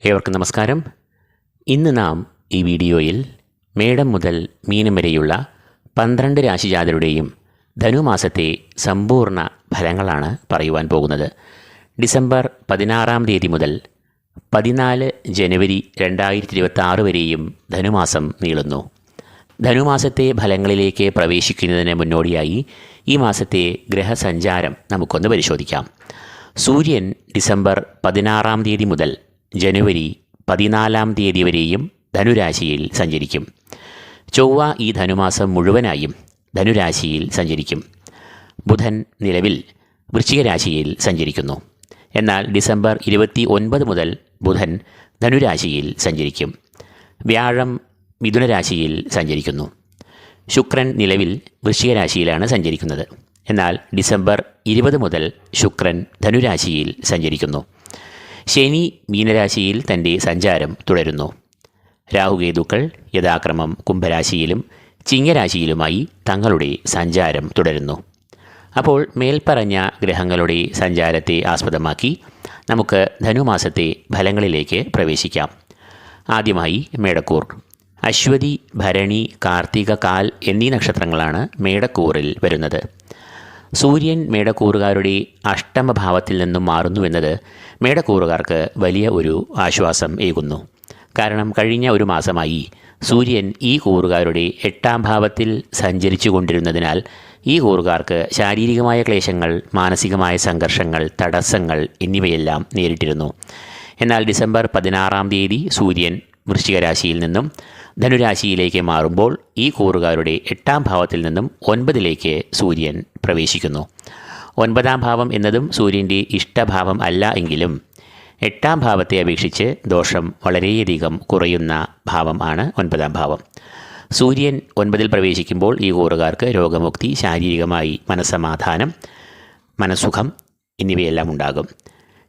ഏവർക്കും നമസ്കാരം. ഇന്ന് നാം ഈ വീഡിയോയിൽ മേടം മുതൽ മീനം വരെയുള്ള 12 രാശിജാതരുടെയും ധനുമാസത്തെ സമ്പൂർണ്ണ ഫലങ്ങളാണ് പറയുവാൻ പോകുന്നത്. ഡിസംബർ 16 തീയതി മുതൽ 14 ജനുവരി 2026 വരെയും ധനുമാസം നീളുന്നു. ധനുമാസത്തെ ഫലങ്ങളിലേക്ക് പ്രവേശിക്കുന്നതിന് മുന്നോടിയായി ഈ മാസത്തെ ഗ്രഹസഞ്ചാരം നമുക്കൊന്ന് പരിശോധിക്കാം. സൂര്യൻ ഡിസംബർ 16 തീയതി മുതൽ ജനുവരി 14 തീയതി വരെയും ധനുരാശിയിൽ സഞ്ചരിക്കും. ചൊവ്വ ഈ ധനുമാസം മുഴുവനായും ധനുരാശിയിൽ സഞ്ചരിക്കും. ബുധൻ നിലവിൽ വൃശ്ചിക രാശിയിൽ സഞ്ചരിക്കുന്നു. എന്നാൽ ഡിസംബർ 29 മുതൽ ബുധൻ ധനുരാശിയിൽ സഞ്ചരിക്കും. വ്യാഴം മിഥുനരാശിയിൽ സഞ്ചരിക്കുന്നു. ശുക്രൻ നിലവിൽ വൃശ്ചിക രാശിയിലാണ് സഞ്ചരിക്കുന്നത്. എന്നാൽ ഡിസംബർ 20 മുതൽ ശുക്രൻ ധനുരാശിയിൽ സഞ്ചരിക്കുന്നു. ശനി മീനരാശിയിൽ തൻ്റെ സഞ്ചാരം തുടരുന്നു. രാഹുകേതുക്കൾ യഥാക്രമം കുംഭരാശിയിലും ചിങ്ങരാശിയിലുമായി തങ്ങളുടെ സഞ്ചാരം തുടരുന്നു. അപ്പോൾ മേൽപ്പറഞ്ഞ ഗ്രഹങ്ങളുടെ സഞ്ചാരത്തെ ആസ്പദമാക്കി നമുക്ക് ധനുമാസത്തെ ഫലങ്ങളിലേക്ക് പ്രവേശിക്കാം. ആദ്യമായി മേടക്കൂർ. അശ്വതി, ഭരണി, കാർത്തിക, കാൽ എന്നീ നക്ഷത്രങ്ങളാണ് മേടക്കൂറിൽ വരുന്നത്. സൂര്യൻ മേടക്കൂറുകാരുടെ അഷ്ടമഭാവത്തിൽ നിന്നും മാറുന്നുവെന്നത് മേടക്കൂറുകാർക്ക് വലിയ ഒരു ആശ്വാസം ഏകുന്നു. കാരണം കഴിഞ്ഞ ഒരു മാസമായി സൂര്യൻ ഈ കൂറുകാരുടെ 8ാം ഭാവത്തിൽ സഞ്ചരിച്ചു കൊണ്ടിരുന്നതിനാൽ ഈ കൂറുകാർക്ക് ശാരീരികമായ ക്ലേശങ്ങൾ, മാനസികമായ സംഘർഷങ്ങൾ, തടസ്സങ്ങൾ എന്നിവയെല്ലാം നേരിട്ടിരുന്നു. എന്നാൽ ഡിസംബർ 16 തീയതി സൂര്യൻ വൃശ്ചിക രാശിയിൽ നിന്നും ധനുരാശിയിലേക്ക് മാറുമ്പോൾ ഈ കൂറുകാരുടെ 8ാം ഭാവത്തിൽ നിന്നും 9ലേക്ക് സൂര്യൻ പ്രവേശിക്കുന്നു. 9ാം ഭാവം എന്നതും സൂര്യൻ്റെ ഇഷ്ടഭാവം അല്ല എങ്കിലും 8ാം ഭാവത്തെ അപേക്ഷിച്ച് ദോഷം വളരെയധികം കുറയുന്ന ഭാവം ആണ് 9ാം ഭാവം. സൂര്യൻ 9ൽ പ്രവേശിക്കുമ്പോൾ ഈ കൂറുകാർക്ക് രോഗമുക്തി, ശാരീരികമായി മനസ്സമാധാനം, മനസ്സുഖം എന്നിവയെല്ലാം ഉണ്ടാകും.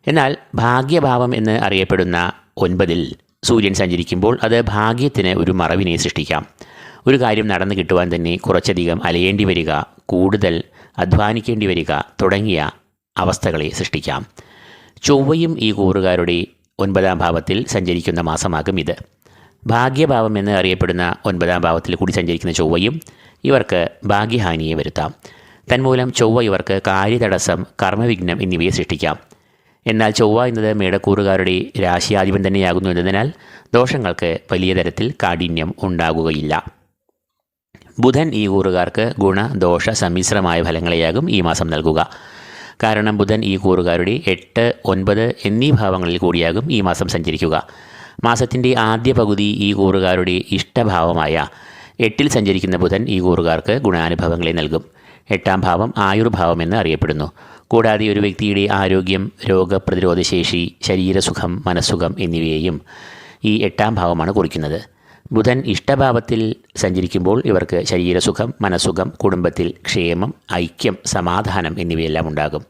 എന്നാൽ ഭാഗ്യഭാവം എന്ന് അറിയപ്പെടുന്ന 9ൽ സൂര്യൻ സഞ്ചരിക്കുമ്പോൾ അത് ഭാഗ്യത്തിന് ഒരു മറവിനെ സൃഷ്ടിക്കാം. ഒരു കാര്യം നടന്നു കിട്ടുവാൻ തന്നെ കുറച്ചധികം അലയേണ്ടി വരിക, കൂടുതൽ അധ്വാനിക്കേണ്ടി വരിക തുടങ്ങിയ അവസ്ഥകളെ സൃഷ്ടിക്കാം. ചൊവ്വയും ഈ കൂറുകാരുടെ 9ാം ഭാവത്തിൽ സഞ്ചരിക്കുന്ന മാസമാകും ഇത്. ഭാഗ്യഭാവം എന്ന് അറിയപ്പെടുന്ന 9ാം ഭാവത്തിൽ കൂടി സഞ്ചരിക്കുന്ന ചൊവ്വയും ഇവർക്ക് ഭാഗ്യഹാനിയെ വരുത്താം. തന്മൂലം ചൊവ്വ ഇവർക്ക് കാര്യതടസ്സം, കർമ്മവിഘ്നം എന്നിവയെ സൃഷ്ടിക്കാം. എന്നാൽ ചൊവ്വ എന്നത് മേടക്കൂറുകാരുടെ രാശിയാധിപൻ തന്നെയാകുന്നു എന്നതിനാൽ ദോഷങ്ങൾക്ക് വലിയ തരത്തിൽ കാഠിന്യം ഉണ്ടാകുകയില്ല. ബുധൻ ഈ കൂറുകാർക്ക് ഗുണ ദോഷ സമ്മിശ്രമായ ഫലങ്ങളെയാകും ഈ മാസം നൽകുക. കാരണം ബുധൻ ഈ കൂറുകാരുടെ 8, 9 എന്നീ ഭാവങ്ങളിൽ കൂടിയാകും ഈ മാസം സഞ്ചരിക്കുക. മാസത്തിൻ്റെ ആദ്യ പകുതി ഈ കൂറുകാരുടെ ഇഷ്ടഭാവമായ 8ൽ സഞ്ചരിക്കുന്ന ബുധൻ ഈ കൂറുകാർക്ക് ഗുണാനുഭവങ്ങളെ നൽകും. 8ാം ഭാവം ആയുർഭാവം എന്ന് അറിയപ്പെടുന്നു. കൂടാതെ ഒരു വ്യക്തിയുടെ ആരോഗ്യം, രോഗപ്രതിരോധശേഷി, ശരീരസുഖം, മനസ്സുഖം എന്നിവയെയും ഈ 8ാം ഭാവമാണ് കുറിക്കുന്നത്. ബുധൻ ഇഷ്ടഭാവത്തിൽ സഞ്ചരിക്കുമ്പോൾ ഇവർക്ക് ശരീരസുഖം, മനസ്സുഖം, കുടുംബത്തിൽ ക്ഷേമം, ഐക്യം, സമാധാനം എന്നിവയെല്ലാം ഉണ്ടാകും.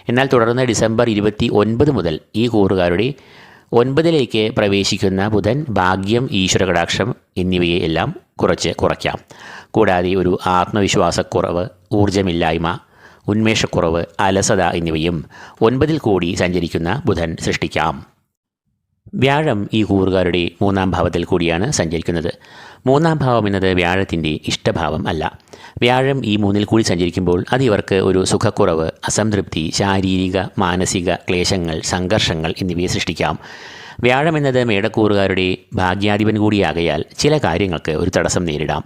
എന്നാൽ തുടർന്ന് ഡിസംബർ 29 മുതൽ ഈ കൂറുകാരുടെ 9ലേക്ക് പ്രവേശിക്കുന്ന ബുധൻ ഭാഗ്യം, ഈശ്വരകടാക്ഷം എന്നിവയെ എല്ലാം കുറയ്ക്കാം. കൂടാതെ ഒരു ആത്മവിശ്വാസക്കുറവ്, ഊർജ്ജമില്ലായ്മ, ഉന്മേഷക്കുറവ്, അലസത എന്നിവയും 9ൽ കൂടി സഞ്ചരിക്കുന്ന ബുധൻ സൃഷ്ടിക്കാം. വ്യാഴം ഈ കൂറുകാരുടെ 3ാം ഭാവത്തിൽ കൂടിയാണ് സഞ്ചരിക്കുന്നത്. 3ാം ഭാവം എന്നത് വ്യാഴത്തിൻ്റെ ഇഷ്ടഭാവം അല്ല. വ്യാഴം ഈ 3ൽ കൂടി സഞ്ചരിക്കുമ്പോൾ അത് ഇവർക്ക് ഒരു സുഖക്കുറവ്, അസംതൃപ്തി, ശാരീരിക മാനസിക ക്ലേശങ്ങൾ, സംഘർഷങ്ങൾ എന്നിവയെ സൃഷ്ടിക്കാം. വ്യാഴം എന്നത് മേടക്കൂറുകാരുടെ ഭാഗ്യാധിപൻ കൂടിയാകയാൽ ചില കാര്യങ്ങൾക്ക് ഒരു തടസ്സം നേരിടാം.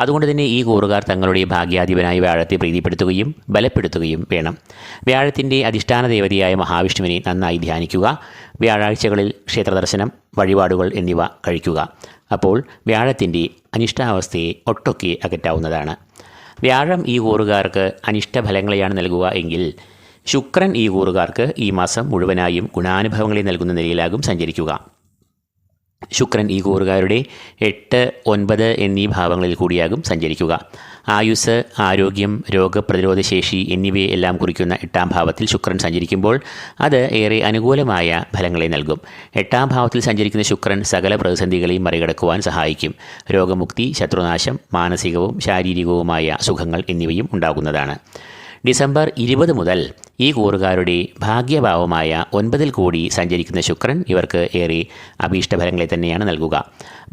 അതുകൊണ്ട് തന്നെ ഈ കൂറുകാർ തങ്ങളുടെ ഭാഗ്യാധിപനായ വ്യാഴത്തെ പ്രീതിപ്പെടുത്തുകയും ബലപ്പെടുത്തുകയും വേണം. വ്യാഴത്തിൻ്റെ അധിഷ്ഠാന ദേവതയായ മഹാവിഷ്ണുവിനെ നന്നായി ധ്യാനിക്കുക. വ്യാഴാഴ്ചകളിൽ ക്ഷേത്രദർശനം, വഴിപാടുകൾ എന്നിവ കഴിക്കുക. അപ്പോൾ വ്യാഴത്തിൻ്റെ അനിഷ്ടാവസ്ഥയെ ഒട്ടൊക്കെ അകറ്റാവുന്നതാണ്. വ്യാഴം ഈ കൂറുകാർക്ക് അനിഷ്ടഫലങ്ങളെയാണ് നൽകുക എങ്കിൽ ശുക്രൻ ഈ കൂറുകാർക്ക് ഈ മാസം മുഴുവനായും ഗുണാനുഭവങ്ങളെ നൽകുന്ന നിലയിലാകും സഞ്ചരിക്കുക. ശുക്രൻ ഈ കൂറുകാരുടെ 8, 9 എന്നീ ഭാവങ്ങളിൽ കൂടിയാകും സഞ്ചരിക്കുക. ആയുസ്, ആരോഗ്യം, രോഗപ്രതിരോധശേഷി എന്നിവയെ എല്ലാം കുറിക്കുന്ന 8ാം ഭാവത്തിൽ ശുക്രൻ സഞ്ചരിക്കുമ്പോൾ അത് ഏറെ അനുകൂലമായ ഫലങ്ങളെ നൽകും. 8ാം ഭാവത്തിൽ സഞ്ചരിക്കുന്ന ശുക്രൻ സകല പ്രതിസന്ധികളെയും മറികടക്കുവാൻ സഹായിക്കും. രോഗമുക്തി, ശത്രുനാശം, മാനസികവും ശാരീരികവുമായ സുഖങ്ങൾ എന്നിവയും ഉണ്ടാകുന്നതാണ്. ഡിസംബർ 20 മുതൽ ഈ കൂറുകാരുടെ ഭാഗ്യഭാവമായ 9 കൂടി സഞ്ചരിക്കുന്ന ശുക്രൻ ഇവർക്ക് ഏറെ അഭീഷ്ടഫലങ്ങളെ തന്നെയാണ് നൽകുക.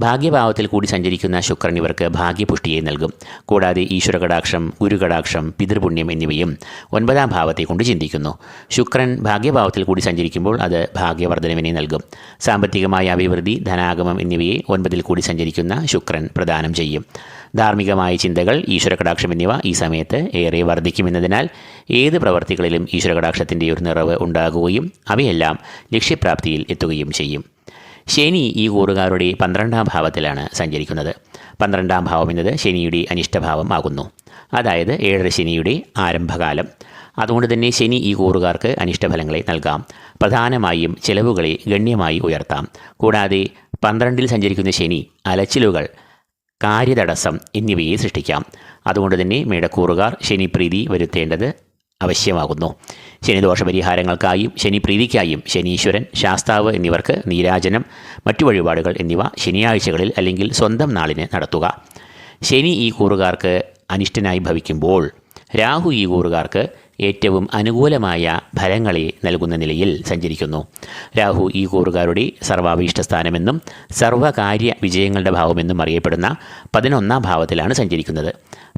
ഭാഗ്യഭാവത്തിൽ കൂടി സഞ്ചരിക്കുന്ന ശുക്രൻ ഇവർക്ക് ഭാഗ്യപുഷ്ടിയെ നൽകും. കൂടാതെ ഈശ്വരകടാക്ഷം, ഗുരുകടാക്ഷം, പിതൃപുണ്യം എന്നിവയും 9-ാം ഭാവത്തെ കൊണ്ട് ചിന്തിക്കുന്നു. ശുക്രൻ ഭാഗ്യഭാവത്തിൽ കൂടി സഞ്ചരിക്കുമ്പോൾ അത് ഭാഗ്യവർദ്ധനവിനെ നൽകും. സാമ്പത്തികമായ അഭിവൃദ്ധി, ധനാഗമം എന്നിവയെ 9-ൽ കൂടി സഞ്ചരിക്കുന്ന ശുക്രൻ പ്രദാനം ചെയ്യും. ധാർമ്മികമായ ചിന്തകൾ, ഈശ്വരകടാക്ഷം എന്നിവ ഈ സമയത്ത് ഏറെ വർദ്ധിക്കുമെന്നതിനാൽ ഏത് പ്രവർത്തികളിലും ഈശ്വരകടാക്ഷത്തിൻ്റെ ഒരു നിറവ് ഉണ്ടാകുകയും അവയെല്ലാം ലക്ഷ്യപ്രാപ്തിയിൽ എത്തുകയും ചെയ്യും. ശനി ഈ കൂറുകാരുടെ 12-ാം ഭാവത്തിലാണ് സഞ്ചരിക്കുന്നത്. 12-ാം ഭാവം എന്നത് ശനിയുടെ അനിഷ്ടഭാവം ആകുന്നു, അതായത് 7 ശനിയുടെ ആരംഭകാലം. അതുകൊണ്ട് തന്നെ ശനി ഈ കൂറുകാർക്ക് അനിഷ്ടഫലങ്ങളെ നൽകാം. പ്രധാനമായും ചെലവുകളെ ഗണ്യമായി ഉയർത്താം. കൂടാതെ 12-ൽ സഞ്ചരിക്കുന്ന ശനി അലച്ചിലുകൾ, കാര്യതടസ്സം എന്നിവയെ സൃഷ്ടിക്കാം. അതുകൊണ്ട് തന്നെ മേടക്കൂറുകാർ ശനിപ്രീതി വരുത്തേണ്ടത് ആവശ്യമാകുന്നു. ശനിദോഷപരിഹാരങ്ങൾക്കായും ശനിപ്രീതിക്കായും ശനീശ്വരൻ, ശാസ്താവ് എന്നിവർക്ക് നീരാജനം, മറ്റു വഴിപാടുകൾ എന്നിവ ശനിയാഴ്ചകളിൽ അല്ലെങ്കിൽ സ്വന്തം നാളിന് നടത്തുക. ശനി ഈ കൂറുകാർക്ക് അനിഷ്ടനായി ഭവിക്കുമ്പോൾ രാഹു ഈ കൂറുകാർക്ക് ഏറ്റവും അനുകൂലമായ ഫലങ്ങളെ നൽകുന്ന നിലയിൽ സഞ്ചരിക്കുന്നു. രാഹു ഈ കൂറുകാരുടെ സർവാഭീഷ്ടസ്ഥാനമെന്നും സർവകാര്യ വിജയങ്ങളുടെ ഭാവമെന്നും അറിയപ്പെടുന്ന 11-ാം ഭാവത്തിലാണ് സഞ്ചരിക്കുന്നത്.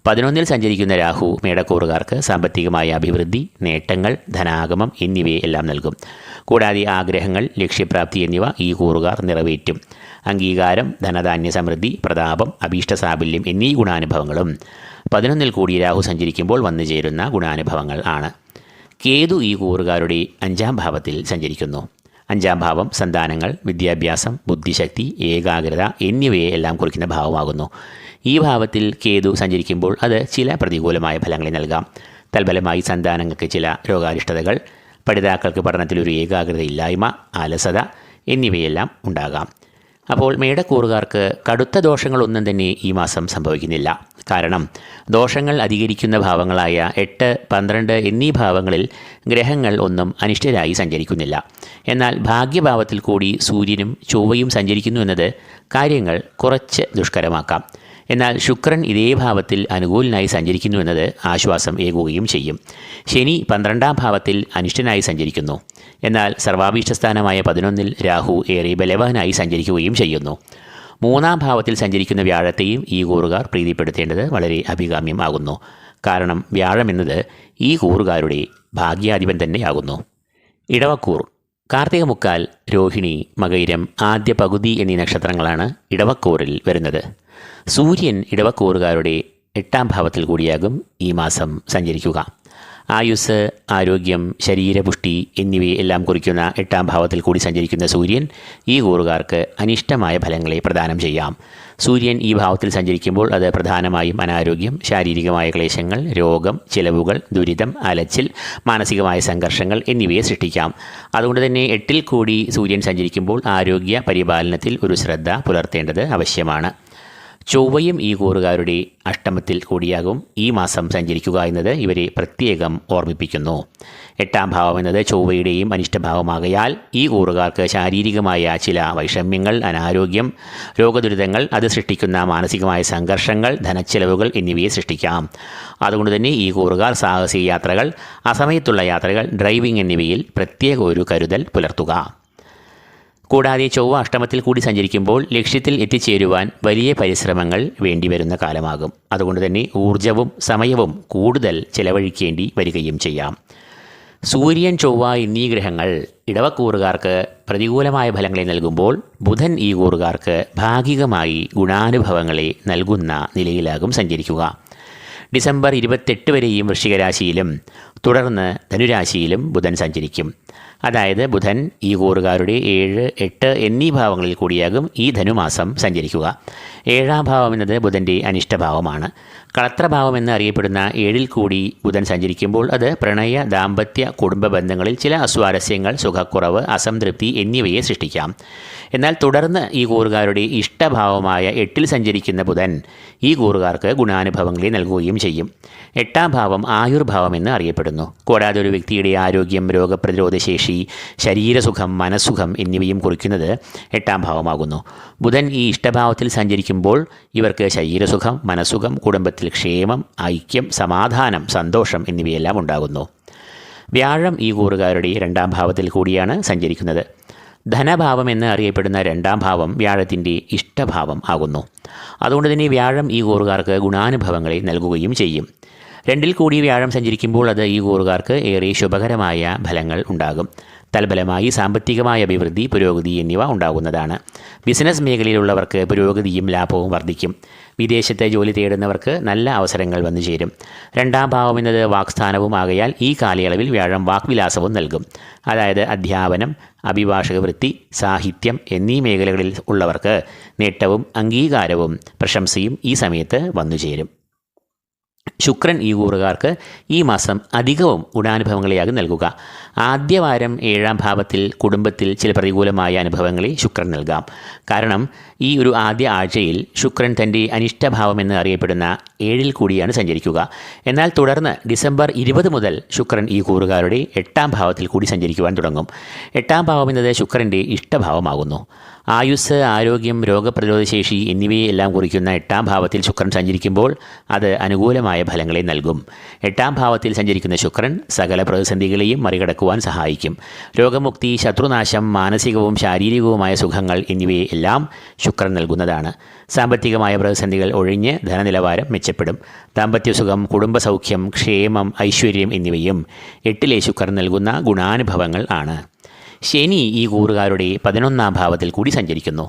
11-ൽ സഞ്ചരിക്കുന്ന രാഹു മേടക്കൂറുകാർക്ക് സാമ്പത്തികമായ അഭിവൃദ്ധി, നേട്ടങ്ങൾ, ധനാഗമം എന്നിവയെ എല്ലാം നൽകും. കൂടാതെ ആഗ്രഹങ്ങൾ, ലക്ഷ്യപ്രാപ്തി എന്നിവ ഈ കൂറുകാർ നിറവേറ്റും. അംഗീകാരം, ധനധാന്യ സമൃദ്ധി, പ്രതാപം, അഭീഷ്ടസാഫല്യം എന്നീ ഗുണാനുഭവങ്ങളും 11-ൽ കൂടി രാഹു സഞ്ചരിക്കുമ്പോൾ വന്നു ചേരുന്ന ഗുണാനുഭവങ്ങൾ ആണ്. കേതു ഈ കൂറുകാരുടെ 5-ാം ഭാവത്തിൽ സഞ്ചരിക്കുന്നു. 5-ാം ഭാവം സന്താനങ്ങൾ, വിദ്യാഭ്യാസം, ബുദ്ധിശക്തി, ഏകാഗ്രത എന്നിവയെ എല്ലാം കുറിക്കുന്ന ഭാവമാകുന്നു. ഈ ഭാവത്തിൽ കേതു സഞ്ചരിക്കുമ്പോൾ അത് ചില പ്രതികൂലമായ ഫലങ്ങളെ നൽകാം. തൽഫലമായി സന്താനങ്ങൾക്ക് ചില രോഗാരിഷ്ടതകൾ, പഠിതാക്കൾക്ക് പഠനത്തിലൊരു ഏകാഗ്രതയില്ലായ്മ, അലസത എന്നിവയെല്ലാം ഉണ്ടാകാം. അപ്പോൾ മേടക്കൂറുകാർക്ക് കടുത്ത ദോഷങ്ങളൊന്നും തന്നെ ഈ മാസം സംഭവിക്കുന്നില്ല. കാരണം ദോഷങ്ങൾ അധികരിക്കുന്ന ഭാവങ്ങളായ 8, 12 എന്നീ ഭാവങ്ങളിൽ ഗ്രഹങ്ങൾ ഒന്നും അനിഷ്ടരായി സഞ്ചരിക്കുന്നില്ല. എന്നാൽ ഭാഗ്യഭാവത്തിൽ കൂടി സൂര്യനും ചൊവ്വയും സഞ്ചരിക്കുന്നു എന്നത് കാര്യങ്ങൾ കുറച്ച് ദുഷ്കരമാക്കാം. എന്നാൽ ശുക്രൻ ഇതേ ഭാവത്തിൽ അനുകൂലനായി സഞ്ചരിക്കുന്നു എന്നത് ആശ്വാസം ഏകുകയും ചെയ്യും. ശനി 12-ാം ഭാവത്തിൽ അനിഷ്ടനായി സഞ്ചരിക്കുന്നു. എന്നാൽ സർവാഭീഷ്ടസ്ഥാനമായ 11-ൽ രാഹു ഏറെ ബലവാനായി സഞ്ചരിക്കുകയും ചെയ്യുന്നു. 3-ാം ഭാവത്തിൽ സഞ്ചരിക്കുന്ന വ്യാഴത്തെയും ഈ കൂറുകാർ പ്രീതിപ്പെടുത്തേണ്ടത് വളരെ അഭികാമ്യമാകുന്നു. കാരണം വ്യാഴം എന്നത് ഈ കൂറുകാരുടെ ഭാഗ്യാധിപൻ തന്നെയാകുന്നു. ഇടവക്കൂർ കാർത്തിക മുക്കാൽ, രോഹിണി, മകയിരം, ആദ്യ പകുതി എന്നീ നക്ഷത്രങ്ങളാണ് ഇടവക്കൂറിൽ വരുന്നത്. സൂര്യൻ ഇടവക്കൂറുകാരുടെ 8-ാം ഭാവത്തിൽ കൂടിയാകും ഈ മാസം സഞ്ചരിക്കുക. ആയുസ്, ആരോഗ്യം, ശരീരപുഷ്ടി എന്നിവയെ എല്ലാം കുറിക്കുന്ന 8-ാം ഭാവത്തിൽ കൂടി സഞ്ചരിക്കുന്ന സൂര്യൻ ഈ കൂറുകാർക്ക് അനിഷ്ടമായ ഫലങ്ങളെ പ്രദാനം ചെയ്യാം. സൂര്യൻ ഈ ഭാവത്തിൽ സഞ്ചരിക്കുമ്പോൾ അത് പ്രധാനമായും അനാരോഗ്യം, ശാരീരികമായ ക്ലേശങ്ങൾ, രോഗം, ചിലവുകൾ, ദുരിതം, അലച്ചിൽ, മാനസികമായ സംഘർഷങ്ങൾ എന്നിവയെ സൃഷ്ടിക്കാം. അതുകൊണ്ട് തന്നെ 8-ൽ കൂടി സൂര്യൻ സഞ്ചരിക്കുമ്പോൾ ആരോഗ്യ പരിപാലനത്തിൽ ഒരു ശ്രദ്ധ പുലർത്തേണ്ടത് ആവശ്യമാണ്. ചൊവ്വയും ഈ കൂറുകാരുടെ അഷ്ടമത്തിൽ കൂടിയാകും ഈ മാസം സഞ്ചരിക്കുക എന്നത് ഇവരെ പ്രത്യേകം ഓർമ്മിപ്പിക്കുന്നു. 8-ാം ഭാവം എന്നത് ചൊവ്വയുടെയും അനിഷ്ടഭാവമാകയാൽ ഈ കൂറുകാർക്ക് ശാരീരികമായ ചില വൈഷമ്യങ്ങൾ, അനാരോഗ്യം, രോഗദുരിതങ്ങൾ, അത് സൃഷ്ടിക്കുന്ന മാനസികമായ സംഘർഷങ്ങൾ, ധനച്ചെലവുകൾ എന്നിവയെ സൃഷ്ടിക്കാം. അതുകൊണ്ട് തന്നെ ഈ കൂറുകാർ സാഹസിക യാത്രകൾ, അസമയത്തുള്ള യാത്രകൾ, ഡ്രൈവിംഗ് എന്നിവയിൽ പ്രത്യേക ഒരു കരുതൽ പുലർത്തുക. കൂടാതെ ചൊവ്വ അഷ്ടമത്തിൽ കൂടി സഞ്ചരിക്കുമ്പോൾ ലക്ഷ്യത്തിൽ എത്തിച്ചേരുവാൻ വലിയ പരിശ്രമങ്ങൾ വേണ്ടിവരുന്ന കാലമാകും. അതുകൊണ്ട് തന്നെ ഊർജവും സമയവും കൂടുതൽ ചെലവഴിക്കേണ്ടി വരികയും ചെയ്യാം. സൂര്യൻ, ചൊവ്വ എന്നീ ഗ്രഹങ്ങൾ ഇടവക്കൂറുകാർക്ക് പ്രതികൂലമായ ഫലങ്ങളെ നൽകുമ്പോൾ ബുധൻ ഈ കൂറുകാർക്ക് ഭാഗികമായി ഗുണാനുഭവങ്ങളെ നൽകുന്ന നിലയിലാകും സഞ്ചരിക്കുക. ഡിസംബർ 28 വരെയും വൃശ്ചികരാശിയിലും തുടർന്ന് ധനുരാശിയിലും ബുധൻ സഞ്ചരിക്കും. അതായത് ബുധൻ ഈ കൂറുകാരുടെ 7, 8 എന്നീ ഭാവങ്ങളിൽ കൂടിയാകും ഈ ധനുമാസം സഞ്ചരിക്കുക. 7-ാം ഭാവം എന്നത് ബുധൻ്റെ അനിഷ്ടഭാവമാണ്. കളത്രഭാവം എന്ന് അറിയപ്പെടുന്ന 7-ൽ കൂടി ബുധൻ സഞ്ചരിക്കുമ്പോൾ അത് പ്രണയ, ദാമ്പത്യ, കുടുംബ ബന്ധങ്ങളിൽ ചില അസ്വാരസ്യങ്ങൾ, സുഖക്കുറവ്, അസംതൃപ്തി എന്നിവയെ സൃഷ്ടിക്കാം. എന്നാൽ തുടർന്ന് ഈ കൂറുകാരുടെ ഇഷ്ടഭാവമായ 8-ൽ സഞ്ചരിക്കുന്ന ബുധൻ ഈ കൂറുകാർക്ക് ഗുണാനുഭവങ്ങളെ നൽകുകയും ചെയ്യും. 8-ാം ഭാവം ആയുർഭാവം എന്ന് അറിയപ്പെടുന്നു. കൂടാതെ ഒരു വ്യക്തിയുടെ ആരോഗ്യം, രോഗപ്രതിരോധ ശേഷി, ശരീരസുഖം, മനസ്സുഖം എന്നിവയും കുറിക്കുന്നത് 8-ാം ഭാവമാകുന്നു. ബുധൻ ഈ ഇഷ്ടഭാവത്തിൽ സഞ്ചരിക്കുമ്പോൾ ഇവർക്ക് ശരീരസുഖം, മനസ്സുഖം, കുടുംബത്തിൽ ക്ഷേമം, ഐക്യം, സമാധാനം, സന്തോഷം എന്നിവയെല്ലാം ഉണ്ടാകുന്നു. വ്യാഴം ഈ കൂറുകാരുടെ 2-ാം ഭാവത്തിൽ കൂടിയാണ് സഞ്ചരിക്കുന്നത്. ധനഭാവം എന്ന് അറിയപ്പെടുന്ന 2-ാം ഭാവം വ്യാഴത്തിൻ്റെ ഇഷ്ടഭാവം ആകുന്നു. അതുകൊണ്ട് തന്നെ വ്യാഴം ഈ കൂറുകാർക്ക് ഗുണാനുഭവങ്ങളെ നൽകുകയും ചെയ്യും. 2-ൽ കൂടി വ്യാഴം സഞ്ചരിക്കുമ്പോൾ അത് ഈ കൂറുകാർക്ക് ഏറെ ശുഭകരമായ ഫലങ്ങൾ ഉണ്ടാകും. തൽഫലമായി സാമ്പത്തികമായ അഭിവൃദ്ധി, പുരോഗതി എന്നിവ ഉണ്ടാകുന്നതാണ്. ബിസിനസ് മേഖലയിലുള്ളവർക്ക് പുരോഗതിയും ലാഭവും വർദ്ധിക്കും. വിദേശത്തെ ജോലി തേടുന്നവർക്ക് നല്ല അവസരങ്ങൾ വന്നു ചേരും. 2-ാം ഭാവം എന്നത് വാക്സ്ഥാനവും ആകയാൽ ഈ കാലയളവിൽ വ്യാഴം വാക്വിലാസവും നൽകും. അതായത് അധ്യാപനം, അഭിഭാഷക വൃത്തി, സാഹിത്യം എന്നീ മേഖലകളിൽ ഉള്ളവർക്ക് നേട്ടവും അംഗീകാരവും പ്രശംസയും ഈ സമയത്ത് വന്നു ചേരും. ശുക്രൻ ഈ കൂറുകാർക്ക് ഈ മാസം അധികവും ഗുണാനുഭവങ്ങളെയാകും നൽകുക. ആദ്യവാരം 7-ാം ഭാവത്തിൽ കുടുംബത്തിൽ ചില പ്രതികൂലമായ അനുഭവങ്ങളെ ശുക്രൻ നൽകാം. കാരണം ഈ ഒരു ആദ്യ ആഴ്ചയിൽ ശുക്രൻ തൻ്റെ അനിഷ്ടഭാവം എന്ന് അറിയപ്പെടുന്ന 7-ൽ കൂടിയാണ് സഞ്ചരിക്കുക. എന്നാൽ തുടർന്ന് ഡിസംബർ 20 മുതൽ ശുക്രൻ ഈ കൂറുകാരുടെ 8-ാം ഭാവത്തിൽ കൂടി സഞ്ചരിക്കുവാൻ തുടങ്ങും. 8-ാം ഭാവം എന്നത് ശുക്രൻ്റെ ഇഷ്ടഭാവമാകുന്നു. ആയുസ്, ആരോഗ്യം, രോഗപ്രതിരോധശേഷി എന്നിവയെല്ലാം കുറിക്കുന്ന 8-ാം ഭാവത്തിൽ ശുക്രൻ സഞ്ചരിക്കുമ്പോൾ അത് അനുകൂലമായ ഫലങ്ങളെ നൽകും. 8-ാം ഭാവത്തിൽ സഞ്ചരിക്കുന്ന ശുക്രൻ സകല പ്രതിസന്ധികളെയും മറികടക്കുവാൻ സഹായിക്കും. രോഗമുക്തി, ശത്രുനാശം, മാനസികവും ശാരീരികവുമായ സുഖങ്ങൾ എന്നിവയെല്ലാം ശുക്രൻ നൽകുന്നതാണ്. സാമ്പത്തികമായ പ്രതിസന്ധികൾ ഒഴിഞ്ഞ് ധനനിലവാരം മെച്ചപ്പെടും. ദാമ്പത്യസുഖം, കുടുംബസൗഖ്യം, ക്ഷേമം, ഐശ്വര്യം എന്നിവയും 8-ലെ ശുക്രൻ നൽകുന്ന ഗുണാനുഭവങ്ങൾ ആണ്. ശനി ഈ കൂറുകാരുടെ 11-ാം ഭാവത്തിൽ കൂടി സഞ്ചരിക്കുന്നു.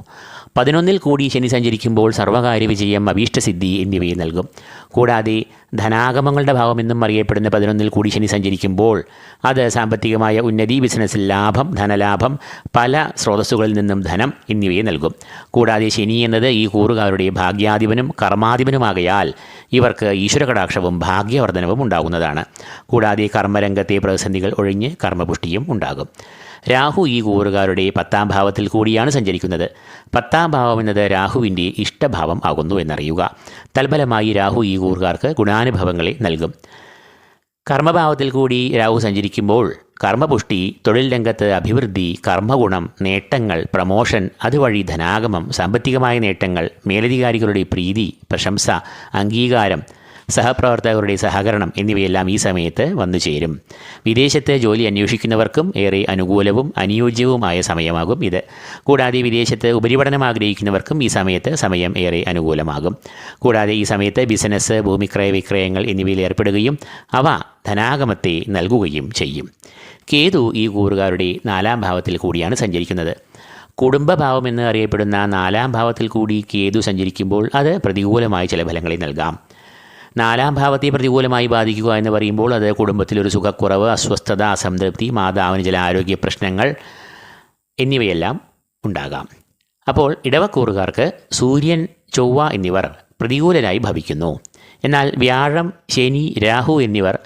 11-ൽ കൂടി ശനി സഞ്ചരിക്കുമ്പോൾ സർവ്വകാര്യ വിജയം, അഭീഷ്ടസിദ്ധി എന്നിവയെ നൽകും. കൂടാതെ ധനാഗമങ്ങളുടെ ഭാവമെന്നും അറിയപ്പെടുന്ന 11-ൽ കൂടി ശനി സഞ്ചരിക്കുമ്പോൾ അത് സാമ്പത്തികമായ ഉന്നതി, ബിസിനസ്സിൽ ലാഭം, ധനലാഭം, പല സ്രോതസ്സുകളിൽ നിന്നും ധനം എന്നിവയെ നൽകും. കൂടാതെ ശനി എന്നത് ഈ കൂറുകാരുടെ ഭാഗ്യാധിപനും കർമാധിപനുമാകയാൽ ഇവർക്ക് ഈശ്വരകടാക്ഷവും ഭാഗ്യവർദ്ധനവും ഉണ്ടാകുന്നതാണ്. കൂടാതെ കർമ്മരംഗത്തെ പ്രതിസന്ധികൾ ഒഴിഞ്ഞ് കർമ്മപുഷ്ടിയും ഉണ്ടാകും. രാഹു ഈ കൂറുകാരുടെ 10-ാം ഭാവത്തിൽ കൂടിയാണ് സഞ്ചരിക്കുന്നത്. 10-ാം ഭാവം എന്നത് രാഹുവിൻ്റെ ഇഷ്ടഭാവം ആകുന്നു എന്നറിയുക. തൽഫലമായി രാഹു ഈ കൂറുകാർക്ക് ഗുണാനുഭവങ്ങളെ നൽകും. കർമ്മഭാവത്തിൽ കൂടി രാഹു സഞ്ചരിക്കുമ്പോൾ കർമ്മപുഷ്ടി, തൊഴിൽ രംഗത്ത് അഭിവൃദ്ധി, കർമ്മഗുണം, നേട്ടങ്ങൾ, പ്രമോഷൻ, അതുവഴി ധനാഗമം, സാമ്പത്തികമായ നേട്ടങ്ങൾ, മേലധികാരികളുടെ പ്രീതി, പ്രശംസ, അംഗീകാരം, സഹപ്രവർത്തകരുടെ സഹകരണം എന്നിവയെല്ലാം ഈ സമയത്ത് വന്നു ചേരും. വിദേശത്ത് ജോലി അന്വേഷിക്കുന്നവർക്കും ഏറെ അനുകൂലവും അനുയോജ്യവുമായ സമയമാകും ഇത്. കൂടാതെ വിദേശത്ത് ഉപരിപഠനം ആഗ്രഹിക്കുന്നവർക്കും ഈ സമയത്ത് സമയം ഏറെ അനുകൂലമാകും. കൂടാതെ ഈ സമയത്ത് ബിസിനസ്, ഭൂമിക്രയ വിക്രയങ്ങൾ എന്നിവയിൽ ഏർപ്പെടുകയും അവ ധനാഗമത്തെ നൽകുകയും ചെയ്യും. കേതു ഈ കൂറുകാരുടെ 4-ാം ഭാവത്തിൽ കൂടിയാണ് സഞ്ചരിക്കുന്നത്. കുടുംബഭാവം എന്ന് അറിയപ്പെടുന്ന 4-ാം ഭാവത്തിൽ കൂടി കേതു സഞ്ചരിക്കുമ്പോൾ അത് പ്രതികൂലമായ ചില ഫലങ്ങളെ നൽകാം. 4-ാം ഭാവത്തെ പ്രതികൂലമായി ബാധിക്കുക എന്ന് പറയുമ്പോൾ അത് കുടുംബത്തിലൊരു സുഖക്കുറവ്, അസ്വസ്ഥത, അസംതൃപ്തി, മാതാവിന് ചില ആരോഗ്യ പ്രശ്നങ്ങൾ എന്നിവയെല്ലാം ഉണ്ടാകാം. അപ്പോൾ ഇടവക്കൂറുകാർക്ക് സൂര്യൻ, ചൊവ്വ എന്നിവർ പ്രതികൂലരായി ഭവിക്കുന്നു. എന്നാൽ വ്യാഴം, ശനി, രാഹു എന്നിവർ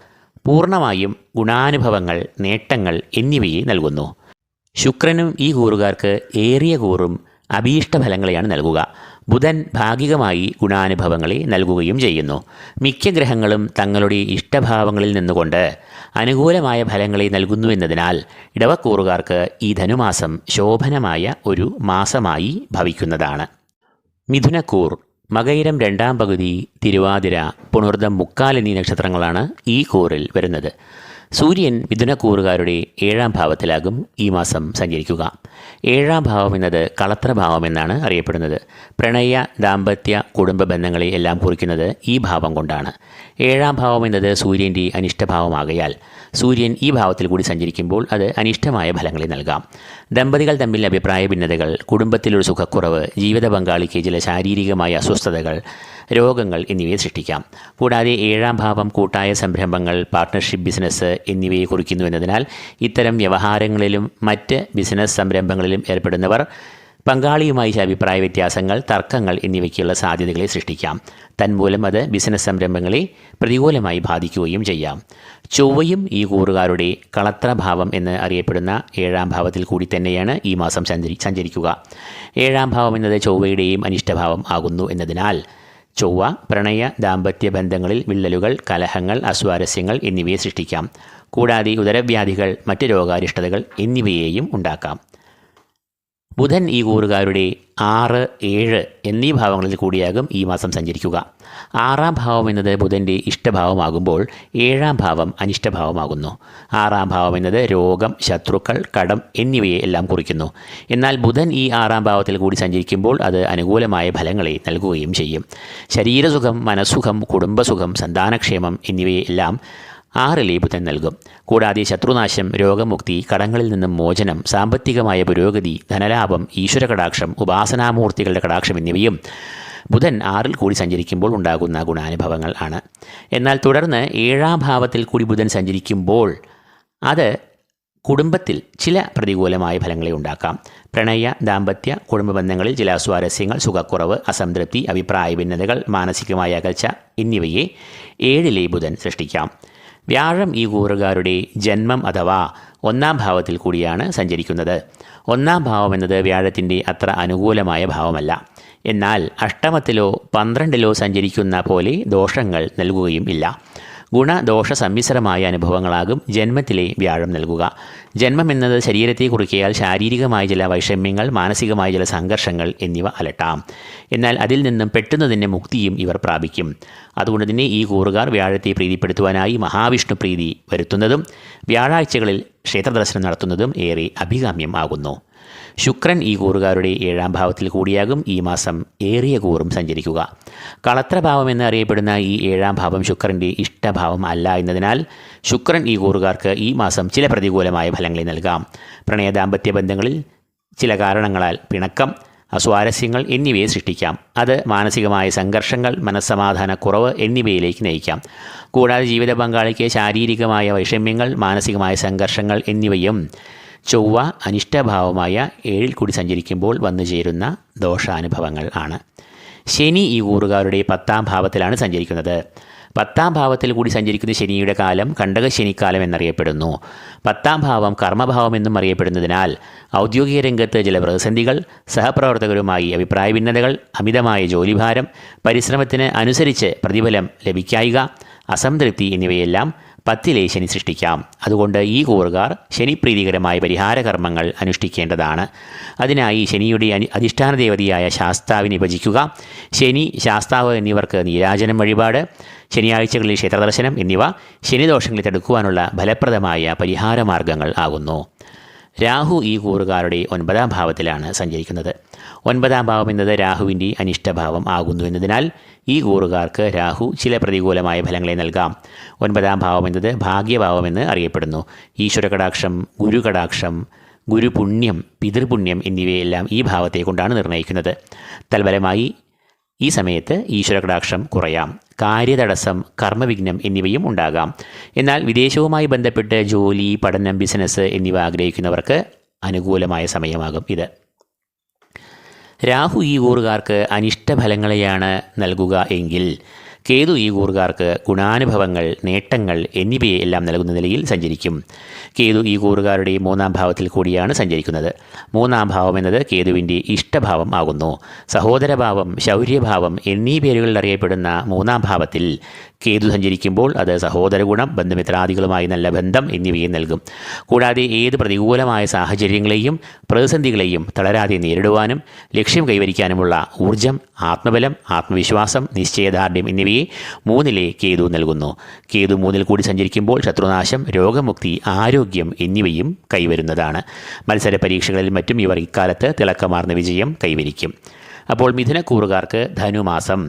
പൂർണ്ണമായും ഗുണാനുഭവങ്ങൾ, നേട്ടങ്ങൾ എന്നിവയെ നൽകുന്നു. ശുക്രനും ഈ കൂറുകാർക്ക് ഏറിയ കൂറും അഭീഷ്ടഫലങ്ങളെയാണ് നൽകുക. ബുധൻ ഭാഗികമായി ഗുണാനുഭവങ്ങളെ നൽകുകയും ചെയ്യുന്നു. മിക്ക ഗ്രഹങ്ങളും തങ്ങളുടെ ഇഷ്ടഭാവങ്ങളിൽ നിന്നുകൊണ്ട് അനുകൂലമായ ഫലങ്ങളെ നൽകുന്നുവെന്നതിനാൽ ഇടവക്കൂറുകാർക്ക് ഈ ധനുമാസം ശോഭനമായ ഒരു മാസമായി ഭവിക്കുന്നതാണ്. മിഥുനക്കൂർ മകയിരം 2-ാം പകുതി, തിരുവാതിര, പുണർദം 3/4 എന്നീ നക്ഷത്രങ്ങളാണ് ഈ കൂറിൽ വരുന്നത്. സൂര്യൻ മിഥുനക്കൂറുകാരുടെ 7-ാം ഭാവത്തിലാകും ഈ മാസം സഞ്ചരിക്കുക. 7-ാം ഭാവം എന്നത് കളത്രഭാവം എന്നാണ് അറിയപ്പെടുന്നത്. പ്രണയ, ദാമ്പത്യ, കുടുംബ ബന്ധങ്ങളെ എല്ലാം കുറിക്കുന്നത് ഈ ഭാവം കൊണ്ടാണ്. 7-ാം ഭാവം എന്നത് സൂര്യൻ്റെ അനിഷ്ടഭാവമാകയാൽ സൂര്യൻ ഈ ഭാവത്തിൽ കൂടി സഞ്ചരിക്കുമ്പോൾ അത് അനിഷ്ടമായ ഫലങ്ങളെ നൽകാം. ദമ്പതികൾ തമ്മിൽ അഭിപ്രായ ഭിന്നതകൾ, കുടുംബത്തിലൊരു സുഖക്കുറവ്, ജീവിത പങ്കാളിക്ക് ചില ശാരീരികമായ അസ്വസ്ഥതകൾ, രോഗങ്ങൾ എന്നിവയെ സൃഷ്ടിക്കാം. കൂടാതെ 7-ാം ഭാവം കൂട്ടായ സംരംഭങ്ങൾ, പാർട്ട്ണർഷിപ്പ്, ബിസിനസ് എന്നിവയെ കുറിക്കുന്നു എന്നതിനാൽ ഇത്തരം വ്യവഹാരങ്ങളിലും മറ്റ് ബിസിനസ് സംരംഭങ്ങളിലും ഏർപ്പെടുന്നവർ പങ്കാളിയുമായി ചില അഭിപ്രായ വ്യത്യാസങ്ങൾ, തർക്കങ്ങൾ എന്നിവയ്ക്കുള്ള സാധ്യതകളെ സൃഷ്ടിക്കാം. തന്മൂലം അത് ബിസിനസ് സംരംഭങ്ങളെ പ്രതികൂലമായി ബാധിക്കുകയും ചെയ്യാം. ചൊവ്വയും ഈ കൂറുകാരുടെ കളത്രഭാവം എന്ന് അറിയപ്പെടുന്ന 7-ാം ഭാവത്തിൽ കൂടി തന്നെയാണ് ഈ മാസം സഞ്ചരിക്കുക. 7-ാം ഭാവം എന്നത് ചൊവ്വയുടെയും അനിഷ്ടഭാവം ആകുന്നു എന്നതിനാൽ ചൊവ്വ പ്രണയ, ദാമ്പത്യ ബന്ധങ്ങളിൽ വിള്ളലുകൾ, കലഹങ്ങൾ, അസ്വാരസ്യങ്ങൾ എന്നിവയെ സൃഷ്ടിക്കാം. കൂടാതെ ഉദരവ്യാധികൾ, മറ്റ് രോഗാരിഷ്ടതകൾ എന്നിവയെയും ഉണ്ടാക്കാം. ബുധൻ ഈ കൂറുകാരുടെ 6, 7 എന്നീ ഭാവങ്ങളിൽ കൂടിയാകും ഈ മാസം സഞ്ചരിക്കുക. 6-ാം ഭാവം എന്നത് ബുധൻ്റെ ഇഷ്ടഭാവമാകുമ്പോൾ 7-ാം ഭാവം അനിഷ്ടഭാവമാകുന്നു. 6-ാം ഭാവം എന്നത് രോഗം, ശത്രുക്കൾ, കടം എന്നിവയെ എല്ലാം കുറിക്കുന്നു. എന്നാൽ ബുധൻ ഈ 6-ാം ഭാവത്തിൽ കൂടി സഞ്ചരിക്കുമ്പോൾ അത് അനുകൂലമായ ഫലങ്ങളെ നൽകുകയും ചെയ്യും. ശരീരസുഖം, മനസ്സുഖം, കുടുംബസുഖം, സന്താനക്ഷേമം എന്നിവയെല്ലാം 6-ലെ ബുധൻ നൽകും. കൂടാതെ ശത്രുനാശം, രോഗമുക്തി, കടങ്ങളിൽ നിന്നും മോചനം, സാമ്പത്തികമായ പുരോഗതി, ധനലാഭം, ഈശ്വരകടാക്ഷം, ഉപാസനാമൂർത്തികളുടെ കടാക്ഷം എന്നിവയും ബുധൻ 6-ൽ കൂടി സഞ്ചരിക്കുമ്പോൾ ഉണ്ടാകുന്ന ഗുണാനുഭവങ്ങൾ ആണ്. എന്നാൽ തുടർന്ന് 7-ാം ഭാവത്തിൽ കൂടി ബുധൻ സഞ്ചരിക്കുമ്പോൾ അത് കുടുംബത്തിൽ ചില പ്രതികൂലമായ ഫലങ്ങളെ ഉണ്ടാക്കാം. പ്രണയ, ദാമ്പത്യ, കുടുംബ ബന്ധങ്ങളിൽ ചില സ്വാരസ്യങ്ങൾ, സുഖക്കുറവ്, അസംതൃപ്തി, അഭിപ്രായ ഭിന്നതകൾ, മാനസികമായ അകൽച്ച എന്നിവയെ 7-ലെ ബുധൻ സൃഷ്ടിക്കാം. വ്യാഴം ഈ കൂറുകാരുടെ ജന്മം അഥവാ 1-ാം ഭാവത്തിൽ കൂടിയാണ് സഞ്ചരിക്കുന്നത്. 1-ാം ഭാവം എന്നത് വ്യാഴത്തിൻ്റെ അത്ര അനുകൂലമായ ഭാവമല്ല. എന്നാൽ അഷ്ടമത്തിലോ 12-ലോ സഞ്ചരിക്കുന്ന പോലെ ദോഷങ്ങൾ നൽകുകയും ഇല്ല. ഗുണദോഷ സമ്മിശ്രമായ അനുഭവങ്ങളാകും ജന്മത്തിലെ വ്യാഴം നൽകുക. ജന്മം എന്നത് ശരീരത്തെ കുറിക്കിയാൽ ശാരീരികമായ ചില വൈഷമ്യങ്ങൾ, മാനസികമായ ചില സംഘർഷങ്ങൾ എന്നിവ അലട്ടാം. എന്നാൽ അതിൽ നിന്നും പെട്ടെന്ന് തന്നെ മുക്തിയും ഇവർ പ്രാപിക്കും. അതുകൊണ്ട് തന്നെ ഈ കൂറുകാർ വ്യാഴത്തെ പ്രീതിപ്പെടുത്തുവാനായി മഹാവിഷ്ണു പ്രീതി വരുത്തുന്നതും വ്യാഴാഴ്ചകളിൽ ക്ഷേത്രദർശനം നടത്തുന്നതും ഏറെ അഭികാമ്യം ആകുന്നു. ശുക്രൻ ഈ കൂറുകാരുടെ 7-ാം ഭാവത്തിൽ കൂടിയാകും ഈ മാസം ഏറിയ കൂറും സഞ്ചരിക്കുക. കളത്രഭാവം എന്ന് അറിയപ്പെടുന്ന ഈ 7-ാം ഭാവം ശുക്രൻ്റെ ഇഷ്ടഭാവം അല്ല എന്നതിനാൽ ശുക്രൻ ഈ കൂറുകാർക്ക് ഈ മാസം ചില പ്രതികൂലമായ ഫലങ്ങളെ നൽകാം. പ്രണയ ദാമ്പത്യ ബന്ധങ്ങളിൽ ചില കാരണങ്ങളാൽ പിണക്കം, അസ്വാരസ്യങ്ങൾ എന്നിവയെ സൃഷ്ടിക്കാം. അത് മാനസികമായ സംഘർഷങ്ങൾ, മനസ്സമാധാനക്കുറവ് എന്നിവയിലേക്ക് നയിക്കാം. കൂടാതെ ജീവിത പങ്കാളിക്ക് ശാരീരികമായ വൈഷമ്യങ്ങൾ, മാനസികമായ സംഘർഷങ്ങൾ എന്നിവയും ചൊവ്വ അനിഷ്ടഭാവമായ 7-ൽ കൂടി സഞ്ചരിക്കുമ്പോൾ വന്നു ചേരുന്ന ദോഷാനുഭവങ്ങൾ ആണ്. ശനി ഈ കൂറുകാരുടെ 10-ാം ഭാവത്തിലാണ് സഞ്ചരിക്കുന്നത്. 10-ാം ഭാവത്തിൽ കൂടി സഞ്ചരിക്കുന്ന ശനിയുടെ കാലം കണ്ടകശനിക്കാലം എന്നറിയപ്പെടുന്നു. 10-ാം ഭാവം കർമ്മഭാവം എന്നും അറിയപ്പെടുന്നതിനാൽ ഔദ്യോഗിക രംഗത്ത് ചില പ്രതിസന്ധികൾ, സഹപ്രവർത്തകരുമായി അഭിപ്രായ ഭിന്നതകൾ, അമിതമായ ജോലിഭാരം, പരിശ്രമത്തിന് അനുസരിച്ച് പ്രതിഫലം ലഭിക്കായിക, അസംതൃപ്തി എന്നിവയെല്ലാം 10-ലെ ശനി സൃഷ്ടിക്കാം. അതുകൊണ്ട് ഈ കൂറുകാർ ശനിപ്രീതികരമായ പരിഹാര കർമ്മങ്ങൾ അനുഷ്ഠിക്കേണ്ടതാണ്. അതിനായി ശനിയുടെ അധിഷ്ഠാന ദേവതയായ ശാസ്താവിനെ ഭജിക്കുക. ശനി, ശാസ്താവ് എന്നിവർക്ക് നീരാജനം വഴിപാട്, ശനിയാഴ്ചകളിൽ ക്ഷേത്രദർശനം എന്നിവ ശനിദോഷങ്ങളെ തടുക്കുവാനുള്ള ഫലപ്രദമായ പരിഹാര മാർഗങ്ങൾ ആകുന്നു. രാഹു ഈ കൂറുകാരുടെ 9-ാം ഭാവത്തിലാണ് സഞ്ചരിക്കുന്നത്. 9-ാം ഭാവം എന്നത് രാഹുവിൻ്റെ അനിഷ്ടഭാവം ആകുന്നു എന്നതിനാൽ ഈ കൂറുകാർക്ക് രാഹു ചില പ്രതികൂലമായ ഫലങ്ങളെ നൽകാം. 9-ാം ഭാവം എന്നത് ഭാഗ്യഭാവമെന്ന് അറിയപ്പെടുന്നു. ഈശ്വരകടാക്ഷം, ഗുരുകടാക്ഷം, ഗുരുപുണ്യം, പിതൃപുണ്യം എന്നിവയെല്ലാം ഈ ഭാവത്തെ കൊണ്ടാണ് നിർണ്ണയിക്കുന്നത്. തൽഫലമായി ഈ സമയത്ത് ഈശ്വരകടാക്ഷം കുറയാം. കാര്യതടസ്സം, കർമ്മവിഘ്നം എന്നിവയും ഉണ്ടാകാം. എന്നാൽ വിദേശവുമായി ബന്ധപ്പെട്ട് ജോലി, പഠനം, ബിസിനസ് എന്നിവ ആഗ്രഹിക്കുന്നവർക്ക് അനുകൂലമായ സമയമാകും ഇത്. രാഹു ഈ കൂറുകാർക്ക് അനിഷ്ടഫലങ്ങളെയാണ് നൽകുക എങ്കിൽ കേതു ഈ കൂറുകാർക്ക് ഗുണാനുഭവങ്ങൾ, നേട്ടങ്ങൾ എന്നിവയെല്ലാം നൽകുന്ന നിലയിൽ സഞ്ചരിക്കും. കേതു ഈ കൂറുകാരുടെ 3-ാം ഭാവത്തിൽ കൂടിയാണ് സഞ്ചരിക്കുന്നത്. 3-ാം ഭാവം എന്നത് കേതുവിൻ്റെ ഇഷ്ടഭാവം ആകുന്നു. സഹോദരഭാവം, ശൗര്യഭാവം എന്നീ പേരുകളിൽ അറിയപ്പെടുന്ന 3-ാം ഭാവത്തിൽ കേതു സഞ്ചരിക്കുമ്പോൾ അത് സഹോദര ഗുണം, ബന്ധുമിത്രാദികളുമായി നല്ല ബന്ധം എന്നിവയെ നൽകും. കൂടാതെ ഏത് പ്രതികൂലമായ സാഹചര്യങ്ങളെയും പ്രതിസന്ധികളെയും തളരാതെ നേരിടുവാനും ലക്ഷ്യം കൈവരിക്കാനുമുള്ള ഊർജം, ആത്മബലം, ആത്മവിശ്വാസം, നിശ്ചയദാർഢ്യം എന്നിവയെ 3-ലെ കേതു നൽകുന്നു. കേതു 3-ൽ കൂടി സഞ്ചരിക്കുമ്പോൾ ശത്രുനാശം, രോഗമുക്തി, ആരോഗ്യം എന്നിവയും കൈവരുന്നതാണ്. മത്സര പരീക്ഷകളിൽ മറ്റും ഇവർ ഇക്കാലത്ത് തിളക്കമാർന്ന വിജയം കൈവരിക്കും. അപ്പോൾ മിഥുനക്കൂറുകാർക്ക് ധനുമാസം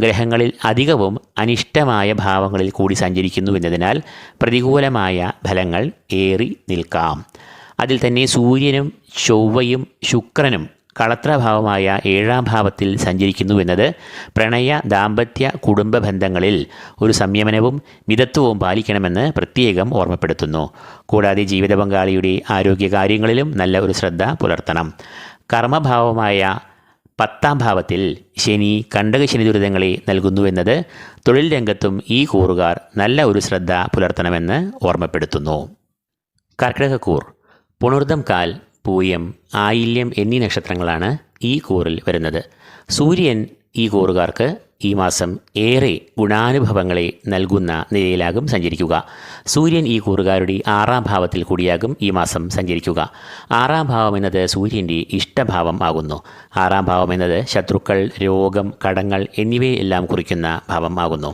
ഗ്രഹങ്ങളിൽ അധികവും അനിഷ്ടമായ ഭാവങ്ങളിൽ കൂടി സഞ്ചരിക്കുന്നു എന്നതിനാൽ പ്രതികൂലമായ ഫലങ്ങൾ ഏറി നിൽക്കാം. അതിൽ തന്നെ സൂര്യനും ചൊവ്വയും ശുക്രനും കളത്രഭാവമായ 7-ാം ഭാവത്തിൽ സഞ്ചരിക്കുന്നു എന്നത് പ്രണയ, ദാമ്പത്യ, കുടുംബ ബന്ധങ്ങളിൽ ഒരു സംയമനവും മിതത്വവും പാലിക്കണമെന്ന് പ്രത്യേകം ഓർമ്മപ്പെടുത്തുന്നു. കൂടാതെ ജീവിത പങ്കാളിയുടെ ആരോഗ്യകാര്യങ്ങളിലും നല്ല ഒരു ശ്രദ്ധ പുലർത്തണം. കർമ്മഭാവമായ 10-ാം ഭാവത്തിൽ ശനി കണ്ടകശനി ദുരിതങ്ങളെ നൽകുന്നുവെന്നത് തൊഴിൽ രംഗത്തും ഈ കൂറുകാർ നല്ല ഒരു ശ്രദ്ധ പുലർത്തണമെന്ന് ഓർമ്മപ്പെടുത്തുന്നു. കർക്കിടകക്കൂർ പുണർദം കാൽ, പൂയം, ആയില്യം എന്നീ നക്ഷത്രങ്ങളാണ് ഈ കൂറിൽ വരുന്നത്. സൂര്യൻ ഈ കൂറുകാർക്ക് ഈ മാസം ഏറെ ഗുണാനുഭവങ്ങളെ നൽകുന്ന നിലയിലാകും സഞ്ചരിക്കുക. സൂര്യൻ ഈ കൂറുകാരുടെ 6-ാം ഭാവത്തിൽ കൂടിയാകും ഈ മാസം സഞ്ചരിക്കുക. 6-ാം ഭാവം എന്നത് സൂര്യൻ്റെ ഇഷ്ടഭാവം ആകുന്നു. 6-ാം ഭാവം എന്നത് ശത്രുക്കൾ, രോഗം, കടങ്ങൾ എന്നിവയെല്ലാം കുറിക്കുന്ന ഭാവം ആകുന്നു.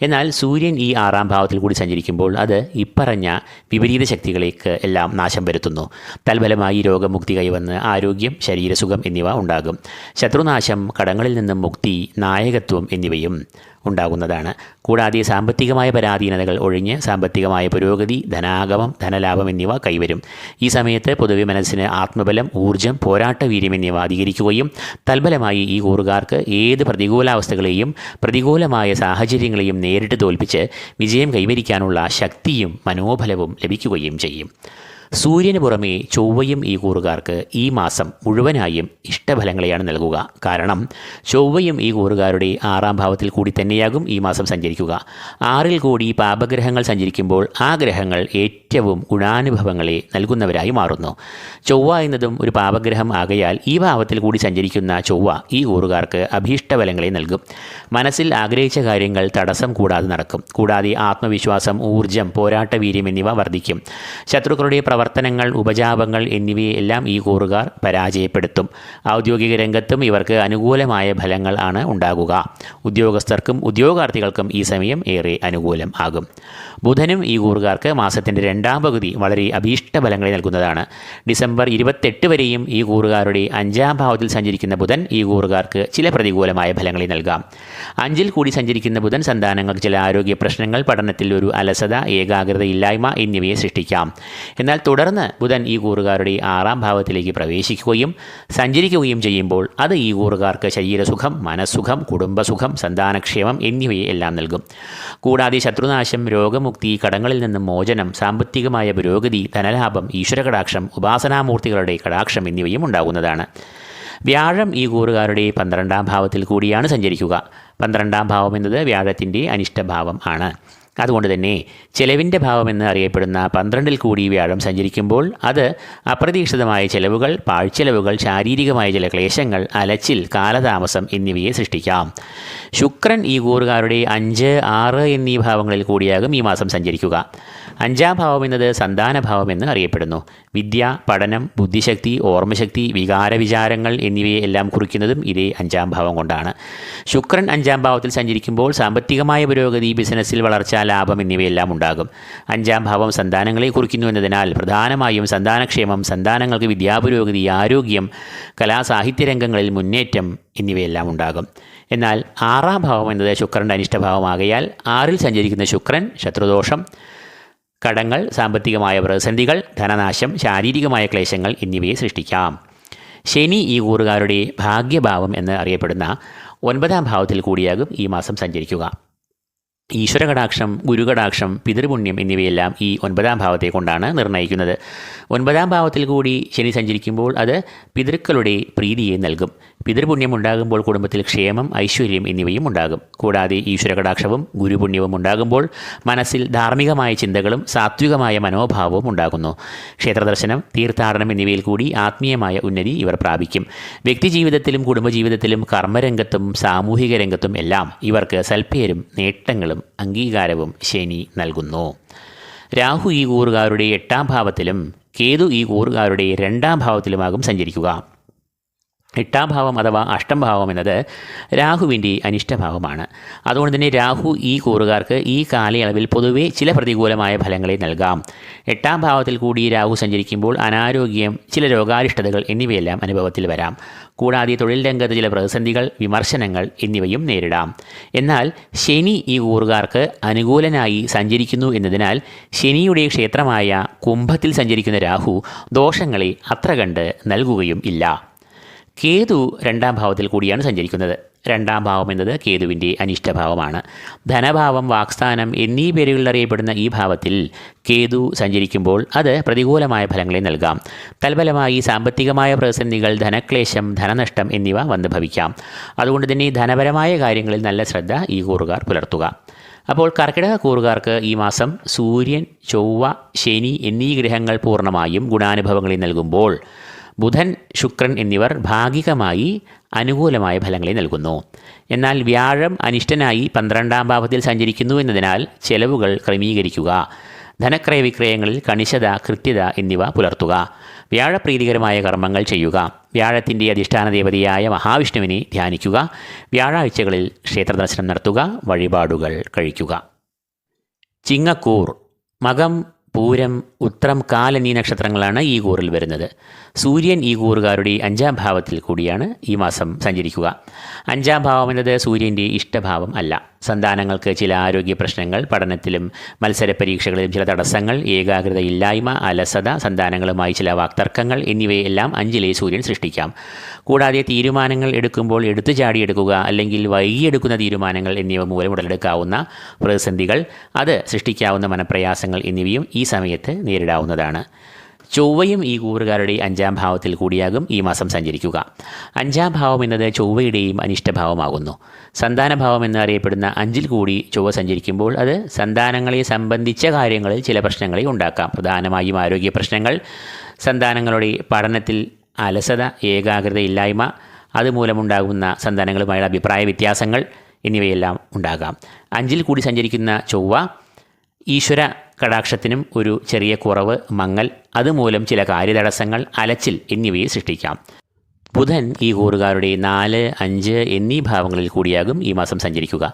എന്നാൽ സൂര്യൻ ഈ 6-ാം ഭാവത്തിൽ കൂടി സഞ്ചരിക്കുമ്പോൾ അത് ഇപ്പറഞ്ഞ വിപരീത ശക്തികളേക്ക് എല്ലാം നാശം വരുത്തുന്നു. തൽഫലമായി രോഗമുക്തി കൈവന്ന് ആരോഗ്യം, ശരീരസുഖം എന്നിവ ഉണ്ടാകും. ശത്രുനാശം, കടങ്ങളിൽ നിന്നും മുക്തി, നായകത്വം എന്നിവയും ഉണ്ടാകുന്നതാണ്. കൂടാതെ സാമ്പത്തികമായ പരാധീനതകൾ ഒഴിഞ്ഞ് സാമ്പത്തികമായ പുരോഗതി, ധനാഗമം, ധനലാഭം എന്നിവ കൈവരും. ഈ സമയത്ത് പൊതുവെ മനസ്സിന് ആത്മബലം, ഊർജ്ജം, പോരാട്ടവീര്യം എന്നിവ അധികരിക്കുകയും തൽഫലമായി ഈ കൂറുകാർക്ക് ഏത് പ്രതികൂലാവസ്ഥകളെയും പ്രതികൂലമായ സാഹചര്യങ്ങളെയും നേരിട്ട് തോൽപ്പിച്ച് വിജയം കൈവരിക്കാനുള്ള ശക്തിയും മനോബലവും ലഭിക്കുകയും ചെയ്യും. സൂര്യന് പുറമേ ചൊവ്വയും ഈ കൂറുകാർക്ക് ഈ മാസം മുഴുവനായും ഇഷ്ടഫലങ്ങളെയാണ് നൽകുക. കാരണം ചൊവ്വയും ഈ കൂറുകാരുടെ 6-ാം ഭാവത്തിൽ കൂടി തന്നെയാകും ഈ മാസം സഞ്ചരിക്കുക. 6-ൽ കൂടി പാപഗ്രഹങ്ങൾ സഞ്ചരിക്കുമ്പോൾ ആ ഗ്രഹങ്ങൾ ഏറ്റവും ഗുണാനുഭവങ്ങളെ നൽകുന്നവരായി മാറുന്നു. ചൊവ്വ എന്നതും ഒരു പാപഗ്രഹം ആകയാൽ ഈ ഭാവത്തിൽ കൂടി സഞ്ചരിക്കുന്ന ചൊവ്വ ഈ കൂറുകാർക്ക് അഭീഷ്ടഫലങ്ങളെ നൽകും. മനസ്സിൽ ആഗ്രഹിച്ച കാര്യങ്ങൾ തടസ്സം കൂടാതെ നടക്കും. കൂടാതെ ആത്മവിശ്വാസം, ഊർജ്ജം, പോരാട്ടവീര്യം എന്നിവ വർദ്ധിക്കും. ശത്രുക്കളുടെ പ്രവർത്തനങ്ങൾ, ഉപജാപങ്ങൾ എന്നിവയെല്ലാം ഈ കൂറുകാർ പരാജയപ്പെടുത്തും. ഔദ്യോഗിക രംഗത്തും ഇവർക്ക് അനുകൂലമായ ഫലങ്ങൾ ആണ് ഉണ്ടാകുക. ഉദ്യോഗസ്ഥർക്കും ഉദ്യോഗാർത്ഥികൾക്കും ഈ സമയം ഏറെ അനുകൂലം ആകും. ബുധനും ഈ കൂറുകാർക്ക് മാസത്തിൻ്റെ 2-ാം പകുതി വളരെ അഭീഷ്ടഫലങ്ങളെ നൽകുന്നതാണ്. ഡിസംബർ 28 വരെയും ഈ കൂറുകാരുടെ 5-ാം ഭാവത്തിൽ സഞ്ചരിക്കുന്ന ബുധൻ ഈ കൂറുകാർക്ക് ചില പ്രതികൂലമായ ഫലങ്ങളെ നൽകാം. 5-ൽ കൂടി സഞ്ചരിക്കുന്ന ബുധൻ സന്താനങ്ങൾക്ക് ചില ആരോഗ്യ പ്രശ്നങ്ങൾ, പഠനത്തിൽ ഒരു അലസത, ഏകാഗ്രതയില്ലായ്മ എന്നിവയെ സൃഷ്ടിക്കാം. എന്നാൽ തുടർന്ന് ബുധൻ ഈ കൂറുകാരുടെ 6-ാം ഭാവത്തിലേക്ക് പ്രവേശിക്കുകയും സഞ്ചരിക്കുകയും ചെയ്യുമ്പോൾ അത് ഈ കൂറുകാർക്ക് ശരീരസുഖം, മനസ്സുഖം, കുടുംബസുഖം, സന്താനക്ഷേമം എന്നിവയെ എല്ലാം നൽകും. കൂടാതെ ശത്രുനാശം, രോഗമുക്തി, കടങ്ങളിൽ നിന്നും മോചനം, സാമ്പത്തികമായ പുരോഗതി, ധനലാഭം, ഈശ്വരകടാക്ഷം, ഉപാസനാമൂർത്തികളുടെ കടാക്ഷം എന്നിവയും ഉണ്ടാകുന്നതാണ്. വ്യാഴം ഈ കൂറുകാരുടെ 12-ാം ഭാവത്തിൽ കൂടിയാണ് സഞ്ചരിക്കുക. 12-ാം ഭാവം എന്നത് വ്യാഴത്തിൻ്റെ അനിഷ്ടഭാവം ആണ്. അതുകൊണ്ട് തന്നെ ചെലവിൻ്റെ ഭാവമെന്ന് അറിയപ്പെടുന്ന 12-ൽ കൂടി വ്യാഴം സഞ്ചരിക്കുമ്പോൾ അത് അപ്രതീക്ഷിതമായ ചെലവുകൾ, പാഴ്ചെലവുകൾ, ശാരീരികമായ ചില ക്ലേശങ്ങൾ, അലച്ചിൽ, കാലതാമസം എന്നിവയെ സൃഷ്ടിക്കാം. ശുക്രൻ ഈ കൂറുകാരുടെ 5, 6 എന്നീ ഭാവങ്ങളിൽ കൂടിയാകും ഈ മാസം സഞ്ചരിക്കുക. 5-ാം ഭാവം എന്നത് സന്താനഭാവമെന്ന് അറിയപ്പെടുന്നു. വിദ്യ, പഠനം, ബുദ്ധിശക്തി, ഓർമ്മശക്തി, വികാരവിചാരങ്ങൾ എന്നിവയെ എല്ലാം കുറിക്കുന്നതും ഇതേ 5-ാം ഭാവം കൊണ്ടാണ്. ശുക്രൻ 5-ാം ഭാവത്തിൽ സഞ്ചരിക്കുമ്പോൾ സാമ്പത്തികമായ പുരോഗതി, ബിസിനസ്സിൽ വളർച്ച, ലാഭം എന്നിവയെല്ലാം ഉണ്ടാകും. 5-ാം ഭാവം സന്താനങ്ങളെ കുറിക്കുന്നു എന്നതിനാൽ പ്രധാനമായും സന്താനക്ഷേമം, സന്താനങ്ങൾക്ക് വിദ്യാപുരോഗതി, ആരോഗ്യം, കലാസാഹിത്യ രംഗങ്ങളിൽ മുന്നേറ്റം എന്നിവയെല്ലാം ഉണ്ടാകും. എന്നാൽ 6-ാം ഭാവം എന്നത് ശുക്രൻ്റെ അനിഷ്ടഭാവമാകയാൽ 6-ൽ സഞ്ചരിക്കുന്ന ശുക്രൻ ശത്രുദോഷം, കടങ്ങൾ, സാമ്പത്തികമായ പ്രതിസന്ധികൾ, ധനനാശം, ശാരീരികമായ ക്ലേശങ്ങൾ എന്നിവയെ സൃഷ്ടിക്കാം. ശനി ഈ കൂറുകാരുടെ ഭാഗ്യഭാവം എന്ന് അറിയപ്പെടുന്ന 9-ാം ഭാവത്തിൽ കൂടിയാകും ഈ മാസം സഞ്ചരിക്കുക. ഈശ്വരകടാക്ഷം, ഗുരുകടാക്ഷം, പിതൃപുണ്യം എന്നിവയെല്ലാം ഈ 9-ാം ഭാവത്തെ കൊണ്ടാണ് നിർണ്ണയിക്കുന്നത്. 9-ാം ഭാവത്തിൽ കൂടി ശനി സഞ്ചരിക്കുമ്പോൾ അത് പിതൃക്കളുടെ പ്രീതിയെ നൽകും. പിതൃപുണ്യം ഉണ്ടാകുമ്പോൾ കുടുംബത്തിൽ ക്ഷേമം, ഐശ്വര്യം എന്നിവയും ഉണ്ടാകും. കൂടാതെ ഈശ്വരകടാക്ഷവും ഗുരുപുണ്യവും ഉണ്ടാകുമ്പോൾ മനസ്സിൽ ധാർമ്മികമായ ചിന്തകളും സാത്വികമായ മനോഭാവവും ഉണ്ടാകുന്നു. ക്ഷേത്രദർശനം, തീർത്ഥാടനം എന്നിവയിൽ കൂടി ആത്മീയമായ ഉന്നതി ഇവർ പ്രാപിക്കും. വ്യക്തിജീവിതത്തിലും കുടുംബജീവിതത്തിലും കർമ്മരംഗത്തും സാമൂഹിക രംഗത്തും എല്ലാം ഇവർക്ക് സൽപ്പേരും നേട്ടങ്ങളും അംഗീകാരവും ശനി നൽകുന്നു. രാഹു ഈ കൂറുകാരുടെ 8-ാം ഭാവത്തിലും കേതു ഈ കൂറുകാരുടെ 2-ാം ഭാവത്തിലുമാകും സഞ്ചരിക്കുക. 8-ാം ഭാവം അഥവാ അഷ്ടംഭാവം എന്നത് രാഹുവിൻ്റെ അനിഷ്ടഭാവമാണ്. അതുകൊണ്ട് തന്നെ രാഹു ഈ കൂറുകാർക്ക് ഈ കാലയളവിൽ പൊതുവെ ചില പ്രതികൂലമായ ഫലങ്ങളെ നൽകാം. 8-ാം ഭാവത്തിൽ കൂടി രാഹു സഞ്ചരിക്കുമ്പോൾ അനാരോഗ്യം, ചില രോഗാരിഷ്ടതകൾ എന്നിവയെല്ലാം അനുഭവത്തിൽ വരാം. കൂടാതെ തൊഴിൽ രംഗത്ത് ചില പ്രതിസന്ധികൾ, വിമർശനങ്ങൾ എന്നിവയും നേരിടാം. എന്നാൽ ശനി ഈ കൂറുകാർക്ക് അനുകൂലനായി സഞ്ചരിക്കുന്നു എന്നതിനാൽ ശനിയുടെ ക്ഷേത്രമായ കുംഭത്തിൽ സഞ്ചരിക്കുന്ന രാഹു ദോഷങ്ങളെ അത്ര കണ്ട് നൽകുകയും ഇല്ല. കേതു 2-ാം ഭാവത്തിൽ കൂടിയാണ് സഞ്ചരിക്കുന്നത്. 2-ാം ഭാവം എന്നത് കേതുവിൻ്റെ അനിഷ്ടഭാവമാണ്. ധനഭാവം, വാക്സ്ഥാനം എന്നീ പേരുകളിൽ അറിയപ്പെടുന്ന ഈ ഭാവത്തിൽ കേതു സഞ്ചരിക്കുമ്പോൾ അത് പ്രതികൂലമായ ഫലങ്ങളെ നൽകാം. തൽഫലമായി സാമ്പത്തികമായ പ്രതിസന്ധികൾ, ധനക്ലേശം, ധനനഷ്ടം എന്നിവ വന്ന് ഭവിക്കാം. അതുകൊണ്ട് തന്നെ ധനപരമായ കാര്യങ്ങളിൽ നല്ല ശ്രദ്ധ ഈ കൂറുകാർ പുലർത്തുക. അപ്പോൾ കർക്കിടക കൂറുകാർക്ക് ഈ മാസം സൂര്യൻ, ചൊവ്വ, ശനി എന്നീ ഗ്രഹങ്ങൾ പൂർണ്ണമായും ഗുണാനുഭവങ്ങളെ നൽകുമ്പോൾ ബുധൻ, ശുക്രൻ എന്നിവർ ഭാഗികമായി അനുകൂലമായ ഫലങ്ങളെ നൽകുന്നു. എന്നാൽ വ്യാഴം അനിഷ്ടനായി 12ാം ഭാവത്തിൽ സഞ്ചരിക്കുന്നു എന്നതിനാൽ ചെലവുകൾ ക്രമീകരിക്കുക, ധനക്രയ വിക്രയങ്ങളിൽ കണിശത, കൃത്യത എന്നിവ പുലർത്തുക, വ്യാഴപ്രീതികരമായ കർമ്മങ്ങൾ ചെയ്യുക, വ്യാഴത്തിൻ്റെ അധിഷ്ഠാന ദേവതയായ മഹാവിഷ്ണുവിനെ ധ്യാനിക്കുക, വ്യാഴാഴ്ചകളിൽ ക്ഷേത്രദർശനം നടത്തുക, വഴിപാടുകൾ കഴിക്കുക. ചിങ്ങക്കൂർ, മകം, പൂരം, ഉത്രം, കാൽ എന്നീ നക്ഷത്രങ്ങളാണ് ഈ കൂറിൽ വരുന്നത്. സൂര്യൻ ഈ കൂറുകാരുടെ 5ാം ഭാവത്തിൽ കൂടിയാണ് ഈ മാസം സഞ്ചരിക്കുക. 5ാം ഭാവം എന്നത് സൂര്യൻ്റെ ഇഷ്ടഭാവം അല്ല. സന്താനങ്ങൾക്ക് ചില ആരോഗ്യ പ്രശ്നങ്ങൾ, പഠനത്തിലും മത്സര പരീക്ഷകളിലും ചില തടസ്സങ്ങൾ, ഏകാഗ്രതയില്ലായ്മ, അലസത, സന്താനങ്ങളുമായി ചില വാക്തർക്കങ്ങൾ എന്നിവയെല്ലാം 5ലെ സൂര്യൻ സൃഷ്ടിക്കാം. കൂടാതെ തീരുമാനങ്ങൾ എടുക്കുമ്പോൾ എടുത്തു ചാടിയെടുക്കുക അല്ലെങ്കിൽ വൈകിയെടുക്കുന്ന തീരുമാനങ്ങൾ എന്നിവ മൂലം ഉടലെടുക്കാവുന്ന പ്രതിസന്ധികൾ, അത് സൃഷ്ടിക്കാവുന്ന മനപ്രയാസങ്ങൾ എന്നിവയും ഈ സമയത്ത് നേരിടാവുന്നതാണ്. ചൊവ്വയും ഈ കൂറുകാരുടെ 5ാം ഭാവത്തിൽ കൂടിയാകും ഈ മാസം സഞ്ചരിക്കുക. 5ാം ഭാവം എന്നത് ചൊവ്വയുടെയും അനിഷ്ടഭാവമാകുന്നു. സന്താനഭാവം എന്നറിയപ്പെടുന്ന 5ൽ കൂടി ചൊവ്വ സഞ്ചരിക്കുമ്പോൾ അത് സന്താനങ്ങളെ സംബന്ധിച്ച കാര്യങ്ങളിൽ ചില പ്രശ്നങ്ങളെ ഉണ്ടാക്കാം. പ്രധാനമായും ആരോഗ്യ പ്രശ്നങ്ങൾ, സന്താനങ്ങളുടെ പഠനത്തിൽ അലസത, ഏകാഗ്രതയില്ലായ്മ, അതുമൂലമുണ്ടാകുന്ന സന്താനങ്ങളുമായുള്ള അഭിപ്രായ വ്യത്യാസങ്ങൾ എന്നിവയെല്ലാം ഉണ്ടാകാം. 5ൽ കൂടി സഞ്ചരിക്കുന്ന ചൊവ്വ ഈശ്വര കടാക്ഷത്തിനും ഒരു ചെറിയ കുറവ്, മങ്ങൽ, അതുമൂലം ചില കാര്യതടസ്സങ്ങൾ, അലച്ചിൽ എന്നിവയെ സൃഷ്ടിക്കാം. ബുധൻ ഈ കൂറുകാരുടെ 4, 5 എന്നീ ഭാവങ്ങളിൽ കൂടിയാകും ഈ മാസം സഞ്ചരിക്കുക.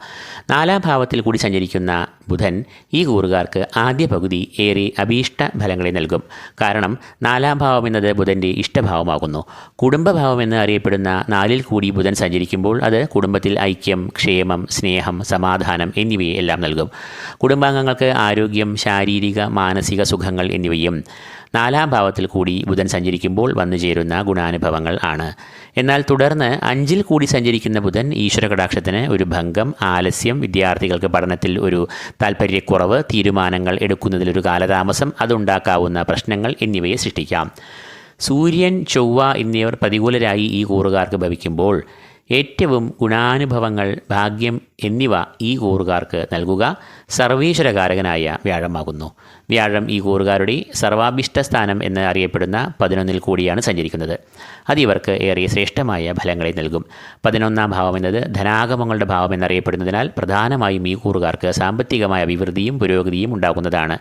4ാം ഭാവത്തിൽ കൂടി സഞ്ചരിക്കുന്ന ബുധൻ ഈ കൂറുകാർക്ക് ആദ്യ പകുതി ഏറെ അഭീഷ്ട ഫലങ്ങളെ നൽകും. കാരണം 4ാം ഭാവം എന്നത് ബുധൻ്റെ ഇഷ്ടഭാവമാകുന്നു. കുടുംബഭാവം എന്ന് അറിയപ്പെടുന്ന 4ൽ കൂടി ബുധൻ സഞ്ചരിക്കുമ്പോൾ അത് കുടുംബത്തിൽ ഐക്യം, ക്ഷേമം, സ്നേഹം, സമാധാനം എന്നിവയെ എല്ലാം നൽകും. കുടുംബാംഗങ്ങൾക്ക് ആരോഗ്യം, ശാരീരിക, മാനസിക സുഖങ്ങൾ എന്നിവയും 4ാം ഭാവത്തിൽ കൂടി ബുധൻ സഞ്ചരിക്കുമ്പോൾ വന്നു ചേരുന്ന ഗുണാനുഭവങ്ങൾ ആണ്. എന്നാൽ തുടർന്ന് 5ൽ കൂടി സഞ്ചരിക്കുന്ന ബുധൻ ഈശ്വര കടാക്ഷത്തിന് ഒരു ഭംഗം, ആലസ്യം, വിദ്യാർത്ഥികൾക്ക് പഠനത്തിൽ ഒരു താൽപ്പര്യക്കുറവ്, തീരുമാനങ്ങൾ എടുക്കുന്നതിലൊരു കാലതാമസം, അതുണ്ടാക്കാവുന്ന പ്രശ്നങ്ങൾ എന്നിവയെ സൃഷ്ടിക്കാം. സൂര്യൻ, ചൊവ്വ എന്നിവർ പ്രതികൂലരായി ഈ കൂറുകാർക്ക് ഭവിക്കുമ്പോൾ ഏറ്റവും ഗുണാനുഭവങ്ങൾ, ഭാഗ്യം എന്നിവ ഈ കൂറുകാർക്ക് നൽകുക സർവീശ്വരകാരകനായ വ്യാഴമാകുന്നു. വ്യാഴം ഈ കൂറുകാരുടെ സർവാഭിഷ്ട സ്ഥാനം എന്ന് അറിയപ്പെടുന്ന 11ൽ കൂടിയാണ് സഞ്ചരിക്കുന്നത്. അതിവർക്ക് ഏറെ ശ്രേഷ്ഠമായ ഫലങ്ങളെ നൽകും. 11ാം ഭാവം എന്നത് ധനാഗമങ്ങളുടെ ഭാവം എന്നറിയപ്പെടുന്നതിനാൽ പ്രധാനമായും ഈ കൂറുകാർക്ക് സാമ്പത്തികമായ അഭിവൃദ്ധിയും പുരോഗതിയും ഉണ്ടാകുന്നതാണ്.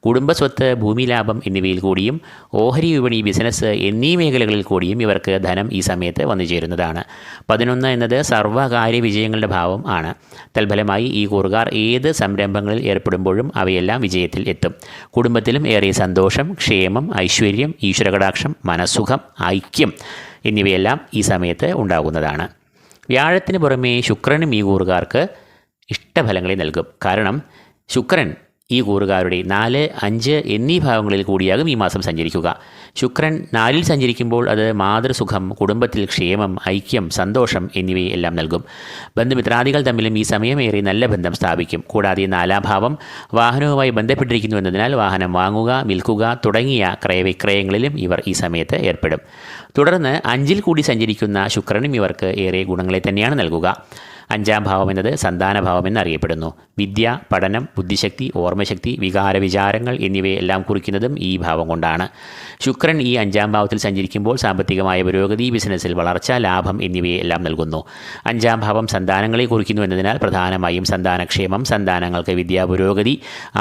കുടുംബസ്വത്ത്, ഭൂമിലാഭം എന്നിവയിൽ കൂടിയും ഓഹരി വിപണി, ബിസിനസ് എന്നീ മേഖലകളിൽ കൂടിയും ഇവർക്ക് ധനം ഈ സമയത്ത് വന്നു ചേരുന്നതാണ്. 11 എന്നത് സർവ്വകാര്യ വിജയങ്ങളുടെ ഭാവം ആണ്. തൽഫലമായി ഈ കൂറുകാർ ഏത് സംരംഭങ്ങളിൽ ഏർപ്പെടുമ്പോഴും അവയെല്ലാം വിജയത്തിൽ എത്തും. കുടുംബത്തിലും ഏറെ സന്തോഷം, ക്ഷേമം, ഐശ്വര്യം, ഈശ്വരകടാക്ഷം, മനസ്സുഖം, ഐക്യം എന്നിവയെല്ലാം ഈ സമയത്ത് ഉണ്ടാകുന്നതാണ്. വ്യാഴത്തിന് പുറമേ ശുക്രനും ഈ കൂറുകാർക്ക് ഇഷ്ടഫലങ്ങളെ നൽകും. കാരണം ശുക്രൻ ഈ കൂറുകാരുടെ 4, 5 എന്നീ ഭാവങ്ങളിൽ കൂടിയാകും ഈ മാസം സഞ്ചരിക്കുക. ശുക്രൻ 4ൽ സഞ്ചരിക്കുമ്പോൾ അത് മാതൃസുഖം, കുടുംബത്തിൽ ക്ഷേമം, ഐക്യം, സന്തോഷം എന്നിവയെല്ലാം നൽകും. ബന്ധുമിത്രാദികൾ തമ്മിലും ഈ സമയം ഏറെ നല്ല ബന്ധം സ്ഥാപിക്കും. കൂടാതെ 4ാം ഭാവം വാഹനവുമായി ബന്ധപ്പെട്ടിരിക്കുന്നു എന്നതിനാൽ വാഹനം വാങ്ങുക, വിൽക്കുക തുടങ്ങിയ ക്രയവിക്രയങ്ങളിലും ഇവർ ഈ സമയത്ത് ഏർപ്പെടും. തുടർന്ന് 5ൽ കൂടി സഞ്ചരിക്കുന്ന ശുക്രനും ഇവർക്ക് ഏറെ ഗുണങ്ങളെ തന്നെയാണ് നൽകുക. 5ാം ഭാവം എന്നത് സന്താനഭാവം എന്നറിയപ്പെടുന്നു. വിദ്യ, പഠനം, ബുദ്ധിശക്തി, ഓർമ്മശക്തി, വിചാരങ്ങൾ എന്നിവയെല്ലാം കുറിക്കുന്നതും ഈ ഭാവം കൊണ്ടാണ്. ശുക്രൻ ഈ 5ാം ഭാവത്തിൽ സഞ്ചരിക്കുമ്പോൾ സാമ്പത്തികമായ പുരോഗതി, ബിസിനസ്സിൽ വളർച്ച, ലാഭം എന്നിവയെല്ലാം നൽകുന്നു. 5ാം ഭാവം സന്താനങ്ങളെ കുറിക്കുന്നു എന്നതിനാൽ പ്രധാനമായും സന്താനക്ഷേമം, സന്താനങ്ങൾക്ക് വിദ്യാ പുരോഗതി,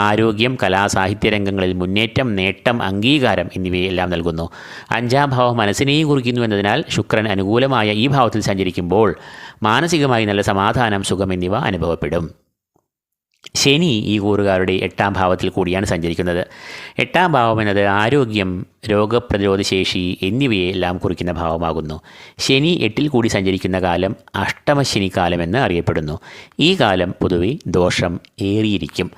ആരോഗ്യം, കലാസാഹിത്യ രംഗങ്ങളിൽ മുന്നേറ്റം, നേട്ടം, അംഗീകാരം എന്നിവയെല്ലാം നൽകുന്നു. 5ാം ഭാവം മനസ്സിനെയും കുറിക്കുന്നു എന്നതിനാൽ ശുക്രൻ അനുകൂലമായ ഈ ഭാവത്തിൽ സഞ്ചരിക്കുമ്പോൾ മാനസികമായി നല്ല സമാധാനം, സുഖം എന്നിവ അനുഭവപ്പെടും. ശനി ഈ കൂറുകാരുടെ 8ാം ഭാവത്തിൽ കൂടിയാണ് സഞ്ചരിക്കുന്നത്. 8ാം ഭാവം എന്നത് ആരോഗ്യം, രോഗപ്രതിരോധശേഷി എന്നിവയെല്ലാം കുറിക്കുന്ന ഭാവമാകുന്നു. ശനി 8ൽ കൂടി സഞ്ചരിക്കുന്ന കാലം അഷ്ടമശനിക്കാലം എന്ന് അറിയപ്പെടുന്നു. ഈ കാലം പൊതുവെ ദോഷം ഏറിയിരിക്കും.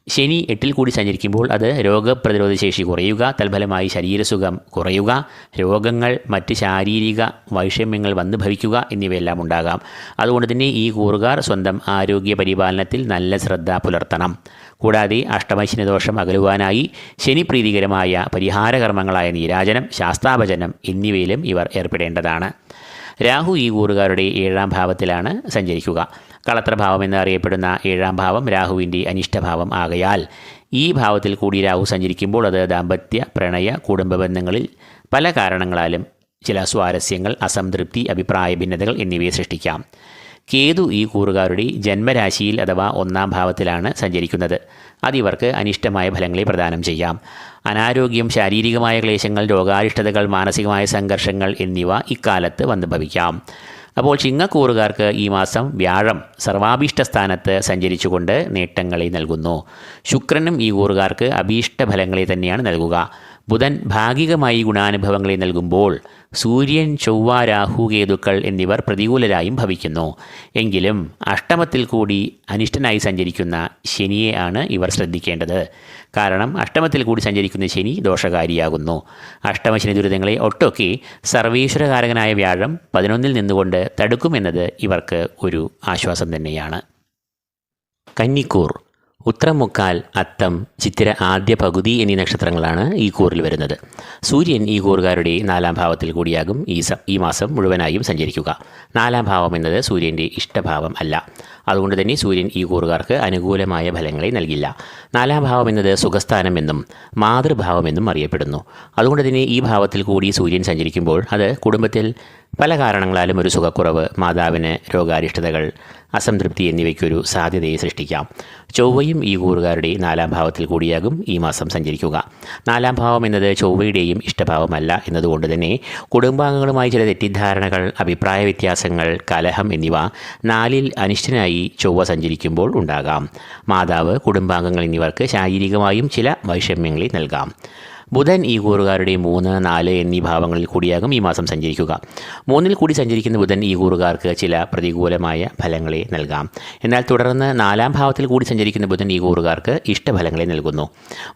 ശനി 8ൽ കൂടി സഞ്ചരിക്കുമ്പോൾ അത് രോഗപ്രതിരോധശേഷി കുറയുക, തൽഫലമായി ശരീരസുഖം കുറയുക, രോഗങ്ങൾ, മറ്റ് ശാരീരിക വൈഷമ്യങ്ങൾ വന്നു ഭവിക്കുക എന്നിവയെല്ലാം ഉണ്ടാകാം. അതുകൊണ്ട് തന്നെ ഈ കൂറുകാർ സ്വന്തം ആരോഗ്യ പരിപാലനത്തിൽ നല്ല ശ്രദ്ധ പുലർത്തണം. കൂടാതെ അഷ്ടമശനിദോഷം അകലുവാനായി ശനിപ്രീതികരമായ പരിഹാരകർമ്മങ്ങളായ നീരാജനം, ശാസ്താഭജനം എന്നിവയിലും ഇവർ ഏർപ്പെടേണ്ടതാണ്. രാഹു ഈ കൂറുകാരുടെ 7ാം ഭാവത്തിലാണ് സഞ്ചരിക്കുക. കളത്രഭാവം എന്നറിയപ്പെടുന്ന 7ാം ഭാവം രാഹുവിൻ്റെ അനിഷ്ടഭാവം ആകയാൽ ഈ ഭാവത്തിൽ കൂടി രാഹു സഞ്ചരിക്കുമ്പോൾ അത് ദാമ്പത്യ, പ്രണയ, കുടുംബ ബന്ധങ്ങളിൽ പല കാരണങ്ങളാലും ചില സ്വാരസ്യങ്ങൾ, അസംതൃപ്തി, അഭിപ്രായ ഭിന്നതകൾ എന്നിവയെ സൃഷ്ടിക്കാം. കേതു ഈ കൂറുകാരുടെ ജന്മരാശിയിൽ അഥവാ 1-ാം ഭാവത്തിലാണ് സഞ്ചരിക്കുന്നത്. അതിവർക്ക് അനിഷ്ടമായ ഫലങ്ങളെ പ്രദാനം ചെയ്യാം. അനാരോഗ്യം, ശാരീരികമായ ക്ലേശങ്ങൾ, രോഗാരിഷ്ടതകൾ, മാനസികമായ സംഘർഷങ്ങൾ എന്നിവ ഇക്കാലത്ത് വന്നു ഭവിക്കാം. അപ്പോൾ ചിങ്ങക്കൂറുകാർക്ക് ഈ മാസം വ്യാഴം സർവാഭീഷ്ട സ്ഥാനത്ത് സഞ്ചരിച്ചുകൊണ്ട് നേട്ടങ്ങളെ നൽകുന്നു. ശുക്രനും ഈ കൂറുകാർക്ക് അഭീഷ്ട ഫലങ്ങളെ തന്നെയാണ് നൽകുക. ബുധൻ ഭാഗികമായി ഗുണാനുഭവങ്ങളെ നൽകുമ്പോൾ സൂര്യൻ, ചൊവ്വ, രാഹു, കേതുക്കൾ എന്നിവർ പ്രതികൂലരായും ഭവിക്കുന്നു. എങ്കിലും അഷ്ടമത്തിൽ കൂടി അനിഷ്ടനായി സഞ്ചരിക്കുന്ന ശനിയെ ആണ് ഇവർ ശ്രദ്ധിക്കേണ്ടത്. കാരണം അഷ്ടമത്തിൽ കൂടി സഞ്ചരിക്കുന്ന ശനി ദോഷകാരിയാകുന്നു. അഷ്ടമശനി ദുരിതങ്ങളെ ഒട്ടൊക്കെ സർവേശ്വരകാരകനായ വ്യാഴം 11-ൽ നിന്നുകൊണ്ട് തടുക്കുമെന്നത് ഇവർക്ക് ഒരു ആശ്വാസം തന്നെയാണ്. കന്നിക്കൂർ ഉത്രം, മുക്കാൽ, അത്തം, ചിത്തിര ആദ്യ പകുതി എന്നീ നക്ഷത്രങ്ങളാണ് ഈ കൂറിൽ വരുന്നത്. സൂര്യൻ ഈ കൂറുകാരുടെ 4-ാം ഭാവത്തിൽ കൂടിയാകും ഈ മാസം മുഴുവനായും സഞ്ചരിക്കുക. 4-ാം ഭാവം എന്നത് സൂര്യൻ്റെ ഇഷ്ടഭാവം അല്ല. അതുകൊണ്ട് തന്നെ സൂര്യൻ ഈ കൂറുകാർക്ക് അനുകൂലമായ ഫലങ്ങളെ നൽകില്ല. 4-ാം ഭാവം എന്നത് സുഖസ്ഥാനം എന്നും മാതൃഭാവമെന്നും അറിയപ്പെടുന്നു. അതുകൊണ്ട് തന്നെ ഈ ഭാവത്തിൽ കൂടി സൂര്യൻ സഞ്ചരിക്കുമ്പോൾ അത് കുടുംബത്തിൽ പല കാരണങ്ങളാലും ഒരു സുഖക്കുറവ്, മാതാവിന് രോഗാരിഷ്ടതകൾ, അസംതൃപ്തി എന്നിവയ്ക്കൊരു സാധ്യതയെ സൃഷ്ടിക്കാം. ചൊവ്വയും ഈ കൂറുകാരുടെ 4-ാം ഭാവത്തിൽ കൂടിയാകും ഈ മാസം സഞ്ചരിക്കുക. 4-ാം ഭാവം എന്നത് ചൊവ്വയുടെയും ഇഷ്ടഭാവമല്ല എന്നതുകൊണ്ട് തന്നെ കുടുംബാംഗങ്ങളുമായി ചില തെറ്റിദ്ധാരണകൾ, അഭിപ്രായ വ്യത്യാസങ്ങൾ, കലഹം എന്നിവ 4-ൽ അനിഷ്ടനായി ചൊവ്വ സഞ്ചരിക്കുമ്പോൾ ഉണ്ടാകാം. മാതാവ്, കുടുംബാംഗങ്ങൾ എന്നിവർക്ക് ശാരീരികമായും ചില വൈഷമ്യങ്ങളെ നൽകാം. ബുധൻ ഈ കൂറുകാരുടെ 3, 4 എന്നീ ഭാവങ്ങളിൽ കൂടിയാകും ഈ മാസം സഞ്ചരിക്കുക. 3-ൽ കൂടി സഞ്ചരിക്കുന്ന ബുധൻ ഈ കൂറുകാർക്ക് ചില പ്രതികൂലമായ ഫലങ്ങളെ നൽകാം. എന്നാൽ തുടർന്ന് 4-ാം ഭാവത്തിൽ കൂടി സഞ്ചരിക്കുന്ന ബുധൻ ഈ കൂറുകാർക്ക് ഇഷ്ടഫലങ്ങളെ നൽകുന്നു.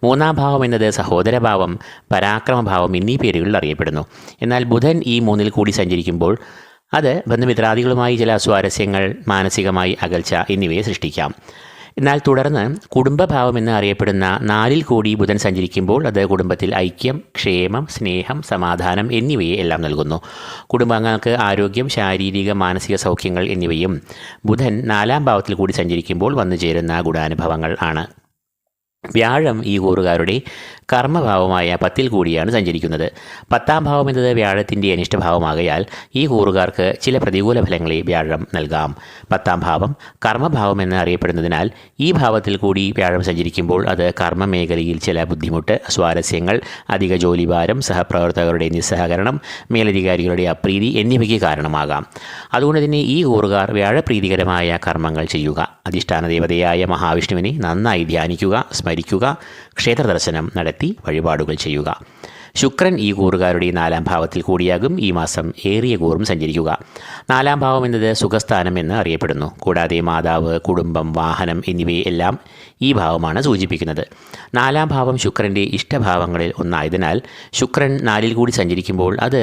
3-ാം ഭാവം എന്നത് സഹോദരഭാവം, പരാക്രമഭാവം എന്നീ പേരുകളിൽ അറിയപ്പെടുന്നു. എന്നാൽ ബുധൻ ഈ 3-ൽ കൂടി സഞ്ചരിക്കുമ്പോൾ അത് ബന്ധുമിത്രാദികളുമായി ചില സ്വാരസ്യങ്ങൾ, മാനസികമായി അകൽച്ച എന്നിവയെ സൃഷ്ടിക്കാം. എന്നാൽ തുടർന്ന് കുടുംബഭാവം എന്ന് അറിയപ്പെടുന്ന 4-ൽ കൂടി ബുധൻ സഞ്ചരിക്കുമ്പോൾ അത് കുടുംബത്തിൽ ഐക്യം, ക്ഷേമം, സ്നേഹം, സമാധാനം എന്നിവയെ എല്ലാം നൽകുന്നു. കുടുംബാംഗങ്ങൾക്ക് ആരോഗ്യം, ശാരീരിക, മാനസിക സൗഖ്യങ്ങൾ എന്നിവയും ബുധൻ 4-ാം ഭാവത്തിൽ കൂടി സഞ്ചരിക്കുമ്പോൾ വന്നു ചേരുന്ന ഗുണാനുഭവങ്ങൾ ആണ്. വ്യാഴം ഈ കൂറുകാരുടെ കർമ്മഭാവമായ 10-ൽ കൂടിയാണ് സഞ്ചരിക്കുന്നത്. 10-ാം ഭാവം എന്നത് വ്യാഴത്തിൻ്റെ അനിഷ്ടഭാവമാകയാൽ ഈ കൂറുകാർക്ക് ചില പ്രതികൂല ഫലങ്ങളെ വ്യാഴം നൽകാം. 10-ാം ഭാവം കർമ്മഭാവം എന്ന് അറിയപ്പെടുന്നതിനാൽ ഈ ഭാവത്തിൽ കൂടി വ്യാഴം സഞ്ചരിക്കുമ്പോൾ അത് കർമ്മ മേഖലയിൽ ചില ബുദ്ധിമുട്ട്, സ്വാരസ്യങ്ങൾ, അധിക ജോലിഭാരം, സഹപ്രവർത്തകരുടെ നിസ്സഹകരണം, മേലധികാരികളുടെ അപ്രീതി എന്നിവയ്ക്ക് കാരണമാകാം. അതുകൊണ്ട് തന്നെ ഈ കൂറുകാർ വ്യാഴപ്രീതികരമായ കർമ്മങ്ങൾ ചെയ്യുക. അധിഷ്ഠാന ദേവതയായ മഹാവിഷ്ണുവിനെ നന്നായി ധ്യാനിക്കുക, സ്മരിക്കുക, ക്ഷേത്രദർശനം നടത്തി വഴിപാടുകൾ ചെയ്യുക. ശുക്രൻ ഈ കൂറുകാരുടെ 4-ാം ഭാവത്തിൽ കൂടിയാകും ഈ മാസം ഏറിയ കൂറും സഞ്ചരിക്കുക. 4-ാം ഭാവം എന്നത് സുഖസ്ഥാനം എന്ന് അറിയപ്പെടുന്നു. കൂടാതെ മാതാവ്, കുടുംബം, വാഹനം എന്നിവയെ എല്ലാം ഈ ഭാവമാണ് സൂചിപ്പിക്കുന്നത്. 4-ാം ഭാവം ശുക്രൻ്റെ ഇഷ്ടഭാവങ്ങളിൽ ഒന്നായതിനാൽ ശുക്രൻ 4-ൽ കൂടി സഞ്ചരിക്കുമ്പോൾ അത്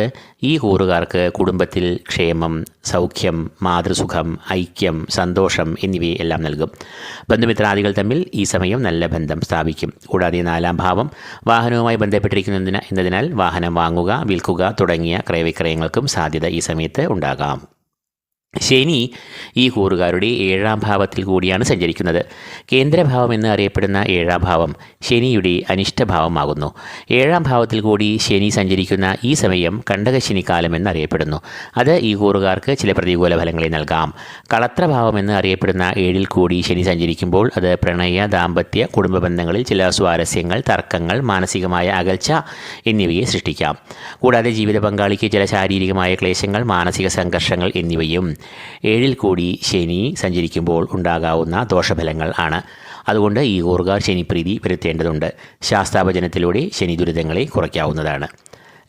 ഈ കൂറുകാർക്ക് കുടുംബത്തിൽ ക്ഷേമം, സൗഖ്യം, മാതൃസുഖം, ഐക്യം, സന്തോഷം എന്നിവയെ എല്ലാം നൽകും. ബന്ധുമിത്രാദികൾ തമ്മിൽ ഈ സമയം നല്ല ബന്ധം സ്ഥാപിക്കും. കൂടാതെ 4-ാം ഭാവം വാഹനവുമായി ബന്ധപ്പെട്ടിരിക്കുന്നതിനാൽ വാഹനം വാങ്ങുക, വിൽക്കുക തുടങ്ങിയ ക്രയവിക്രയങ്ങൾക്കും സാധ്യത ഈ സമയത്ത് ഉണ്ടാകാം. ശനി ഈ കൂറുകാരുടെ 7-ാം ഭാവത്തിൽ കൂടിയാണ് സഞ്ചരിക്കുന്നത്. കേന്ദ്രഭാവം എന്ന് അറിയപ്പെടുന്ന 7-ാം ഭാവം ശനിയുടെ അനിഷ്ടഭാവമാകുന്നു. 7-ാം ഭാവത്തിൽ കൂടി ശനി സഞ്ചരിക്കുന്ന ഈ സമയം കണ്ടകശനിക്കാലം എന്നറിയപ്പെടുന്നു. അത് ഈ കൂറുകാർക്ക് ചില പ്രതികൂല ഫലങ്ങളെ നൽകാം. കളത്രഭാവം എന്ന് അറിയപ്പെടുന്ന 7-ൽ കൂടി ശനി സഞ്ചരിക്കുമ്പോൾ അത് പ്രണയ, ദാമ്പത്യ, കുടുംബ ബന്ധങ്ങളിൽ ചില സ്വാരസ്യങ്ങൾ, തർക്കങ്ങൾ, മാനസികമായ അകൽച്ച എന്നിവയെ സൃഷ്ടിക്കാം. കൂടാതെ ജീവിത പങ്കാളിക്ക് ചില ശാരീരികമായ ക്ലേശങ്ങൾ, മാനസിക സംഘർഷങ്ങൾ എന്നിവയും 7-ൽ കൂടി ശനി സഞ്ചരിക്കുമ്പോൾ ഉണ്ടാകാവുന്ന ദോഷഫലങ്ങൾ ആണ്. അതുകൊണ്ട് ഈ കൂറുകാർ ശനിപ്രീതി വരുത്തേണ്ടതുണ്ട്. ശാസ്താപചനത്തിലൂടെ ശനി ദുരിതങ്ങളെ കുറയ്ക്കാവുന്നതാണ്.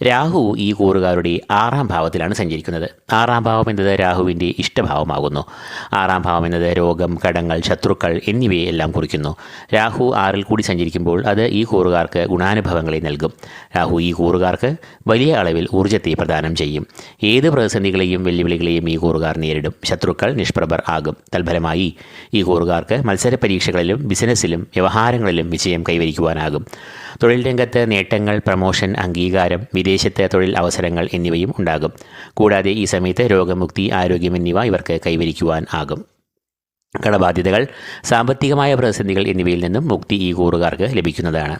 രാഹു ഈ കൂറുകാരുടെ 6-ാം ഭാവത്തിലാണ് സഞ്ചരിക്കുന്നത്. 6-ാം ഭാവം എന്നത് രാഹുവിൻ്റെ ഇഷ്ടഭാവമാകുന്നു. 6-ാം ഭാവം എന്നത് രോഗം, കടങ്ങൾ, ശത്രുക്കൾ എന്നിവയെ എല്ലാം കുറിക്കുന്നു. രാഹു 6-ൽ കൂടി സഞ്ചരിക്കുമ്പോൾ അത് ഈ കൂറുകാർക്ക് ഗുണാനുഭവങ്ങളെ നൽകും. രാഹു ഈ കൂറുകാർക്ക് വലിയ അളവിൽ ഊർജ്ജത്തെ പ്രദാനം ചെയ്യും. ഏത് പ്രതിസന്ധികളെയും വെല്ലുവിളികളെയും ഈ കൂറുകാർ നേരിടും. ശത്രുക്കൾ നിഷ്പ്രഭർ ആകും. തൽഫലമായി ഈ കൂറുകാർക്ക് മത്സര പരീക്ഷകളിലും ബിസിനസ്സിലും വ്യവഹാരങ്ങളിലും വിജയം കൈവരിക്കുവാനാകും. തൊഴിൽ രംഗത്ത് നേട്ടങ്ങൾ, പ്രമോഷൻ, അംഗീകാരം, വിദേശത്ത് തൊഴിൽ അവസരങ്ങൾ എന്നിവയും ഉണ്ടാകും. കൂടാതെ ഈ സമയത്ത് രോഗമുക്തി, ആരോഗ്യം എന്നിവ ഇവർക്ക് കൈവരിക്കുവാൻ ആകും. കടബാധ്യതകൾ, സാമ്പത്തികമായ പ്രതിസന്ധികൾ എന്നിവയിൽ നിന്നും മുക്തി ഈ കൂറുകാർക്ക് ലഭിക്കുന്നതാണ്.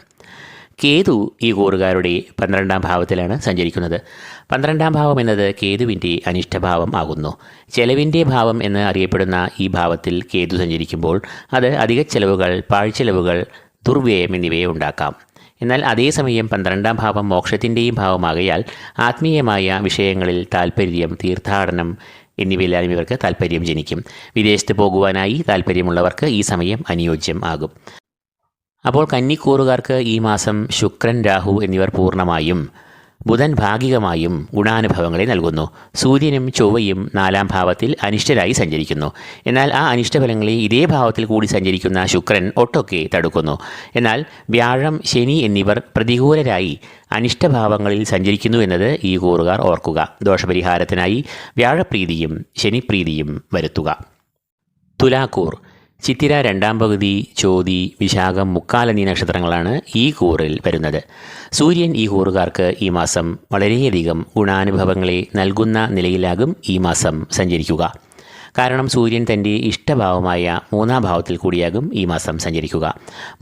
കേതു ഈ കൂറുകാരുടെ 12-ാം ഭാവത്തിലാണ് സഞ്ചരിക്കുന്നത്. 12-ാം ഭാവം എന്നത് കേതുവിൻ്റെ അനിഷ്ടഭാവം ആകുന്നു. ചെലവിൻ്റെ ഭാവം എന്ന് അറിയപ്പെടുന്ന ഈ ഭാവത്തിൽ കേതു സഞ്ചരിക്കുമ്പോൾ അത് അധിക ചെലവുകൾ, പാഴ്ചെലവുകൾ, ദുർവ്യയം എന്നിവയെ ഉണ്ടാക്കാം. എന്നാൽ അതേസമയം 12-ാം ഭാവം മോക്ഷത്തിൻ്റെയും ഭാവമാകയാൽ ആത്മീയമായ വിഷയങ്ങളിൽ താൽപ്പര്യം, തീർത്ഥാടനം എന്നിവയെല്ലാം ഇവർക്ക് താൽപ്പര്യം ജനിക്കും. വിദേശത്ത് പോകുവാനായി താൽപ്പര്യമുള്ളവർക്ക് ഈ സമയം അനുയോജ്യം ആകും. അപ്പോൾ കന്നിക്കൂറുകാർക്ക് ഈ മാസം ശുക്രൻ, രാഹു എന്നിവർ പൂർണ്ണമായും, ബുധൻ ഭാഗികമായും ഗുണാനുഭവങ്ങളെ നൽകുന്നു. സൂര്യനും ചൊവ്വയും 4-ാം ഭാവത്തിൽ അനിഷ്ടരായി സഞ്ചരിക്കുന്നു. എന്നാൽ ആ അനിഷ്ടഫലങ്ങളെ ഇതേ ഭാവത്തിൽ കൂടി സഞ്ചരിക്കുന്ന ശുക്രൻ ഒട്ടൊക്കെ തടുക്കുന്നു. എന്നാൽ വ്യാഴം, ശനി എന്നിവർ പ്രതികൂലരായി അനിഷ്ടഭാവങ്ങളിൽ സഞ്ചരിക്കുന്നു എന്നത് ഈ കൂറുകാർ ഓർക്കുക. ദോഷപരിഹാരത്തിനായി വ്യാഴപ്രീതിയും ശനിപ്രീതിയും വരുത്തുക. തുലാക്കൂർ ചിത്തിര 2-ാം പകുതി, ചോതി, വിശാഖം, മുക്കാൽ എന്നീ നക്ഷത്രങ്ങളാണ് ഈ കൂറിൽ വരുന്നത്. സൂര്യൻ ഈ കൂറുകാർക്ക് ഈ മാസം വളരെയധികം ഗുണാനുഭവങ്ങളെ നൽകുന്ന നിലയിലാകും ഈ മാസം സഞ്ചരിക്കുക. കാരണം സൂര്യൻ തൻ്റെ ഇഷ്ടഭാവമായ 3-ാം ഭാവത്തിൽ കൂടിയാകും ഈ മാസം സഞ്ചരിക്കുക.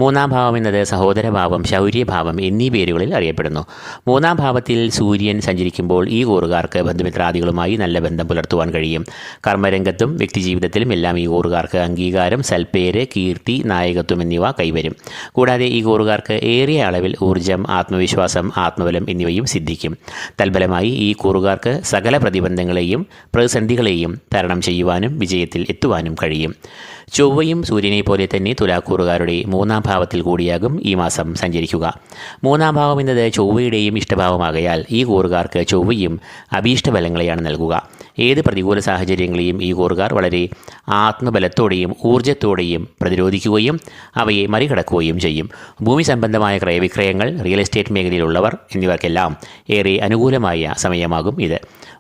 3-ാം ഭാവം എന്നത് സഹോദരഭാവം, ശൗര്യഭാവം എന്നീ പേരുകളിൽ അറിയപ്പെടുന്നു. 3-ാം ഭാവത്തിൽ സൂര്യൻ സഞ്ചരിക്കുമ്പോൾ ഈ കൂറുകാർക്ക് ബന്ധുമിത്രാദികളുമായി നല്ല ബന്ധം പുലർത്തുവാൻ കഴിയും. കർമ്മരംഗത്തും വ്യക്തിജീവിതത്തിലും എല്ലാം ഈ കൂറുകാർക്ക് അംഗീകാരം, സൽപ്പേര്, കീർത്തി, നായകത്വം എന്നിവ കൈവരും. കൂടാതെ ഈ കൂറുകാർക്ക് ഏറിയ അളവിൽ ഊർജ്ജം, ആത്മവിശ്വാസം, ആത്മബലം എന്നിവയും സിദ്ധിക്കും. തൽഫലമായി ഈ കൂറുകാർക്ക് സകല പ്രതിബന്ധങ്ങളെയും പ്രതിസന്ധികളെയും തരണം ചെയ്യുവാൻ വിജയത്തിൽ എത്തുവാനും കഴിയും. ചൊവ്വയും സൂര്യനെ പോലെ തന്നെ തുലാക്കൂറുകാരുടെ 3-ാം ഭാവത്തിൽ കൂടിയാകും ഈ മാസം സഞ്ചരിക്കുക. 3-ാം ഭാവം എന്നത് ചൊവ്വയുടെയും ഇഷ്ടഭാവമാകയാൽ ഈ കൂറുകാർക്ക് ചൊവ്വയും അഭീഷ്ടഫലങ്ങളെയാണ് നൽകുക. ഏത് പ്രതികൂല സാഹചര്യങ്ങളെയും ഈ കൂറുകാർ വളരെ ആത്മബലത്തോടെയും ഊർജ്ജത്തോടെയും പ്രതിരോധിക്കുകയും അവയെ മറികടക്കുകയും ചെയ്യും. ഭൂമി സംബന്ധമായ ക്രയവിക്രയങ്ങൾ, റിയൽ എസ്റ്റേറ്റ് മേഖലയിലുള്ളവർ എന്നിവർക്കെല്ലാം ഏറെ അനുകൂലമായ സമയമാകും ഇത്.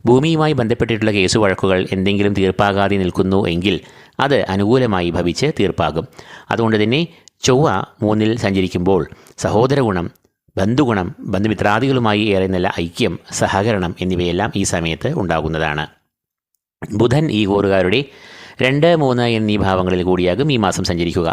ഭൂമിയുമായി ബന്ധപ്പെട്ടിട്ടുള്ള കേസ് വഴക്കുകൾ എന്തെങ്കിലും തീർപ്പാകാതെ നിൽക്കുന്നു എങ്കിൽ അത് അനുകൂലമായി ഭവിച്ച് തീർപ്പാകും. അതുകൊണ്ട് തന്നെ ചൊവ്വ 3-ൽ സഞ്ചരിക്കുമ്പോൾ സഹോദരഗുണം, ബന്ധുഗുണം, ബന്ധുമിത്രാദികളുമായി ഏറെ നല്ല ഐക്യം, സഹകരണം എന്നിവയെല്ലാം ഈ സമയത്ത് ഉണ്ടാകുന്നതാണ്. ബുധൻ ഈ കൂറുകാരുടെ 2, 3 എന്നീ ഭാവങ്ങളിൽ കൂടിയാകും ഈ മാസം സഞ്ചരിക്കുക.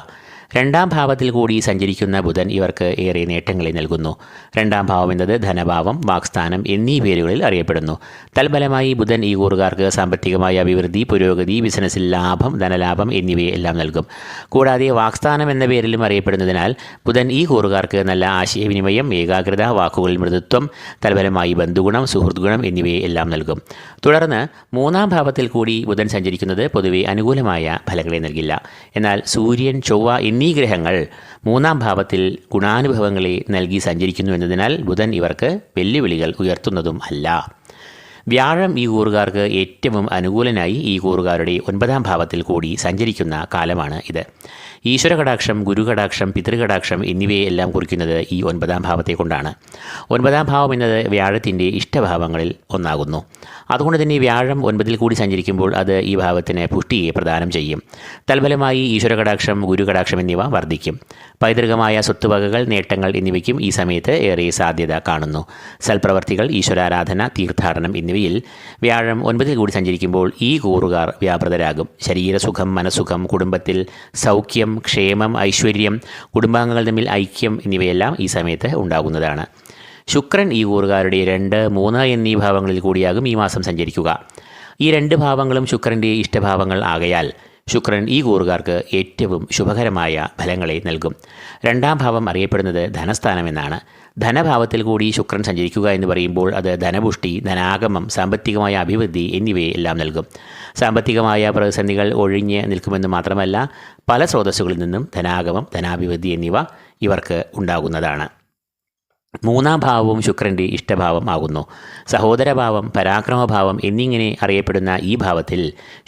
2-ാം ഭാവത്തിൽ കൂടി സഞ്ചരിക്കുന്ന ബുധൻ ഇവർക്ക് ഏറെ നേട്ടങ്ങളെ നൽകുന്നു. 2-ാം ഭാവം എന്നത് ധനഭാവം, വാക്സ്ഥാനം എന്നീ പേരുകളിൽ അറിയപ്പെടുന്നു. തൽഫലമായി ബുധൻ ഈ കൂറുകാർക്ക് സാമ്പത്തികമായ അഭിവൃദ്ധി, പുരോഗതി, ബിസിനസ്സിൽ ലാഭം, ധനലാഭം എന്നിവയെ എല്ലാം നൽകും. കൂടാതെ വാക്സ്ഥാനം എന്ന പേരിലും അറിയപ്പെടുന്നതിനാൽ ബുധൻ ഈ കൂറുകാർക്ക് നല്ല ആശയവിനിമയം, ഏകാഗ്രത, വാക്കുകളിൽ മൃദുത്വം, തൽഫലമായി ബന്ധുഗുണം, സുഹൃത്തുഗുണം എന്നിവയെ എല്ലാം നൽകും. തുടർന്ന് 3-ാം ഭാവത്തിൽ കൂടി ബുധൻ സഞ്ചരിക്കുന്നത് പൊതുവെ അനുകൂലമായ ഫലങ്ങളെ നൽകില്ല. എന്നാൽ സൂര്യൻ, ചൊവ്വ എന്നീ ഗ്രഹങ്ങൾ 3-ാം ഭാവത്തിൽ ഗുണാനുഭവങ്ങളെ നൽകി സഞ്ചരിക്കുന്നു എന്നതിനാൽ ബുധൻ ഇവർക്ക് വെല്ലുവിളികൾ ഉയർത്തുന്നതും അല്ല. വ്യാഴം ഈ കൂറുകാർക്ക് ഏറ്റവും അനുകൂലനായി ഈ കൂറുകാരുടെ 9-ാം ഭാവത്തിൽ കൂടി സഞ്ചരിക്കുന്ന കാലമാണ് ഇത്. ഈശ്വരകടാക്ഷം, ഗുരുകടാക്ഷം, പിതൃകടാക്ഷം എന്നിവയെല്ലാം കുറിക്കുന്നത് ഈ 9-ാം ഭാവത്തെ കൊണ്ടാണ്. 9-ാം ഭാവം എന്നത് വ്യാഴത്തിൻ്റെ ഇഷ്ടഭാവങ്ങളിൽ ഒന്നാകുന്നു. അതുകൊണ്ട് തന്നെ വ്യാഴം 9-ൽ കൂടി സഞ്ചരിക്കുമ്പോൾ അത് ഈ ഭാവത്തിന് പുഷ്ടിയെ പ്രദാനം ചെയ്യും. തൽഫലമായി ഈശ്വരകടാക്ഷം, ഗുരുകടാക്ഷം എന്നിവ വർദ്ധിക്കും. പൈതൃകമായ സ്വത്തുവകകൾ, നേട്ടങ്ങൾ എന്നിവയ്ക്കും ഈ സമയത്ത് ഏറെ സാധ്യത കാണുന്നു. സൽപ്രവർത്തികൾ, ഈശ്വരാരാധന, തീർത്ഥാടനം എന്നിവയിൽ വ്യാഴം 9-ൽ കൂടി സഞ്ചരിക്കുമ്പോൾ ഈ കൂറുകാർ വ്യാപൃതരാകും. ശരീരസുഖം, മനസ്സുഖം, കുടുംബത്തിൽ സൗഖ്യം, ക്ഷേമം, ഐശ്വര്യം, കുടുംബാംഗങ്ങൾ തമ്മിൽ ഐക്യം എന്നിവയെല്ലാം ഈ സമയത്ത് ഉണ്ടാകുന്നതാണ്. ശുക്രൻ ഈ കൂറുകാരുടെ 2, 3 എന്നീ ഭാവങ്ങളിൽ കൂടിയാകും ഈ മാസം സഞ്ചരിക്കുക. ഈ 2 ഭാവങ്ങളും ശുക്രൻ്റെ ഇഷ്ടഭാവങ്ങൾ ആകയാൽ ശുക്രൻ ഈ കൂറുകാർക്ക് ഏറ്റവും ശുഭകരമായ ഫലങ്ങളെ നൽകും. 2-ാം ഭാവം അറിയപ്പെടുന്നത് ധനസ്ഥാനം എന്നാണ്. ധനഭാവത്തിൽ കൂടി ശുക്രൻ സഞ്ചരിക്കുക എന്ന് പറയുമ്പോൾ അത് ധനപുഷ്ടി, ധനാഗമം, സാമ്പത്തികമായ അഭിവൃദ്ധി എന്നിവയെ എല്ലാം നൽകും. സാമ്പത്തികമായ പ്രതിസന്ധികൾ ഒഴിഞ്ഞ് നിൽക്കുമെന്ന് മാത്രമല്ല, പല സ്രോതസ്സുകളിൽ നിന്നും ധനാഗമം, ധനാഭിവൃദ്ധി എന്നിവ ഇവർക്ക് ഉണ്ടാകുന്നതാണ്. 3-ാം ഭാവവും ശുക്രൻ്റെ ഇഷ്ടഭാവം ആകുന്നു. സഹോദരഭാവം, പരാക്രമഭാവം എന്നിങ്ങനെ അറിയപ്പെടുന്ന ഈ ഭാവത്തിൽ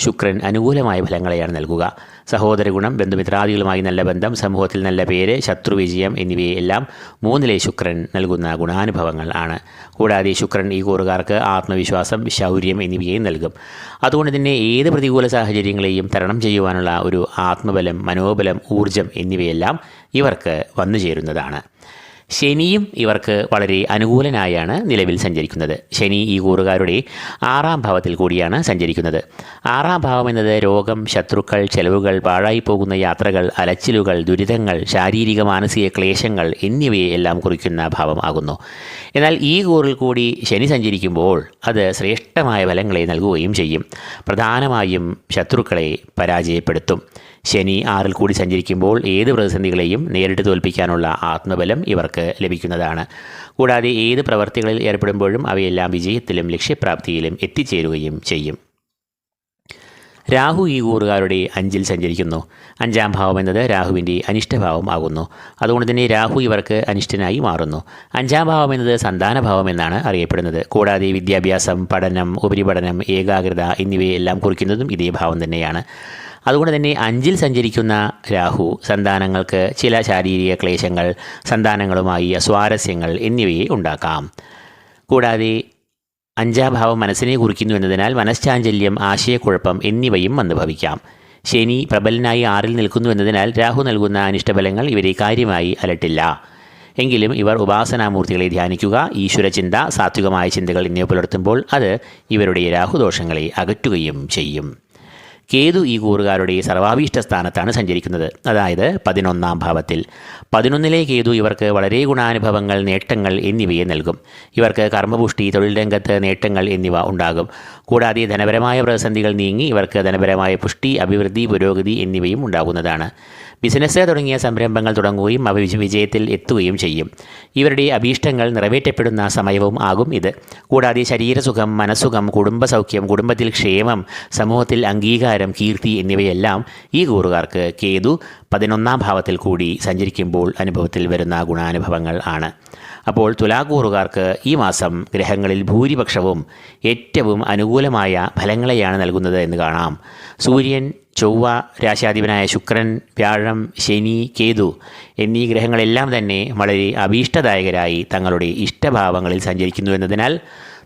ശുക്രൻ അനുകൂലമായ ഫലങ്ങളെയാണ് നൽകുക. സഹോദരഗുണം, ബന്ധുമിത്രാദികളുമായി നല്ല ബന്ധം, സമൂഹത്തിൽ നല്ല പേര്, ശത്രുവിജയം എന്നിവയെല്ലാം 3-ലെ ശുക്രൻ നൽകുന്ന ഗുണാനുഭവങ്ങൾ ആണ്. കൂടാതെ ശുക്രൻ ഈ കൂറുകാർക്ക് ആത്മവിശ്വാസം, ശൗര്യം എന്നിവയെയും നൽകും. അതുകൊണ്ട് തന്നെ ഏത് പ്രതികൂല സാഹചര്യങ്ങളെയും തരണം ചെയ്യുവാനുള്ള ഒരു ആത്മബലം, മനോബലം, ഊർജം എന്നിവയെല്ലാം ഇവർക്ക് വന്നു ചേരുന്നതാണ്. ശനിയും ഇവർക്ക് വളരെ അനുകൂലനായാണ് നിലവിൽ സഞ്ചരിക്കുന്നത്. ശനി ഈ കൂറുകാരുടെ 6-ാം ഭാവത്തിൽ കൂടിയാണ് സഞ്ചരിക്കുന്നത്. 6-ാം ഭാവം എന്നത് രോഗം, ശത്രുക്കൾ, ചെലവുകൾ, പാഴായിപ്പോകുന്ന യാത്രകൾ, അലച്ചിലുകൾ, ദുരിതങ്ങൾ, ശാരീരിക മാനസിക ക്ലേശങ്ങൾ എന്നിവയെ എല്ലാം കുറിക്കുന്ന ഭാവം ആകുന്നു. എന്നാൽ ഈ കൂറിൽ കൂടി ശനി സഞ്ചരിക്കുമ്പോൾ അത് ശ്രേഷ്ഠമായ ഫലങ്ങളെ നൽകുകയും ചെയ്യും. പ്രധാനമായും ശത്രുക്കളെ പരാജയപ്പെടുത്തും. ശനി 6-ൽ കൂടി സഞ്ചരിക്കുമ്പോൾ ഏത് പ്രതിസന്ധികളെയും നേരിട്ട് തോൽപ്പിക്കാനുള്ള ആത്മബലം ഇവർക്ക് ലഭിക്കുന്നതാണ്. കൂടാതെ ഏത് പ്രവർത്തികളിൽ ഏർപ്പെടുമ്പോഴും അവയെല്ലാം വിജയത്തിലും ലക്ഷ്യപ്രാപ്തിയിലും എത്തിച്ചേരുകയും ചെയ്യും. രാഹു ഈ കൂറുകാരുടെ 5-ൽ സഞ്ചരിക്കുന്നു. 5-ാം ഭാവം എന്നത് രാഹുവിൻ്റെ അനിഷ്ടഭാവം ആകുന്നു. അതുകൊണ്ട് തന്നെ രാഹു ഇവർക്ക് അനിഷ്ടനായി മാറുന്നു. 5-ാം ഭാവം എന്നത് സന്താനഭാവം എന്നാണ് അറിയപ്പെടുന്നത്. കൂടാതെ വിദ്യാഭ്യാസം, പഠനം, ഉപരിപഠനം, ഏകാഗ്രത എന്നിവയെല്ലാം കുറിക്കുന്നതും ഇതേ ഭാവം തന്നെയാണ്. അതുകൊണ്ട് തന്നെ 5-ൽ സഞ്ചരിക്കുന്ന രാഹു സന്താനങ്ങൾക്ക് ചില ശാരീരിക ക്ലേശങ്ങൾ, സന്താനങ്ങളുമായി അസ്വാരസ്യങ്ങൾ എന്നിവയെ ഉണ്ടാക്കാം. കൂടാതെ 5-ാം ഭാവം മനസ്സിനെ കുറിക്കുന്നു എന്നതിനാൽ മനഃശാഞ്ചല്യം, ആശയക്കുഴപ്പം എന്നിവയും വന്നു ഭവിക്കാം. ശനി പ്രബലനായി 6-ൽ നിൽക്കുന്നു എന്നതിനാൽ രാഹു നൽകുന്ന അനിഷ്ടഫലങ്ങൾ ഇവരെ കാര്യമായി അലട്ടില്ല. എങ്കിലും ഇവർ ഉപാസനാമൂർത്തികളെ ധ്യാനിക്കുക, ഈശ്വരചിന്ത, സാത്വികമായ ചിന്തകൾ എന്നിവ പുലർത്തുമ്പോൾ അത് ഇവരുടെ രാഹുദോഷങ്ങളെ അകറ്റുകയും ചെയ്യും. കേതു ഈ കൂറുകാരുടെ സർവാഭീഷ്ട സ്ഥാനത്താണ് സഞ്ചരിക്കുന്നത്, അതായത് 11-ാം ഭാവത്തിൽ. 11-ലെ കേതു ഇവർക്ക് വളരെ ഗുണാനുഭവങ്ങൾ, നേട്ടങ്ങൾ എന്നിവയെ നൽകും. ഇവർക്ക് കർമ്മപുഷ്ടി, തൊഴിൽ രംഗത്ത് നേട്ടങ്ങൾ എന്നിവ ഉണ്ടാകും. കൂടാതെ ധനപരമായ പ്രതിസന്ധികൾ നീങ്ങി ഇവർക്ക് ധനപരമായ പുഷ്ടി, അഭിവൃദ്ധി, പുരോഗതി എന്നിവയും ഉണ്ടാകുന്നതാണ്. ബിസിനസ് തുടങ്ങിയ സംരംഭങ്ങൾ തുടങ്ങുകയും അവ വിജയത്തിൽ എത്തുകയും ചെയ്യും. ഇവരുടെ അഭീഷ്ടങ്ങൾ നിറവേറ്റപ്പെടുന്ന സമയവും ആകും ഇത്. കൂടാതെ ശരീരസുഖം, മനസ്സുഖം, കുടുംബസൗഖ്യം, കുടുംബത്തിൽ ക്ഷേമം, സമൂഹത്തിൽ അംഗീകാരം, കീർത്തി എന്നിവയെല്ലാം ഈ കൂറുകാർക്ക് കേതു 11-ാം ഭാവത്തിൽ കൂടി സഞ്ചരിക്കുമ്പോൾ അനുഭവത്തിൽ വരുന്ന ഗുണാനുഭവങ്ങൾ ആണ്. അപ്പോൾ തുലാക്കൂറുകാർക്ക് ഈ മാസം ഗ്രഹങ്ങളിൽ ഭൂരിപക്ഷവും ഏറ്റവും അനുകൂലമായ ഫലങ്ങളെയാണ് നൽകുന്നത് എന്ന് കാണാം. സൂര്യൻ, ചൊവ്വ, രാശാധിപനായ ശുക്രൻ, വ്യാഴം, ശനി, കേതു എന്നീ ഗ്രഹങ്ങളെല്ലാം തന്നെ വളരെ അഭീഷ്ടദായകരായി തങ്ങളുടെ ഇഷ്ടഭാവങ്ങളിൽ സഞ്ചരിക്കുന്നു എന്നതിനാൽ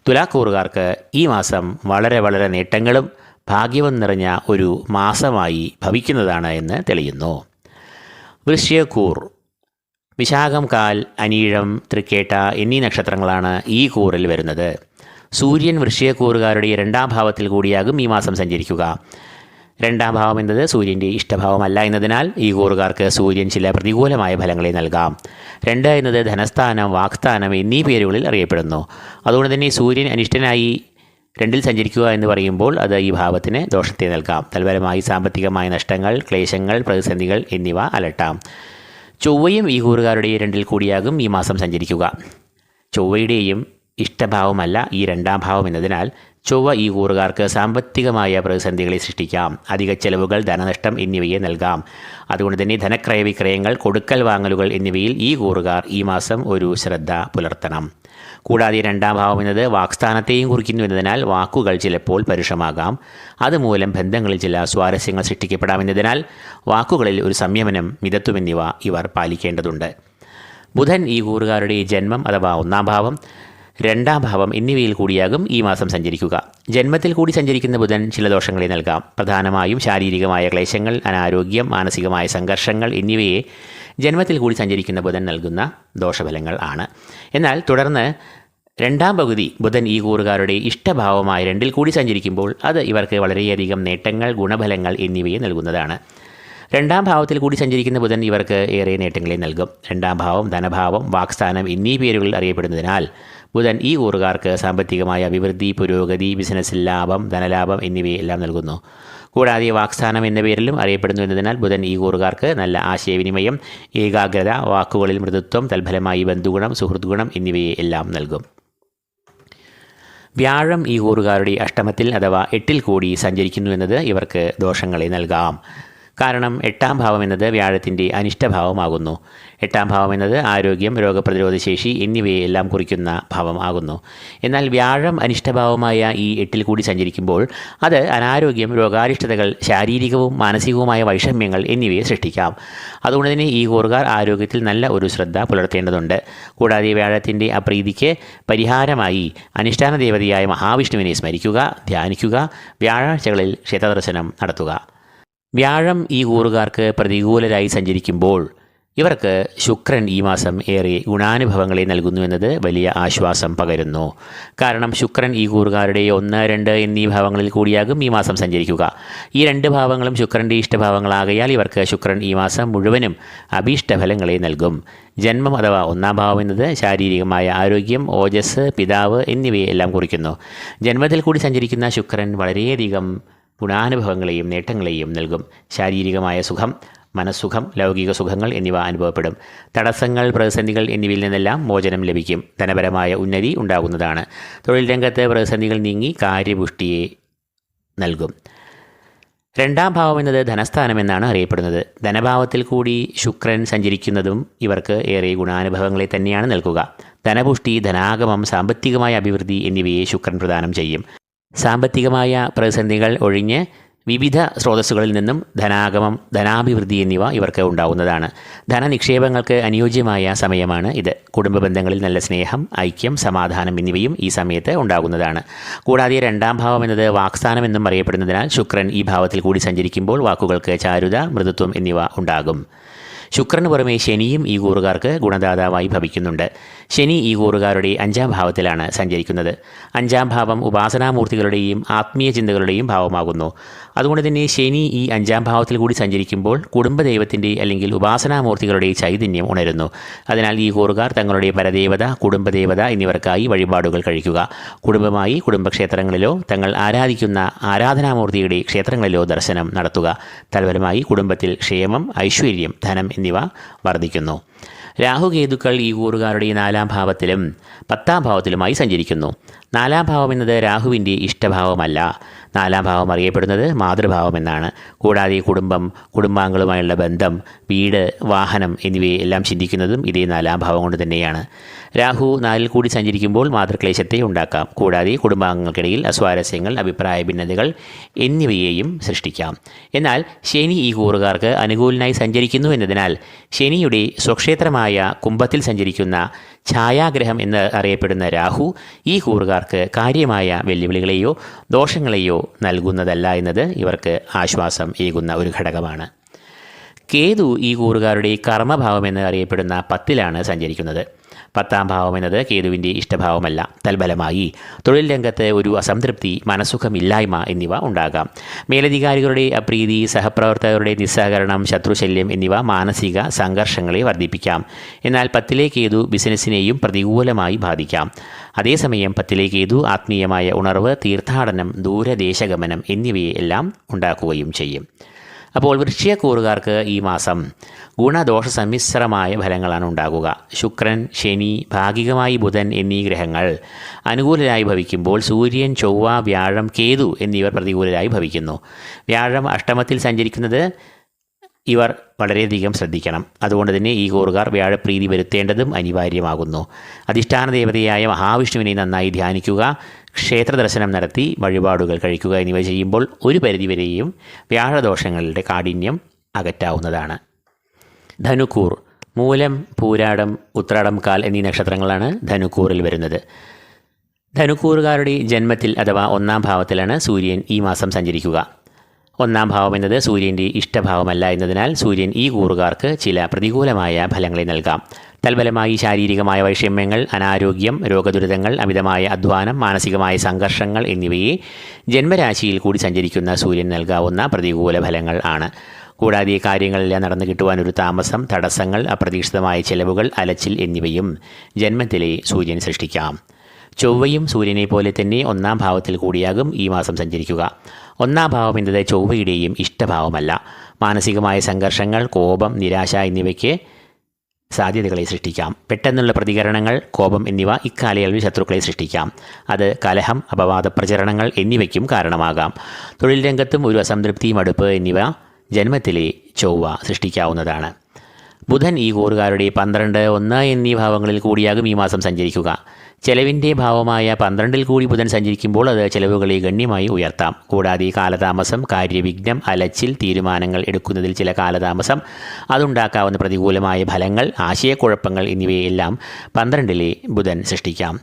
തുലാക്കൂറുകാർക്ക് ഈ മാസം വളരെ വളരെ നേട്ടങ്ങളും ഭാഗ്യവും നിറഞ്ഞ ഒരു മാസമായി ഭവിക്കുന്നതാണ് എന്ന് തെളിയുന്നു. വൃശ്ചികക്കൂർ വിശാഖം, കാൽ, അനീഴം, തൃക്കേട്ട എന്നീ നക്ഷത്രങ്ങളാണ് ഈ കൂറിൽ വരുന്നത്. സൂര്യൻ വൃശ്ചികക്കൂറുകാരുടെ 2-ാം ഭാവത്തിൽ കൂടിയാകും ഈ മാസം സഞ്ചരിക്കുക. 2-ാം ഭാവം എന്നത് സൂര്യൻ്റെ ഇഷ്ടഭാവമല്ല എന്നതിനാൽ ഈ കൂറുകാർക്ക് സൂര്യൻ ചില പ്രതികൂലമായ ഫലങ്ങളെ നൽകാം. 2 എന്നത് ധനസ്ഥാനം, വാക്സ്ഥാനം എന്നീ പേരുകളിൽ അറിയപ്പെടുന്നു. അതുകൊണ്ട് തന്നെ സൂര്യൻ അനിഷ്ടനായി 2-ൽ സഞ്ചരിക്കുക എന്ന് പറയുമ്പോൾ അത് ഈ ഭാവത്തിന് ദോഷത്തെ നൽകാം. തൽഫലമായി സാമ്പത്തികമായ നഷ്ടങ്ങൾ, ക്ലേശങ്ങൾ, പ്രതിസന്ധികൾ എന്നിവ അലട്ടാം. ചൊവ്വയും ഈ കൂറുകാരുടെ 2-ൽ കൂടിയാകും ഈ മാസം സഞ്ചരിക്കുക. ചൊവ്വയുടെയും ഇഷ്ടഭാവമല്ല ഈ 2-ാം ഭാവം എന്നതിനാൽ ചൊവ്വ ഈ കൂറുകാർക്ക് സാമ്പത്തികമായ പ്രതിസന്ധികളെ സൃഷ്ടിക്കാം. അധിക ചെലവുകൾ, ധനനഷ്ടം എന്നിവയെ നൽകാം. അതുകൊണ്ട് തന്നെ ധനക്രയവിക്രയങ്ങൾ, കൊടുക്കൽ വാങ്ങലുകൾ എന്നിവയിൽ ഈ കൂറുകാർ ഈ മാസം ഒരു ശ്രദ്ധ പുലർത്തണം. കൂടാതെ 2-ാം ഭാവം എന്നത് വാക്സ്ഥാനത്തെയും കുറിക്കുന്നു എന്നതിനാൽ വാക്കുകൾ ചിലപ്പോൾ പരുഷമാകാം. അതുമൂലം ബന്ധങ്ങളിൽ ചില സ്വാരസ്യങ്ങൾ സൃഷ്ടിക്കപ്പെടാമെന്നതിനാൽ വാക്കുകളിൽ ഒരു സംയമനം, മിതത്വം എന്നിവ ഇവർ പാലിക്കേണ്ടതുണ്ട്. ബുധൻ ഈ കൂറുകാരുടെ ജന്മം അഥവാ 1-ാം ഭാവം, 2-ാം ഭാവം എന്നിവയിൽ കൂടിയാകും ഈ മാസം സഞ്ചരിക്കുക. ജന്മത്തിൽ കൂടി സഞ്ചരിക്കുന്ന ബുധൻ ചില ദോഷങ്ങളെ നൽകാം. പ്രധാനമായും ശാരീരികമായ ക്ലേശങ്ങൾ, അനാരോഗ്യം, മാനസികമായ സംഘർഷങ്ങൾ എന്നിവയെ ജന്മത്തിൽ കൂടി സഞ്ചരിക്കുന്ന ബുധൻ നൽകുന്ന ദോഷഫലങ്ങൾ ആണ്. എന്നാൽ തുടർന്ന് 2-ാം പകുതി ബുധൻ ഈ കൂറുകാരുടെ ഇഷ്ടഭാവമായ 2-ൽ കൂടി സഞ്ചരിക്കുമ്പോൾ അത് ഇവർക്ക് വളരെയധികം നേട്ടങ്ങൾ, ഗുണഫലങ്ങൾ എന്നിവയെ നൽകുന്നതാണ്. 2-ാം ഭാവത്തിൽ കൂടി സഞ്ചരിക്കുന്ന ബുധൻ ഇവർക്ക് ഏറെ നേട്ടങ്ങളെ നൽകും. 2-ാം ഭാവം ധനഭാവം, വാക്സ്ഥാനം എന്നീ പേരുകളിൽ അറിയപ്പെടുന്നതിനാൽ ബുധൻ ഈ കൂറുകാർക്ക് സാമ്പത്തികമായ അഭിവൃദ്ധി, പുരോഗതി, ബിസിനസ്സിൽ ലാഭം, ധനലാഭം എന്നിവയെല്ലാം നൽകുന്നു. കൂടാതെ വാക്സ്ഥാനം എന്ന പേരിലും അറിയപ്പെടുന്നു എന്നതിനാൽ ബുധൻ ഈ കൂറുകാർക്ക് നല്ല ആശയവിനിമയം, ഏകാഗ്രത, വാക്കുകളിൽ മൃദുത്വം, തൽഫലമായി ബന്ധുഗുണം, സുഹൃത്ത് ഗുണം എന്നിവയെ എല്ലാം നൽകും. വ്യാഴം ഈ കൂറുകാരുടെ അഷ്ടമത്തിൽ അഥവാ 8-ൽ കൂടി സഞ്ചരിക്കുന്നു എന്നത് ഇവർക്ക് ദോഷങ്ങളെ നൽകാം. കാരണം 8-ാം ഭാവം എന്നത് വ്യാഴത്തിൻ്റെ അനിഷ്ടഭാവമാകുന്നു. 8-ാം ഭാവം എന്നത് ആരോഗ്യം, രോഗപ്രതിരോധ ശേഷി എന്നിവയെല്ലാം കുറിക്കുന്ന ഭാവം ആകുന്നു. എന്നാൽ വ്യാഴം അനിഷ്ടഭാവമായ ഈ 8-ൽ കൂടി സഞ്ചരിക്കുമ്പോൾ അത് അനാരോഗ്യം, രോഗാരിഷ്ടതകൾ, ശാരീരികവും മാനസികവുമായ വൈഷമ്യങ്ങൾ എന്നിവയെ സൃഷ്ടിക്കാം. അതുകൊണ്ട് തന്നെ ഈ കൂറുകാർ ആരോഗ്യത്തിൽ നല്ല ഒരു ശ്രദ്ധ പുലർത്തേണ്ടതുണ്ട്. കൂടാതെ വ്യാഴത്തിൻ്റെ അപ്രീതിക്ക് പരിഹാരമായി അനുഷ്ഠാന ദേവതയായ മഹാവിഷ്ണുവിനെ സ്മരിക്കുക, ധ്യാനിക്കുക, വ്യാഴാഴ്ചകളിൽ ക്ഷേത്രദർശനം നടത്തുക. വ്യാഴം ഈ കൂറുകാർക്ക് പ്രതികൂലരായി സഞ്ചരിക്കുമ്പോൾ ഇവർക്ക് ശുക്രൻ ഈ മാസം ഏറെ ഗുണാനുഭവങ്ങളെ നൽകുന്നു എന്നത് വലിയ ആശ്വാസം പകരുന്നു. കാരണം ശുക്രൻ ഈ കൂറുകാരുടെ 1, 2 എന്നീ ഭാവങ്ങളിൽ കൂടിയാകും ഈ മാസം സഞ്ചരിക്കുക. ഈ 2 ഭാവങ്ങളും ശുക്രൻ്റെ ഇഷ്ടഭാവങ്ങളാകയാൽ ഇവർക്ക് ശുക്രൻ ഈ മാസം മുഴുവനും അഭീഷ്ടഫലങ്ങളെ നൽകും. ജന്മം അഥവാ 1-ാം ഭാവം എന്നത് ശാരീരികമായ ആരോഗ്യം, ഓജസ്, പിതാവ് എന്നിവയെല്ലാം കുറിക്കുന്നു. ജന്മത്തിൽ കൂടി സഞ്ചരിക്കുന്ന ശുക്രൻ വളരെയധികം ഗുണാനുഭവങ്ങളെയും നേട്ടങ്ങളെയും നൽകും. ശാരീരികമായ സുഖം, മനസ്സുഖം, ലൗകിക സുഖങ്ങൾ എന്നിവ അനുഭവപ്പെടും. തടസ്സങ്ങൾ, പ്രതിസന്ധികൾ എന്നിവയിൽ നിന്നെല്ലാം മോചനം ലഭിക്കും. ധനപരമായ ഉന്നതി ഉണ്ടാകുന്നതാണ്. തൊഴിൽ രംഗത്ത് പ്രതിസന്ധികൾ നീങ്ങി കാര്യപുഷ്ടിയെ നൽകും. 2-ാം ഭാവം എന്നത് ധനസ്ഥാനം എന്നാണ് അറിയപ്പെടുന്നത്. ധനഭാവത്തിൽ കൂടി ശുക്രൻ സഞ്ചരിക്കുന്നതും ഇവർക്ക് ഏറെ ഗുണാനുഭവങ്ങളെ തന്നെയാണ് നൽകുക. ധനപുഷ്ടി, ധനാഗമം, സാമ്പത്തികമായ അഭിവൃദ്ധി എന്നിവയെ ശുക്രൻ പ്രദാനം ചെയ്യും. സാമ്പത്തികമായ പ്രതിസന്ധികൾ ഒഴിഞ്ഞ് വിവിധ സ്രോതസ്സുകളിൽ നിന്നും ധനാഗമം, ധനാഭിവൃദ്ധി എന്നിവ ഇവർക്ക് ഉണ്ടാവുന്നതാണ്. ധനനിക്ഷേപങ്ങൾക്ക് അനുയോജ്യമായ സമയമാണ് ഇത്. കുടുംബ ബന്ധങ്ങളിൽ നല്ല സ്നേഹം, ഐക്യം, സമാധാനം എന്നിവയും ഈ സമയത്ത് ഉണ്ടാകുന്നതാണ്. കൂടാതെ 2-ാം ഭാവം എന്നത് വാക്സ്ഥാനം എന്നും അറിയപ്പെടുന്നതിനാൽ ശുക്രൻ ഈ ഭാവത്തിൽ കൂടി സഞ്ചരിക്കുമ്പോൾ വാക്കുകൾക്ക് ചാരുത, മൃദുത്വം എന്നിവ ഉണ്ടാകും. ശുക്രന് പുറമെ ശനിയും ഈ കൂറുകാർക്ക് ഗുണദാതാവായി ഭവിക്കുന്നുണ്ട്. ശനി ഈ കൂറുകാരുടെ 5-ാം ഭാവത്തിലാണ് സഞ്ചരിക്കുന്നത്. 5-ാം ഭാവം ഉപാസനാമൂർത്തികളുടെയും ആത്മീയ ചിന്തകളുടെയും ഭാവമാകുന്നു. അതുകൊണ്ട് തന്നെ ശനി ഈ 5-ാം ഭാവത്തിൽ കൂടി സഞ്ചരിക്കുമ്പോൾ കുടുംബദൈവത്തിൻ്റെ അല്ലെങ്കിൽ ഉപാസനാമൂർത്തികളുടെ ചൈതന്യം ഉണരുന്നു. അതിനാൽ ഈ കൂറുകാർ തങ്ങളുടെ പരദേവത, കുടുംബദേവത എന്നിവർക്കായി വഴിപാടുകൾ കഴിക്കുക. കുടുംബമായി കുടുംബക്ഷേത്രങ്ങളിലോ തങ്ങൾ ആരാധിക്കുന്ന ആരാധനാമൂർത്തിയുടെ ക്ഷേത്രങ്ങളിലോ ദർശനം നടത്തുക. തൽഫലമായി കുടുംബത്തിൽ ക്ഷേമം, ഐശ്വര്യം, ധനം എന്നിവ വർദ്ധിക്കുന്നു. രാഹുകേതുക്കൾ ഈ കൂറുകാരുടെ 4-ാം ഭാവത്തിലും 10-ാം ഭാവത്തിലുമായി സഞ്ചരിക്കുന്നു. 4-ാം ഭാവം എന്നത് രാഹുവിൻ്റെ ഇഷ്ടഭാവമല്ല. 4-ാം ഭാവം അറിയപ്പെടുന്നത് മാതൃഭാവം എന്നാണ്. കൂടാതെ കുടുംബം, കുടുംബാംഗങ്ങളുമായുള്ള ബന്ധം, വീട്, വാഹനം എന്നിവയെല്ലാം ചിന്തിക്കുന്നതും ഇതേ 4-ാം ഭാവം കൊണ്ട് തന്നെയാണ്. രാഹു 4-ൽ കൂടി സഞ്ചരിക്കുമ്പോൾ മാതൃക്ലേശത്തെ ഉണ്ടാക്കാം. കൂടാതെ കുടുംബാംഗങ്ങൾക്കിടയിൽ അസ്വാരസ്യങ്ങൾ, അഭിപ്രായ ഭിന്നതകൾ എന്നിവയെയും സൃഷ്ടിക്കാം. എന്നാൽ ശനി ഈ കൂറുകാർക്ക് അനുകൂലനായി സഞ്ചരിക്കുന്നു എന്നതിനാൽ ശനിയുടെ സ്വക്ഷേത്രമായ കുംഭത്തിൽ സഞ്ചരിക്കുന്ന ഛായാഗ്രഹം എന്ന് അറിയപ്പെടുന്ന രാഹു ഈ കൂറുകാർക്ക് കാര്യമായ വെല്ലുവിളികളെയോ ദോഷങ്ങളെയോ നൽകുന്നതല്ല എന്നത് ഇവർക്ക് ആശ്വാസം ഏകുന്ന ഒരു ഘടകമാണ്. കേതു ഈ കൂറുകാരുടെ കർമ്മഭാവം എന്ന് അറിയപ്പെടുന്ന 10-ലാണ് സഞ്ചരിക്കുന്നത്. 10-ാം ഭാവം എന്നത് കേതുവിൻ്റെ ഇഷ്ടഭാവമല്ല. തൽഫലമായി തൊഴിൽ രംഗത്ത് ഒരു അസംതൃപ്തി, മനസ്സുഖമില്ലായ്മ എന്നിവ ഉണ്ടാകാം. മേലധികാരികളുടെ അപ്രീതി, സഹപ്രവർത്തകരുടെ നിസ്സഹകരണം, ശത്രുശല്യം എന്നിവ മാനസിക സംഘർഷങ്ങളെ വർദ്ധിപ്പിക്കാം. എന്നാൽ 10-ലെ കേതു ബിസിനസ്സിനെയും പ്രതികൂലമായി ബാധിക്കാം. അതേസമയം 10-ലെ കേതു ആത്മീയമായ ഉണർവ്, തീർത്ഥാടനം, ദൂരദേശഗമനം എന്നിവയെല്ലാം ഉണ്ടാക്കുകയും ചെയ്യും. അപ്പോൾ വൃശ്ചികക്കൂറുകാർക്ക് ഈ മാസം ഗുണദോഷ സമ്മിശ്രമായ ഫലങ്ങളാണ് ഉണ്ടാകുക. ശുക്രൻ, ശനി, ഭാഗികമായി ബുധൻ എന്നീ ഗ്രഹങ്ങൾ അനുകൂലരായി ഭവിക്കുമ്പോൾ സൂര്യൻ, ചൊവ്വ, വ്യാഴം, കേതു എന്നിവർ പ്രതികൂലരായി ഭവിക്കുന്നു. വ്യാഴം അഷ്ടമത്തിൽ സഞ്ചരിക്കുന്നത് ഇവർ വളരെയധികം ശ്രദ്ധിക്കണം. അതുകൊണ്ട് തന്നെ ഈ കൂറുകാർ വ്യാഴപ്രീതി വരുത്തേണ്ടതും അനിവാര്യമാകുന്നു. അധിഷ്ഠാന ദേവതയായ മഹാവിഷ്ണുവിനെ നന്നായി ധ്യാനിക്കുക, ക്ഷേത്ര ദർശനം നടത്തി വഴിപാടുകൾ കഴിക്കുക എന്നിവ ചെയ്യുമ്പോൾ ഒരു പരിധിവരെയും വ്യാഴദോഷങ്ങളുടെ കാഠിന്യം അകറ്റാവുന്നതാണ്. ധനുക്കൂർ മൂലം, പൂരാടം, ഉത്രാടം, കാൽ എന്നീ നക്ഷത്രങ്ങളാണ് ധനുക്കൂറിൽ വരുന്നത്. ധനുക്കൂറുകാരുടെ ജന്മത്തിൽ അഥവാ 1-ാം ഭാവത്തിലാണ് സൂര്യൻ ഈ മാസം സഞ്ചരിക്കുക. 1-ാം ഭാവം എന്നത് സൂര്യൻ്റെ ഇഷ്ടഭാവമല്ല എന്നതിനാൽ സൂര്യൻ ഈ കൂറുകാർക്ക് ചില പ്രതികൂലമായ ഫലങ്ങളെ നൽകാം. തൽഫലമായി ശാരീരികമായ വൈഷമ്യങ്ങൾ, അനാരോഗ്യം, രോഗദുരിതങ്ങൾ, അമിതമായ അധ്വാനം, മാനസികമായ സംഘർഷങ്ങൾ എന്നിവയെ ജന്മരാശിയിൽ കൂടി സഞ്ചരിക്കുന്ന സൂര്യൻ നൽകാവുന്ന പ്രതികൂല ഫലങ്ങൾ ആണ്. കൂടാതെ കാര്യങ്ങളെല്ലാം നടന്നു കിട്ടുവാൻ ഒരു താമസം, തടസ്സങ്ങൾ, അപ്രതീക്ഷിതമായ ചെലവുകൾ, അലച്ചിൽ എന്നിവയും ജന്മത്തിലെ സൂര്യൻ സൃഷ്ടിക്കാം. ചൊവ്വയും സൂര്യനെ പോലെ തന്നെ 1-ാം ഭാവത്തിൽ കൂടിയാകും ഈ മാസം സഞ്ചരിക്കുക. 1-ാം ഭാവം എന്നത് ചൊവ്വയുടെയും ഇഷ്ടഭാവമല്ല. മാനസികമായ സംഘർഷങ്ങൾ, കോപം, നിരാശ എന്നിവയ്ക്ക് സാധ്യതകളെ സൃഷ്ടിക്കാം. പെട്ടെന്നുള്ള പ്രതികരണങ്ങൾ, കോപം എന്നിവ ഇക്കാലയളവിൽ ശത്രുക്കളെ സൃഷ്ടിക്കാം. അത് കലഹം, അപവാദ പ്രചരണങ്ങൾ എന്നിവയ്ക്കും കാരണമാകാം. തൊഴിൽ രംഗത്തും ഒരു അസംതൃപ്തി, മടുപ്പ് എന്നിവ ജന്മത്തിലെ ചൊവ്വ സൃഷ്ടിക്കാവുന്നതാണ്. ബുധൻ ഈ കൂറുകാരുടെ 12, 1 എന്നീ ഭാവങ്ങളിൽ കൂടിയാകും ഈ മാസം സഞ്ചരിക്കുക. ചെലവിൻ്റെ ഭാവമായ 12-ൽ കൂടി ബുധൻ സഞ്ചരിക്കുമ്പോൾ അത് ചെലവുകളെ ഗണ്യമായി ഉയർത്താം. കൂടാതെ കാലതാമസം, കാര്യവിഘ്നം, അലച്ചിൽ, തീരുമാനങ്ങൾ എടുക്കുന്നതിൽ ചില കാലതാമസം, അതുണ്ടാക്കാവുന്ന പ്രതികൂലമായ ഫലങ്ങൾ, ആശയക്കുഴപ്പങ്ങൾ എന്നിവയെല്ലാം 12-ലെ ബുധൻ സൃഷ്ടിക്കാം.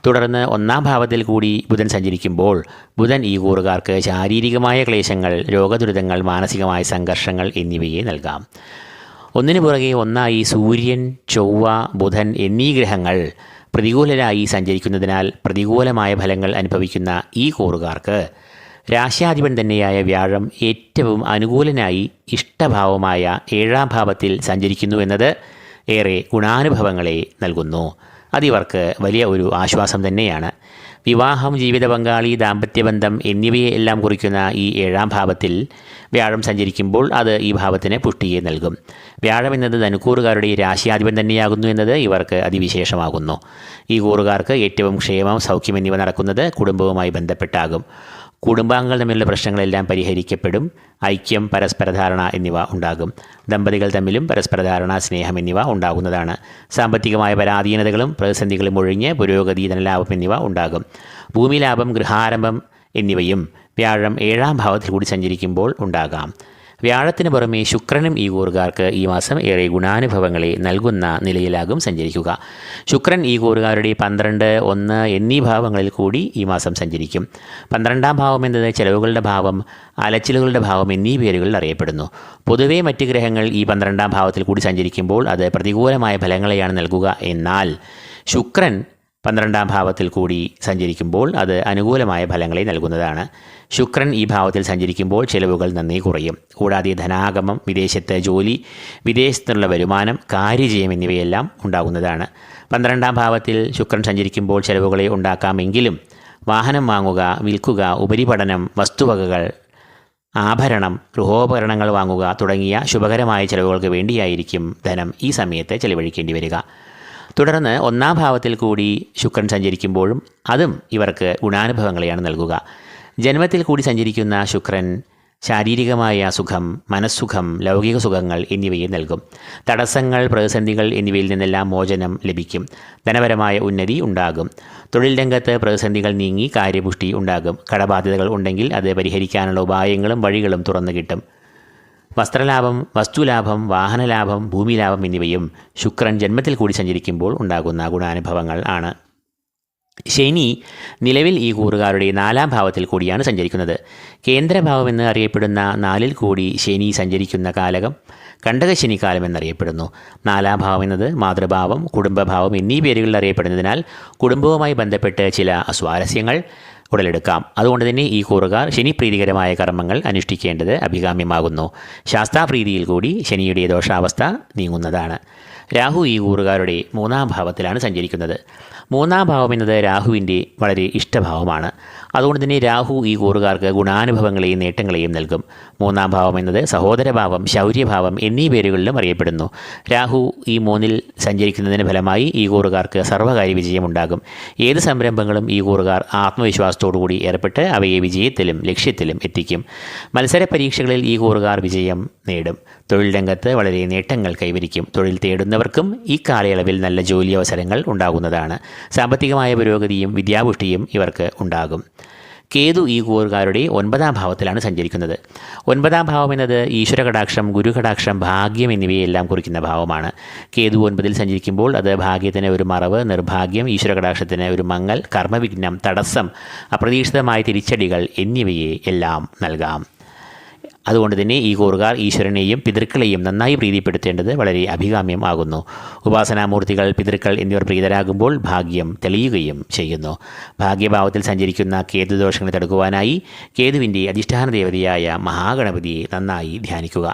തുടർന്ന് 1-ാം ഭാവത്തിൽ കൂടി ബുധൻ സഞ്ചരിക്കുമ്പോൾ ബുധൻ ഈ കൂറുകാർക്ക് ശാരീരികമായ ക്ലേശങ്ങൾ, രോഗദുരിതങ്ങൾ, മാനസികമായ സംഘർഷങ്ങൾ എന്നിവയെ നൽകാം. ഒന്നിനു പുറകെ ഒന്നായി സൂര്യൻ, ചൊവ്വ, ബുധൻ എന്നീ ഗ്രഹങ്ങൾ പ്രതികൂലരായി സഞ്ചരിക്കുന്നതിനാൽ പ്രതികൂലമായ ഫലങ്ങൾ അനുഭവിക്കുന്ന ഈ കൂറുകാർക്ക് രാശ്യാധിപൻ തന്നെയായ വ്യാഴം ഏറ്റവും അനുകൂലനായി ഇഷ്ടഭാവമായ 7-ാം ഭാവത്തിൽ സഞ്ചരിക്കുന്നു എന്നത് ഏറെ ഗുണാനുഭവങ്ങളെ നൽകുന്നു. അതിവർക്ക് വലിയ ഒരു ആശ്വാസം തന്നെയാണ്. വിവാഹം, ജീവിത പങ്കാളി, ദാമ്പത്യബന്ധം എന്നിവയെ എല്ലാം കുറിക്കുന്ന ഈ 7-ാം ഭാവത്തിൽ വ്യാഴം സഞ്ചരിക്കുമ്പോൾ അത് ഈ ഭാവത്തിന് പുഷ്ടിയെ നൽകും. വ്യാഴം എന്നത് ധനുക്കൂറുകാരുടെ രാശ്യാധിപൻ തന്നെയാകുന്നു എന്നത് ഇവർക്ക് അതിവിശേഷമാകുന്നു. ഈ കൂറുകാർക്ക് ഏറ്റവും ക്ഷേമം, സൗഖ്യം എന്നിവ നടക്കുന്നത് കുടുംബവുമായി ബന്ധപ്പെട്ടാകും. കുടുംബാംഗങ്ങൾ തമ്മിലുള്ള പ്രശ്നങ്ങളെല്ലാം പരിഹരിക്കപ്പെടും. ഐക്യം, പരസ്പരധാരണ എന്നിവ ഉണ്ടാകും. ദമ്പതികൾ തമ്മിലും പരസ്പരധാരണ, സ്നേഹം എന്നിവ ഉണ്ടാകുന്നതാണ്. സാമ്പത്തികമായ പരാധീനതകളും പ്രതിസന്ധികളും ഒഴിഞ്ഞ് പുരോഗതി, ധനലാഭം എന്നിവ ഉണ്ടാകും. ഭൂമിലാഭം, ഗൃഹാരംഭം എന്നിവയും വ്യാഴം 7-ാം ഭാവത്തിൽ കൂടി സഞ്ചരിക്കുമ്പോൾ ഉണ്ടാകാം. വ്യാഴത്തിന് പുറമെ ശുക്രനും ഈ കൂറുകാർക്ക് ഈ മാസം ഏറെ ഗുണാനുഭവങ്ങളെ നൽകുന്ന നിലയിലാകും സഞ്ചരിക്കുക. ശുക്രൻ ഈ കൂറുകാരുടെ 12, 1 എന്നീ ഭാവങ്ങളിൽ കൂടി ഈ മാസം സഞ്ചരിക്കും. 12-ാം ഭാവം എന്നത് ചെലവുകളുടെ ഭാവം, അലച്ചിലുകളുടെ ഭാവം എന്നീ പേരുകളിൽ അറിയപ്പെടുന്നു. പൊതുവെ മറ്റ് ഗ്രഹങ്ങൾ ഈ 12-ാം ഭാവത്തിൽ കൂടി സഞ്ചരിക്കുമ്പോൾ അത് പ്രതികൂലമായ ഫലങ്ങളെയാണ് നൽകുക. എന്നാൽ ശുക്രൻ 12-ാം ഭാവത്തിൽ കൂടി സഞ്ചരിക്കുമ്പോൾ അത് അനുകൂലമായ ഫലങ്ങളെ നൽകുന്നതാണ്. ശുക്രൻ ഈ ഭാവത്തിൽ സഞ്ചരിക്കുമ്പോൾ ചിലവുകൾ നന്നേ കുറയും. കൂടാതെ ധനാഗമം, വിദേശത്ത് ജോലി, വിദേശത്തുള്ള വരുമാനം, കാര്യജയം എന്നിവയെല്ലാം ഉണ്ടാകുന്നതാണ്. 12-ാം ഭാവത്തിൽ ശുക്രൻ സഞ്ചരിക്കുമ്പോൾ ചിലവുകളെ ഉണ്ടാക്കാമെങ്കിലും വാഹനം വാങ്ങുക, വിൽക്കുക, ഉപരിപഠനം, വസ്തുവകകൾ, ആഭരണം, ഗൃഹോപകരണങ്ങൾ വാങ്ങുക തുടങ്ങിയ ശുഭകരമായ ചിലവുകൾക്ക് വേണ്ടിയായിരിക്കും ധനം ഈ സമയത്ത് ചെലവഴിക്കേണ്ടി വരിക. തുടർന്ന് 1-ാം ഭാവത്തിൽ കൂടി ശുക്രൻ സഞ്ചരിക്കുമ്പോഴും അതും ഇവർക്ക് ഗുണാനുഭവങ്ങളെയാണ് നൽകുക. ജന്മത്തിൽ കൂടി സഞ്ചരിക്കുന്ന ശുക്രൻ ശാരീരികമായ സുഖം, മനസ്സുഖം, ലൗകിക സുഖങ്ങൾ എന്നിവയെ നൽകും. തടസ്സങ്ങൾ, പ്രതിസന്ധികൾ എന്നിവയിൽ നിന്നെല്ലാം മോചനം ലഭിക്കും. ധനപരമായ ഉന്നതി ഉണ്ടാകും. തൊഴിൽ രംഗത്ത് പ്രതിസന്ധികൾ നീങ്ങി കാര്യപുഷ്ടി ഉണ്ടാകും. കടബാധ്യതകൾ ഉണ്ടെങ്കിൽ അത് പരിഹരിക്കാനുള്ള ഉപായങ്ങളും വഴികളും തുറന്നു കിട്ടും. വസ്ത്രലാഭം, വസ്തുലാഭം, വാഹനലാഭം, ഭൂമിലാഭം എന്നിവയും ശുക്രൻ ജന്മത്തിൽ കൂടി സഞ്ചരിക്കുമ്പോൾ ഉണ്ടാകുന്ന ഗുണാനുഭവങ്ങൾ ആണ്. ശനി നിലവിൽ ഈ കൂറുകാരുടെ 4-ാം ഭാവത്തിൽ കൂടിയാണ് സഞ്ചരിക്കുന്നത്. കേന്ദ്രഭാവമെന്ന് അറിയപ്പെടുന്ന 4-ൽ കൂടി ശനി സഞ്ചരിക്കുന്ന കാലകം കണ്ടകശനിക്കാലം എന്നറിയപ്പെടുന്നു. 4-ാം ഭാവം എന്നത് മാതൃഭാവം, കുടുംബഭാവം എന്നീ പേരുകളിൽ അറിയപ്പെടുന്നതിനാൽ കുടുംബവുമായി ബന്ധപ്പെട്ട് ചില അസ്വാരസ്യങ്ങൾ ഉടലെടുക്കാം. അതുകൊണ്ട് തന്നെ ഈ കൂറുകാർ ശനിപ്രീതികരമായ കർമ്മങ്ങൾ അനുഷ്ഠിക്കേണ്ടത് അഭികാമ്യമാകുന്നു. ശാസ്താപ്രീതിയിൽ കൂടി ശനിയുടെ ദോഷാവസ്ഥ നീങ്ങുന്നതാണ്. രാഹു ഈ കൂറുകാരുടെ 3-ാം ഭാവത്തിലാണ് സഞ്ചരിക്കുന്നത്. 3-ാം ഭാവം എന്നത് രാഹുവിൻ്റെ വളരെ ഇഷ്ടഭാവമാണ്. അതുകൊണ്ട് തന്നെ രാഹു ഈ കൂറുകാർക്ക് ഗുണാനുഭവങ്ങളെയും നേട്ടങ്ങളെയും നൽകും. 3-ാം ഭാവം എന്നത് സഹോദരഭാവം, ശൗര്യഭാവം എന്നീ പേരുകളിലും അറിയപ്പെടുന്നു. രാഹു ഈ 3-ൽ സഞ്ചരിക്കുന്നതിന് ഫലമായി ഈ കൂറുകാർക്ക് സർവ്വകാര്യ വിജയമുണ്ടാകും. ഏത് സംരംഭങ്ങളും ഈ കൂറുകാർ ആത്മവിശ്വാസത്തോടുകൂടി ഏർപ്പെട്ട് അവയെ വിജയത്തിലും ലക്ഷ്യത്തിലും എത്തിക്കും. മത്സര പരീക്ഷകളിൽ ഈ കൂറുകാർ വിജയം നേടും. തൊഴിൽ രംഗത്ത് വളരെ നേട്ടങ്ങൾ കൈവരിക്കും. തൊഴിൽ തേടുന്നവർക്കും ഈ കാലയളവിൽ നല്ല ജോലി അവസരങ്ങൾ ഉണ്ടാകുന്നതാണ്. സാമ്പത്തികമായ പുരോഗതിയും വിദ്യാപുഷ്ടിയും ഇവർക്ക് ഉണ്ടാകും. കേതു ഈ കൂറുകാരുടെ 9-ാം ഭാവത്തിലാണ് സഞ്ചരിക്കുന്നത്. 9-ാം ഭാവം എന്നത് ഈശ്വരകടാക്ഷം, ഗുരുകടാക്ഷം, ഭാഗ്യം എന്നിവയെല്ലാം കുറിക്കുന്ന ഭാവമാണ്. കേതു 9-ൽ സഞ്ചരിക്കുമ്പോൾ അത് ഭാഗ്യത്തിന് ഒരു മറവ്, നിർഭാഗ്യം, ഈശ്വരകടാക്ഷത്തിന് ഒരു മങ്ങൽ, കർമ്മവിഘ്നം, തടസ്സം, അപ്രതീക്ഷിതമായ തിരിച്ചടികൾ എന്നിവയെ എല്ലാം നൽകാം. അതുകൊണ്ട് തന്നെ ഈ കൂറുകാർ ഈശ്വരനെയും പിതൃക്കളെയും നന്നായി പ്രീതിപ്പെടുത്തേണ്ടത് വളരെ അഭികാമ്യം ആകുന്നു. ഉപാസനാമൂർത്തികൾ, പിതൃക്കൾ എന്നിവർ പ്രീതരാകുമ്പോൾ ഭാഗ്യം തെളിയുകയും ചെയ്യുന്നു. ഭാഗ്യഭാവത്തിൽ സഞ്ചരിക്കുന്ന കേതുദോഷങ്ങളെ തടുക്കുവാനായി കേതുവിൻ്റെ അധിഷ്ഠാന ദേവതയായ മഹാഗണപതിയെ നന്നായി ധ്യാനിക്കുക.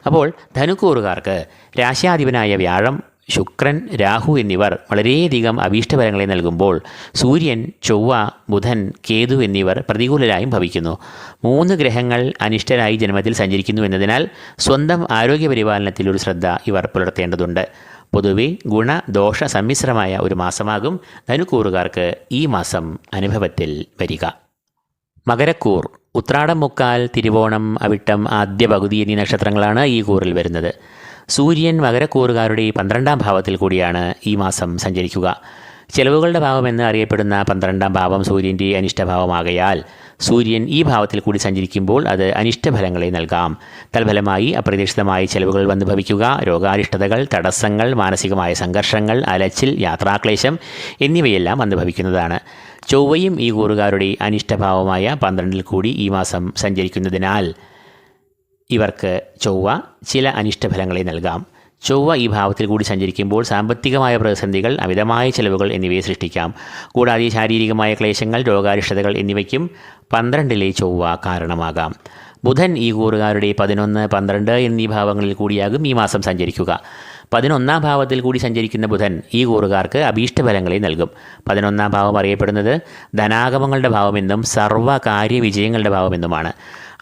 അപ്പോൾ ധനുക്കൂറുകാർക്ക് രാശ്യാധിപനായ വ്യാഴം, ശുക്രൻ, രാഹു എന്നിവർ വളരെയധികം അഭീഷ്ടഫലങ്ങളെ നൽകുമ്പോൾ സൂര്യൻ, ചൊവ്വ, ബുധൻ, കേതു എന്നിവർ പ്രതികൂലരായും ഭവിക്കുന്നു. 3 ഗ്രഹങ്ങൾ അനിഷ്ടരായി ജന്മത്തിൽ സഞ്ചരിക്കുന്നു എന്നതിനാൽ സ്വന്തം ആരോഗ്യപരിപാലനത്തിൽ ഒരു ശ്രദ്ധ ഇവർ പുലർത്തേണ്ടതുണ്ട്. പൊതുവെ ഗുണദോഷ സമ്മിശ്രമായ ഒരു മാസമാകും ധനുക്കൂറുകാർക്ക് ഈ മാസം അനുഭവത്തിൽ വരിക. മകരക്കൂർ ഉത്രാടം, മുക്കാൽ, തിരുവോണം, അവിട്ടം, ആദ്യ പകുതി എന്നീ നക്ഷത്രങ്ങളാണ് ഈ കൂറിൽ വരുന്നത്. സൂര്യൻ മകരക്കൂറുകാരുടെ 12-ാം ഭാവത്തിൽ കൂടിയാണ് ഈ മാസം സഞ്ചരിക്കുക. ചെലവുകളുടെ ഭാവമെന്ന് അറിയപ്പെടുന്ന 12-ാം ഭാവം സൂര്യൻ്റെ അനിഷ്ടഭാവമാകയാൽ സൂര്യൻ ഈ ഭാവത്തിൽ കൂടി സഞ്ചരിക്കുമ്പോൾ അത് അനിഷ്ടഫലങ്ങളെ നൽകാം. തൽഫലമായി അപ്രതീക്ഷിതമായ ചെലവുകൾ വന്നു ഭവിക്കുക, രോഗാരിഷ്ടതകൾ, തടസ്സങ്ങൾ, മാനസികമായ സംഘർഷങ്ങൾ, അലച്ചിൽ, യാത്രാക്ലേശം എന്നിവയെല്ലാം വന്നു ഭവിക്കുന്നതാണ്. ചൊവ്വയും ഈ കൂറുകാരുടെ അനിഷ്ടഭാവമായ 12-ൽ കൂടി ഈ മാസം സഞ്ചരിക്കുന്നതിനാൽ ഇവർക്ക് ചൊവ്വ ചില അനിഷ്ടഫലങ്ങളെ നൽകാം. ചൊവ്വ ഈ ഭാവത്തിൽ കൂടി സഞ്ചരിക്കുമ്പോൾ സാമ്പത്തികമായ പ്രതിസന്ധികൾ, അമിതമായ ചെലവുകൾ എന്നിവയെ സൃഷ്ടിക്കാം. കൂടാതെ ശാരീരികമായ ക്ലേശങ്ങൾ, രോഗാരിഷ്ടതകൾ എന്നിവയ്ക്കും 12-ലെ ചൊവ്വ കാരണമാകാം. ബുധൻ ഈ കൂറുകാരുടെ 11, 12 എന്നീ ഭാവങ്ങളിൽ കൂടിയാകും ഈ മാസം സഞ്ചരിക്കുക. 11-ാം ഭാവത്തിൽ കൂടി സഞ്ചരിക്കുന്ന ബുധൻ ഈ കൂറുകാർക്ക് അഭീഷ്ടഫലങ്ങളെ നൽകും. 11-ാം ഭാവം അറിയപ്പെടുന്നത് ധനാഗമങ്ങളുടെ ഭാവമെന്നും സർവ്വകാര്യ വിജയങ്ങളുടെ ഭാവമെന്നുമാണ്.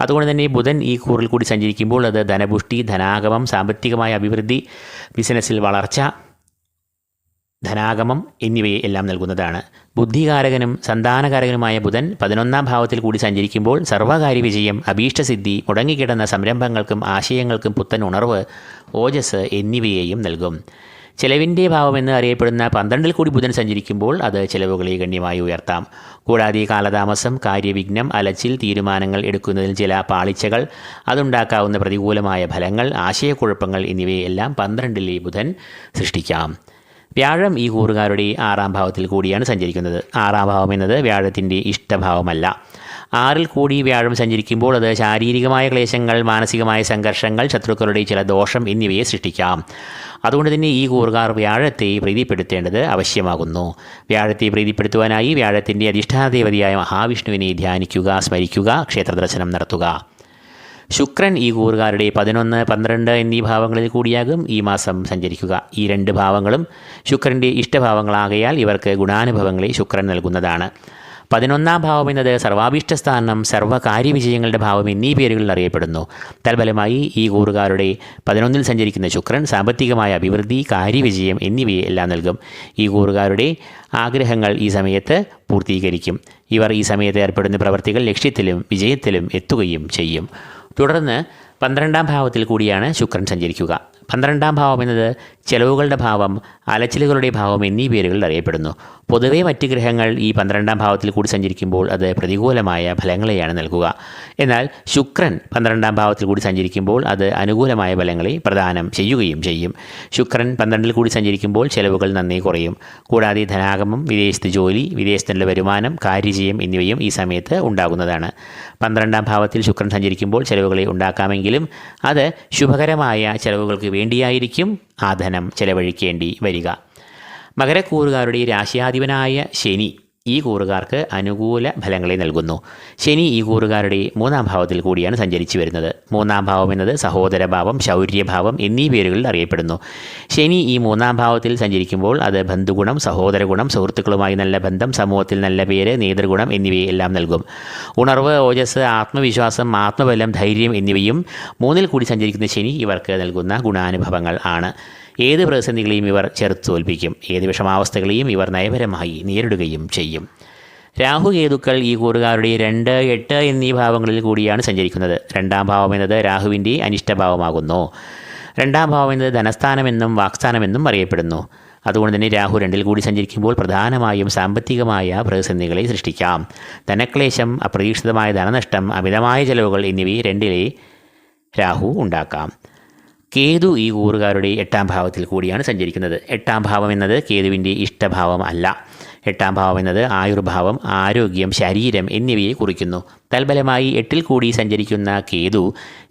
അതുകൊണ്ട് തന്നെ ബുധൻ ഈ കൂറിൽ കൂടി സഞ്ചരിക്കുമ്പോൾ അത് ധനപുഷ്ടി, ധനാഗമം, സാമ്പത്തികമായ അഭിവൃദ്ധി, ബിസിനസ്സിൽ വളർച്ച, ധനാഗമം എന്നിവയെ എല്ലാം നൽകുന്നതാണ്. ബുദ്ധികാരകനും സന്താനകാരകനുമായ ബുധൻ 11-ാം ഭാവത്തിൽ കൂടി സഞ്ചരിക്കുമ്പോൾ സർവ്വകാര്യ വിജയം, അഭീഷ്ടസിദ്ധി, മുടങ്ങിക്കിടന്ന സംരംഭങ്ങൾക്കും ആശയങ്ങൾക്കും പുത്തൻ ഉണർവ്, ഓജസ് എന്നിവയെയും നൽകും. ചെലവിൻ്റെ ഭാവമെന്ന് അറിയപ്പെടുന്ന 12-ൽ കൂടി ബുധൻ സഞ്ചരിക്കുമ്പോൾ അത് ചെലവുകളെ ഗണ്യമായി ഉയർത്താം. കൂടാതെ കാലതാമസം, കാര്യവിഘ്നം, അലച്ചിൽ, തീരുമാനങ്ങൾ എടുക്കുന്നതിൽ ചില പാളിച്ചകൾ, അതുണ്ടാക്കാവുന്ന പ്രതികൂലമായ ഫലങ്ങൾ, ആശയക്കുഴപ്പങ്ങൾ എന്നിവയെല്ലാം 12-ലെ ബുധൻ സൃഷ്ടിക്കാം. വ്യാഴം ഈ കൂറുകാരുടെ 6-ാം ഭാവത്തിൽ കൂടിയാണ് സഞ്ചരിക്കുന്നത്. 6-ാം ഭാവം എന്നത് വ്യാഴത്തിൻ്റെ ഇഷ്ടഭാവമല്ല. 6-ൽ കൂടി വ്യാഴം സഞ്ചരിക്കുമ്പോൾ അത് ശാരീരികമായ ക്ലേശങ്ങൾ, മാനസികമായ സംഘർഷങ്ങൾ, ശത്രുക്കളുടെ ചില ദോഷം എന്നിവയെ സൃഷ്ടിക്കാം. അതുകൊണ്ട് തന്നെ ഈ കൂറുകാർ വ്യാഴത്തെ പ്രീതിപ്പെടുത്തേണ്ടത് ആവശ്യമാകുന്നു. വ്യാഴത്തെ പ്രീതിപ്പെടുത്തുവാനായി വ്യാഴത്തിൻ്റെ അധിഷ്ഠാന ദേവതയായ മഹാവിഷ്ണുവിനെ ധ്യാനിക്കുക, സ്മരിക്കുക, ക്ഷേത്രദർശനം നടത്തുക. ശുക്രൻ ഈ കൂറുകാരുടെ 11, 12 എന്നീ ഭാവങ്ങളിൽ കൂടിയാകും ഈ മാസം സഞ്ചരിക്കുക. ഈ 2 ഭാവങ്ങളും ശുക്രൻ്റെ ഇഷ്ടഭാവങ്ങളാകയാൽ ഇവർക്ക് ഗുണാനുഭവങ്ങളെ ശുക്രൻ നൽകുന്നതാണ്. 11-ാം ഭാവം എന്നത് സർവാഭീഷ്ടസ്ഥാനം, സർവ്വകാര്യവിജയങ്ങളുടെ ഭാവം എന്നീ പേരുകളിൽ അറിയപ്പെടുന്നു. തൽഫലമായി ഈ കൂറുകാരുടെ 11-ൽ സഞ്ചരിക്കുന്ന ശുക്രൻ സാമ്പത്തികമായ അഭിവൃദ്ധി, കാര്യവിജയം എന്നിവയെ എല്ലാം നൽകും. ഈ കൂറുകാരുടെ ആഗ്രഹങ്ങൾ ഈ സമയത്ത് പൂർത്തീകരിക്കും. ഇവർ ഈ സമയത്ത് ഏർപ്പെടുന്ന പ്രവൃത്തികൾ ലക്ഷ്യത്തിലും വിജയത്തിലും എത്തുകയും ചെയ്യും. തുടർന്ന് 12-ാം ഭാവത്തിൽ കൂടിയാണ് ശുക്രൻ സഞ്ചരിക്കുക. 12-ാം ഭാവം എന്നത് ചെലവുകളുടെ ഭാവം, അലച്ചിലുകളുടെ ഭാവം എന്നീ പേരുകളിൽ അറിയപ്പെടുന്നു. പൊതുവെ മറ്റ് ഗ്രഹങ്ങൾ ഈ 12-ാം ഭാവത്തിൽ കൂടി സഞ്ചരിക്കുമ്പോൾ അത് പ്രതികൂലമായ ഫലങ്ങളെയാണ് നൽകുക. എന്നാൽ ശുക്രൻ 12-ാം ഭാവത്തിൽ കൂടി സഞ്ചരിക്കുമ്പോൾ അത് അനുകൂലമായ ഫലങ്ങളെ പ്രദാനം ചെയ്യുകയും ചെയ്യും. ശുക്രൻ 12-ൽ കൂടി സഞ്ചരിക്കുമ്പോൾ ചെലവുകൾ നന്നേ കുറയും. കൂടാതെ ധനാഗമം, വിദേശത്ത് ജോലി, വിദേശത്തുള്ള വരുമാനം, കാര്യജയം എന്നിവയും ഈ സമയത്ത് ഉണ്ടാകുന്നതാണ്. 12-ാം ഭാവത്തിൽ ശുക്രൻ സഞ്ചരിക്കുമ്പോൾ ചെലവുകളെ ഉണ്ടാക്കാമെങ്കിലും അത് ശുഭകരമായ ചെലവുകൾക്ക് വേണ്ടിയായിരിക്കും ആ ധനം ചെലവഴിക്കേണ്ടി വരിക. മകരക്കൂറുകാരുടെ രാശിയാധിപനായ ശനി ഈ കൂറുകാർക്ക് അനുകൂല ഫലങ്ങളെ നൽകുന്നു. ശനി ഈ കൂറുകാരുടെ 3-ാം ഭാവത്തിൽ കൂടിയാണ് സഞ്ചരിച്ചു വരുന്നത്. 3-ാം ഭാവം എന്നത് സഹോദരഭാവം, ശൗര്യഭാവം എന്നീ പേരുകളിൽ അറിയപ്പെടുന്നു. ശനി ഈ 3-ാം ഭാവത്തിൽ സഞ്ചരിക്കുമ്പോൾ അത് ബന്ധുഗുണം, സഹോദരഗുണം, സുഹൃത്തുക്കളുമായി നല്ല ബന്ധം, സമൂഹത്തിൽ നല്ല പേര്, നേതൃഗുണം എന്നിവയെല്ലാം നൽകും. ഉണർവ്, ഓജസ്, ആത്മവിശ്വാസം, ആത്മബലം, ധൈര്യം എന്നിവയും 3-ൽ കൂടി സഞ്ചരിക്കുന്ന ശനി ഇവർക്ക് നൽകുന്ന ഗുണാനുഭവങ്ങൾ ആണ്. ഏത് പ്രതിസന്ധികളെയും ഇവർ ചെറുത്ത് തോൽപ്പിക്കും. ഏത് വിഷമാവസ്ഥകളെയും ഇവർ നയപരമായി നേരിടുകയും ചെയ്യും. രാഹുകേതുക്കൾ ഈ കൂറുകാരുടെ 2, 8 എന്നീ ഭാവങ്ങളിൽ കൂടിയാണ് സഞ്ചരിക്കുന്നത്. 2-ാം ഭാവം എന്നത് രാഹുവിൻ്റെ അനിഷ്ടഭാവമാകുന്നു. 2-ാം ഭാവം എന്നത് ധനസ്ഥാനമെന്നും വാക്സ്ഥാനമെന്നും അറിയപ്പെടുന്നു. അതുകൊണ്ട് തന്നെ രാഹു 2-ൽ കൂടി സഞ്ചരിക്കുമ്പോൾ പ്രധാനമായും സാമ്പത്തികമായ പ്രതിസന്ധികളെ സൃഷ്ടിക്കാം. ധനക്ലേശം, അപ്രതീക്ഷിതമായ ധനനഷ്ടം, അമിതമായ ചെലവുകൾ എന്നിവയെ 2-ലെ രാഹു ഉണ്ടാക്കാം. കേതു ഈ കൂറുകാരുടെ 8-ാം ഭാവത്തിൽ കൂടിയാണ് സഞ്ചരിക്കുന്നത്. 8-ാം ഭാവം എന്നത് കേതുവിൻ്റെ ഇഷ്ടഭാവം അല്ല. 8-ാം ഭാവം എന്നത് ആയുർഭാവം, ആരോഗ്യം, ശരീരം എന്നിവയെ കുറിക്കുന്നു. തൽഫലമായി 8-ൽ കൂടി സഞ്ചരിക്കുന്ന കേതു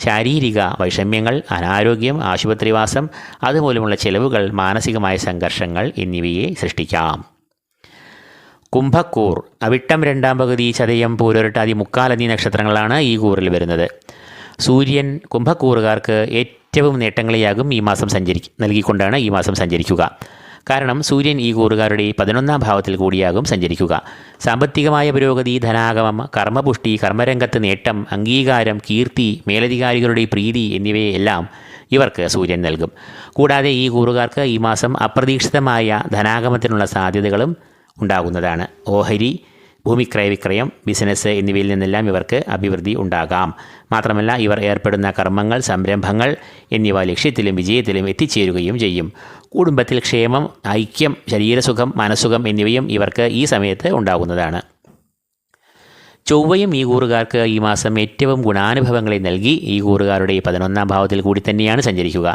ശാരീരിക വൈഷമ്യങ്ങൾ, അനാരോഗ്യം, ആശുപത്രിവാസം, അതുമൂലമുള്ള ചെലവുകൾ, മാനസികമായ സംഘർഷങ്ങൾ എന്നിവയെ സൃഷ്ടിക്കാം. കുംഭക്കൂർ അവിട്ടം 2-ാം പകുതി, ചതയം, പൂരോരട്ടാതി, മുക്കാൽ എന്നീ നക്ഷത്രങ്ങളാണ് ഈ കൂറിൽ വരുന്നത്. സൂര്യൻ കുംഭക്കൂറുകാർക്ക് ഏറ്റവും നേട്ടങ്ങളെയാകും ഈ മാസം നൽകിക്കൊണ്ടാണ് ഈ മാസം സഞ്ചരിക്കുക. കാരണം സൂര്യൻ ഈ കൂറുകാരുടെ 11-ാം ഭാവത്തിൽ കൂടിയാകും സഞ്ചരിക്കുക. സാമ്പത്തികമായ പുരോഗതി, ധനാഗമം, കർമ്മപുഷ്ടി, കർമ്മരംഗത്ത് നേട്ടം, അംഗീകാരം, കീർത്തി, മേലധികാരികളുടെ പ്രീതി എന്നിവയെല്ലാം ഇവർക്ക് സൂര്യൻ നൽകും. കൂടാതെ ഈ കൂറുകാർക്ക് ഈ മാസം അപ്രതീക്ഷിതമായ ധനാഗമത്തിനുള്ള സാധ്യതകളും ഉണ്ടാകുന്നതാണ്. ഓഹരി, ഭൂമിക്രയവിക്രയം, ബിസിനസ് എന്നിവയിൽ നിന്നെല്ലാം ഇവർക്ക് അഭിവൃദ്ധി ഉണ്ടാകാം. മാത്രമല്ല ഇവർ ഏർപ്പെടുന്ന കർമ്മങ്ങൾ, സംരംഭങ്ങൾ എന്നിവ ലക്ഷ്യത്തിലും വിജയത്തിലും എത്തിച്ചേരുകയും ചെയ്യും. കുടുംബത്തിൽ ക്ഷേമം, ഐക്യം, ശരീരസുഖം, മനസ്സുഖം എന്നിവയും ഇവർക്ക് ഈ സമയത്ത് ഉണ്ടാകുന്നതാണ്. ചൊവ്വയും ഈ കൂറുകാർക്ക് ഈ മാസം ഏറ്റവും ഗുണാനുഭവങ്ങളെ നൽകി ഈ കൂറുകാരുടെ 11-ാം ഭാവത്തിൽ കൂടി തന്നെയാണ് സഞ്ചരിക്കുക.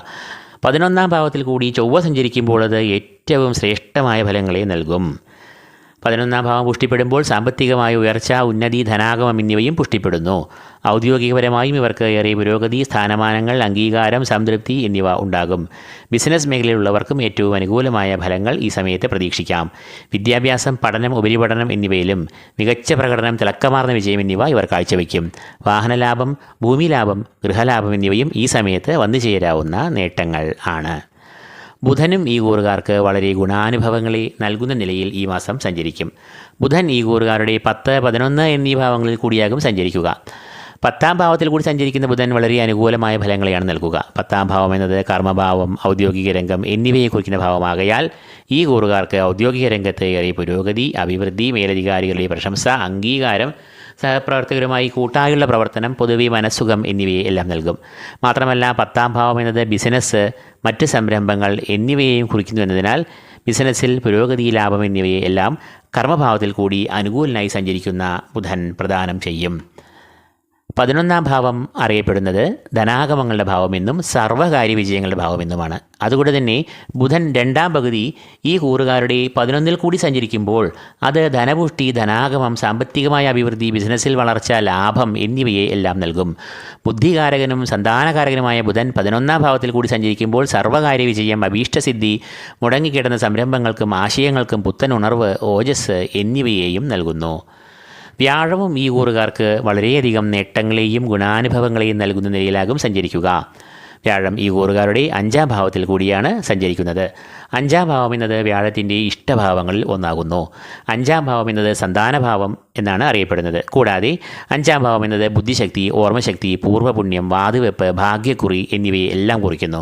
11-ാം ഭാവത്തിൽ കൂടി ചൊവ്വ സഞ്ചരിക്കുമ്പോൾ അത് ഏറ്റവും ശ്രേഷ്ഠമായ ഫലങ്ങളെ നൽകും. 11-ാം ഭാവം പുഷ്ടിപ്പെടുമ്പോൾ സാമ്പത്തികമായ ഉയർച്ച, ഉന്നതി, ധനാഗമം എന്നിവയും പുഷ്ടിപ്പെടുന്നു. ഔദ്യോഗികപരമായും ഇവർക്ക് ഏറെ പുരോഗതി, സ്ഥാനമാനങ്ങൾ, അംഗീകാരം, സംതൃപ്തി എന്നിവ ഉണ്ടാകും. ബിസിനസ് മേഖലയിലുള്ളവർക്കും ഏറ്റവും അനുകൂലമായ ഫലങ്ങൾ ഈ സമയത്ത് പ്രതീക്ഷിക്കാം. വിദ്യാഭ്യാസം, പഠനം, ഉപരിപഠനം എന്നിവയിലും മികച്ച പ്രകടനം, തിളക്കമാർന്ന വിജയം എന്നിവ ഇവർ കാഴ്ചവെക്കും. വാഹനലാഭം, ഭൂമിലാഭം, ഗൃഹലാഭം എന്നിവയും ഈ സമയത്ത് വന്നു ചേരാവുന്ന നേട്ടങ്ങൾ ആണ്. ബുധനും ഈ കൂറുകാർക്ക് വളരെ ഗുണാനുഭവങ്ങളെ നൽകുന്ന നിലയിൽ ഈ മാസം സഞ്ചരിക്കും. ബുധൻ ഈ കൂറുകാരുടെ 10, 11 എന്നീ ഭാവങ്ങളിൽ കൂടിയാകും സഞ്ചരിക്കുക. 10-ാം ഭാവത്തിൽ കൂടി സഞ്ചരിക്കുന്ന ബുധൻ വളരെ അനുകൂലമായ ഫലങ്ങളെയാണ് നൽകുക. 10-ാം ഭാവം എന്നത് കർമ്മഭാവം, ഔദ്യോഗിക രംഗം എന്നിവയെ കുറിക്കുന്ന ഭാവമാകയാൽ ഈ കൂറുകാർക്ക് ഔദ്യോഗിക രംഗത്ത് ഏറെ പുരോഗതി, അഭിവൃദ്ധി, മേലധികാരികളുടെ പ്രശംസ, അംഗീകാരം, സഹപ്രവർത്തകരുമായി കൂട്ടായുള്ള പ്രവർത്തനം, പൊതുവെ മനസ്സുഖം എന്നിവയെ എല്ലാം നൽകും. മാത്രമല്ല 10-ാം ഭാവം എന്നത് ബിസിനസ്, മറ്റ് സംരംഭങ്ങൾ എന്നിവയെയും കുറിക്കുന്നു എന്നതിനാൽ ബിസിനസ്സിൽ പുരോഗതി, ലാഭം എന്നിവയെ എല്ലാം കർമ്മഭാവത്തിൽ കൂടി അനുകൂലനായി സഞ്ചരിക്കുന്ന ബുധൻ പ്രദാനം ചെയ്യും. 11-ാം ഭാവം അറിയപ്പെടുന്നത് ധനാഗമങ്ങളുടെ ഭാവമെന്നും സർവ്വകാര്യ വിജയങ്ങളുടെ ഭാവമെന്നുമാണ്. അതുകൊണ്ട് തന്നെ ബുധൻ 2-ാം പകുതി ഈ കൂറുകാരുടെ 11-ൽ കൂടി സഞ്ചരിക്കുമ്പോൾ അത് ധനപുഷ്ടി, ധനാഗമം, സാമ്പത്തികമായ അഭിവൃദ്ധി, ബിസിനസ്സിൽ വളർച്ച, ലാഭം എന്നിവയെ എല്ലാം നൽകും. ബുദ്ധികാരകനും സന്താനകാരകനുമായ ബുധൻ 11-ാം ഭാവത്തിൽ കൂടി സഞ്ചരിക്കുമ്പോൾ സർവ്വകാര്യ വിജയം, അഭീഷ്ടസിദ്ധി, മുടങ്ങിക്കിടന്ന സംരംഭങ്ങൾക്കും ആശയങ്ങൾക്കും പുത്തൻ ഉണർവ്, ഓജസ് എന്നിവയെയും നൽകുന്നു. വ്യാഴവും ഈ കൂറുകാർക്ക് വളരെയധികം നേട്ടങ്ങളെയും ഗുണാനുഭവങ്ങളെയും നൽകുന്ന നിലയിലാകും സഞ്ചരിക്കുക. വ്യാഴം ഈ കൂറുകാരുടെ 5-ാം ഭാവത്തിൽ കൂടിയാണ് സഞ്ചരിക്കുന്നത്. 5-ാം ഭാവം എന്നത് വ്യാഴത്തിൻ്റെ ഇഷ്ടഭാവങ്ങളിൽ ഒന്നാകുന്നു. 5-ാം ഭാവം എന്നത് സന്താനഭാവം എന്നാണ് അറിയപ്പെടുന്നത്. കൂടാതെ 5-ാം ഭാവം എന്നത് ബുദ്ധിശക്തി, ഓർമ്മശക്തി, പൂർവ്വപുണ്യം, വാതുവെപ്പ്, ഭാഗ്യക്കുറി എന്നിവയെ എല്ലാം കുറിക്കുന്നു.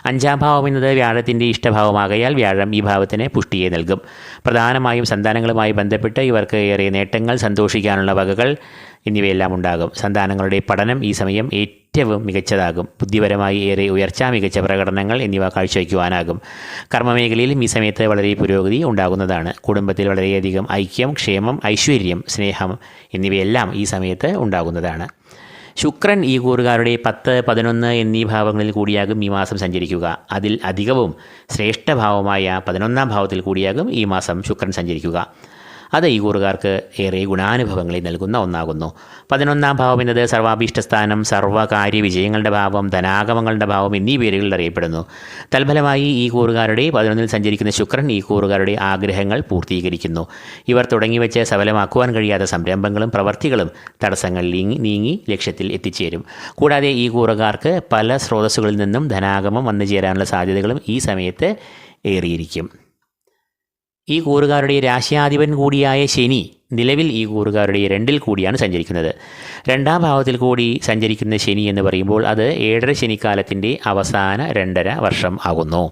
5-ാം ഭാവം എന്നത് വ്യാഴത്തിൻ്റെ ഇഷ്ടഭാവമാകയാൽ വ്യാഴം ഈ ഭാവത്തിന് പുഷ്ടിയെ നൽകും. പ്രധാനമായും സന്താനങ്ങളുമായി ബന്ധപ്പെട്ട് ഇവർക്ക് ഏറെ നേട്ടങ്ങൾ, സന്തോഷിക്കാനുള്ള വകകൾ എന്നിവയെല്ലാം ഉണ്ടാകും. സന്താനങ്ങളുടെ പഠനം ഈ സമയം ഏറ്റവും മികച്ചതാകും. ബുദ്ധിപരമായി ഏറെ ഉയർച്ച, മികച്ച പ്രകടനങ്ങൾ എന്നിവ കാഴ്ചവയ്ക്കുവാനാകും. കർമ്മമേഖലയിലും ഈ സമയത്ത് വളരെ പുരോഗതി ഉണ്ടാകുന്നതാണ്. കുടുംബത്തിൽ വളരെയധികം ഐക്യം, ക്ഷേമം, ഐശ്വര്യം, സ്നേഹം എന്നിവയെല്ലാം ഈ സമയത്ത് ഉണ്ടാകുന്നതാണ്. ശുക്രൻ ഈ കൂറുകാരുടെ 10, 11 എന്നീ ഭാവങ്ങളിൽ കൂടിയാകും ഈ മാസം സഞ്ചരിക്കുക. അതിൽ അധികവും ശ്രേഷ്ഠഭാവമായ 11-ാം ഭാവത്തിൽ കൂടിയാകും ഈ മാസം ശുക്രൻ സഞ്ചരിക്കുക. അത് ഈ കൂറുകാർക്ക് ഏറെ ഗുണാനുഭവങ്ങളെ നൽകുന്ന ഒന്നാകുന്നു. 11-ാം ഭാവം എന്നത് സർവാഭീഷ്ടസ്ഥാനം, സർവ്വകാര്യ വിജയങ്ങളുടെ ഭാവം, ധനാഗമങ്ങളുടെ ഭാവം എന്നീ പേരുകളിൽ അറിയപ്പെടുന്നു. തൽഫലമായി ഈ കൂറുകാരുടെ 11-ൽ സഞ്ചരിക്കുന്ന ശുക്രൻ ഈ കൂറുകാരുടെ ആഗ്രഹങ്ങൾ പൂർത്തീകരിക്കുന്നു. ഇവർ തുടങ്ങിവെച്ച് സഫലമാക്കുവാൻ കഴിയാത്ത സംരംഭങ്ങളും പ്രവർത്തികളും തടസ്സങ്ങൾ നീങ്ങി ലക്ഷ്യത്തിൽ എത്തിച്ചേരും. കൂടാതെ ഈ കൂറുകാർക്ക് പല സ്രോതസ്സുകളിൽ നിന്നും ധനാഗമം വന്നു ചേരാനുള്ള സാധ്യതകളും ഈ സമയത്ത് ഏറിയിരിക്കും. ഈ കൂറുകാരുടെ രാശ്യാധിപൻ കൂടിയായ ശനി നിലവിൽ ഈ കൂറുകാരുടെ 2-ൽ കൂടിയാണ് സഞ്ചരിക്കുന്നത്. 2-ാം ഭാവത്തിൽ കൂടി സഞ്ചരിക്കുന്ന ശനി എന്ന് പറയുമ്പോൾ അത് 7.5 ശനിക്കാലത്തിൻ്റെ അവസാന 2.5 വർഷം ആകുന്നു.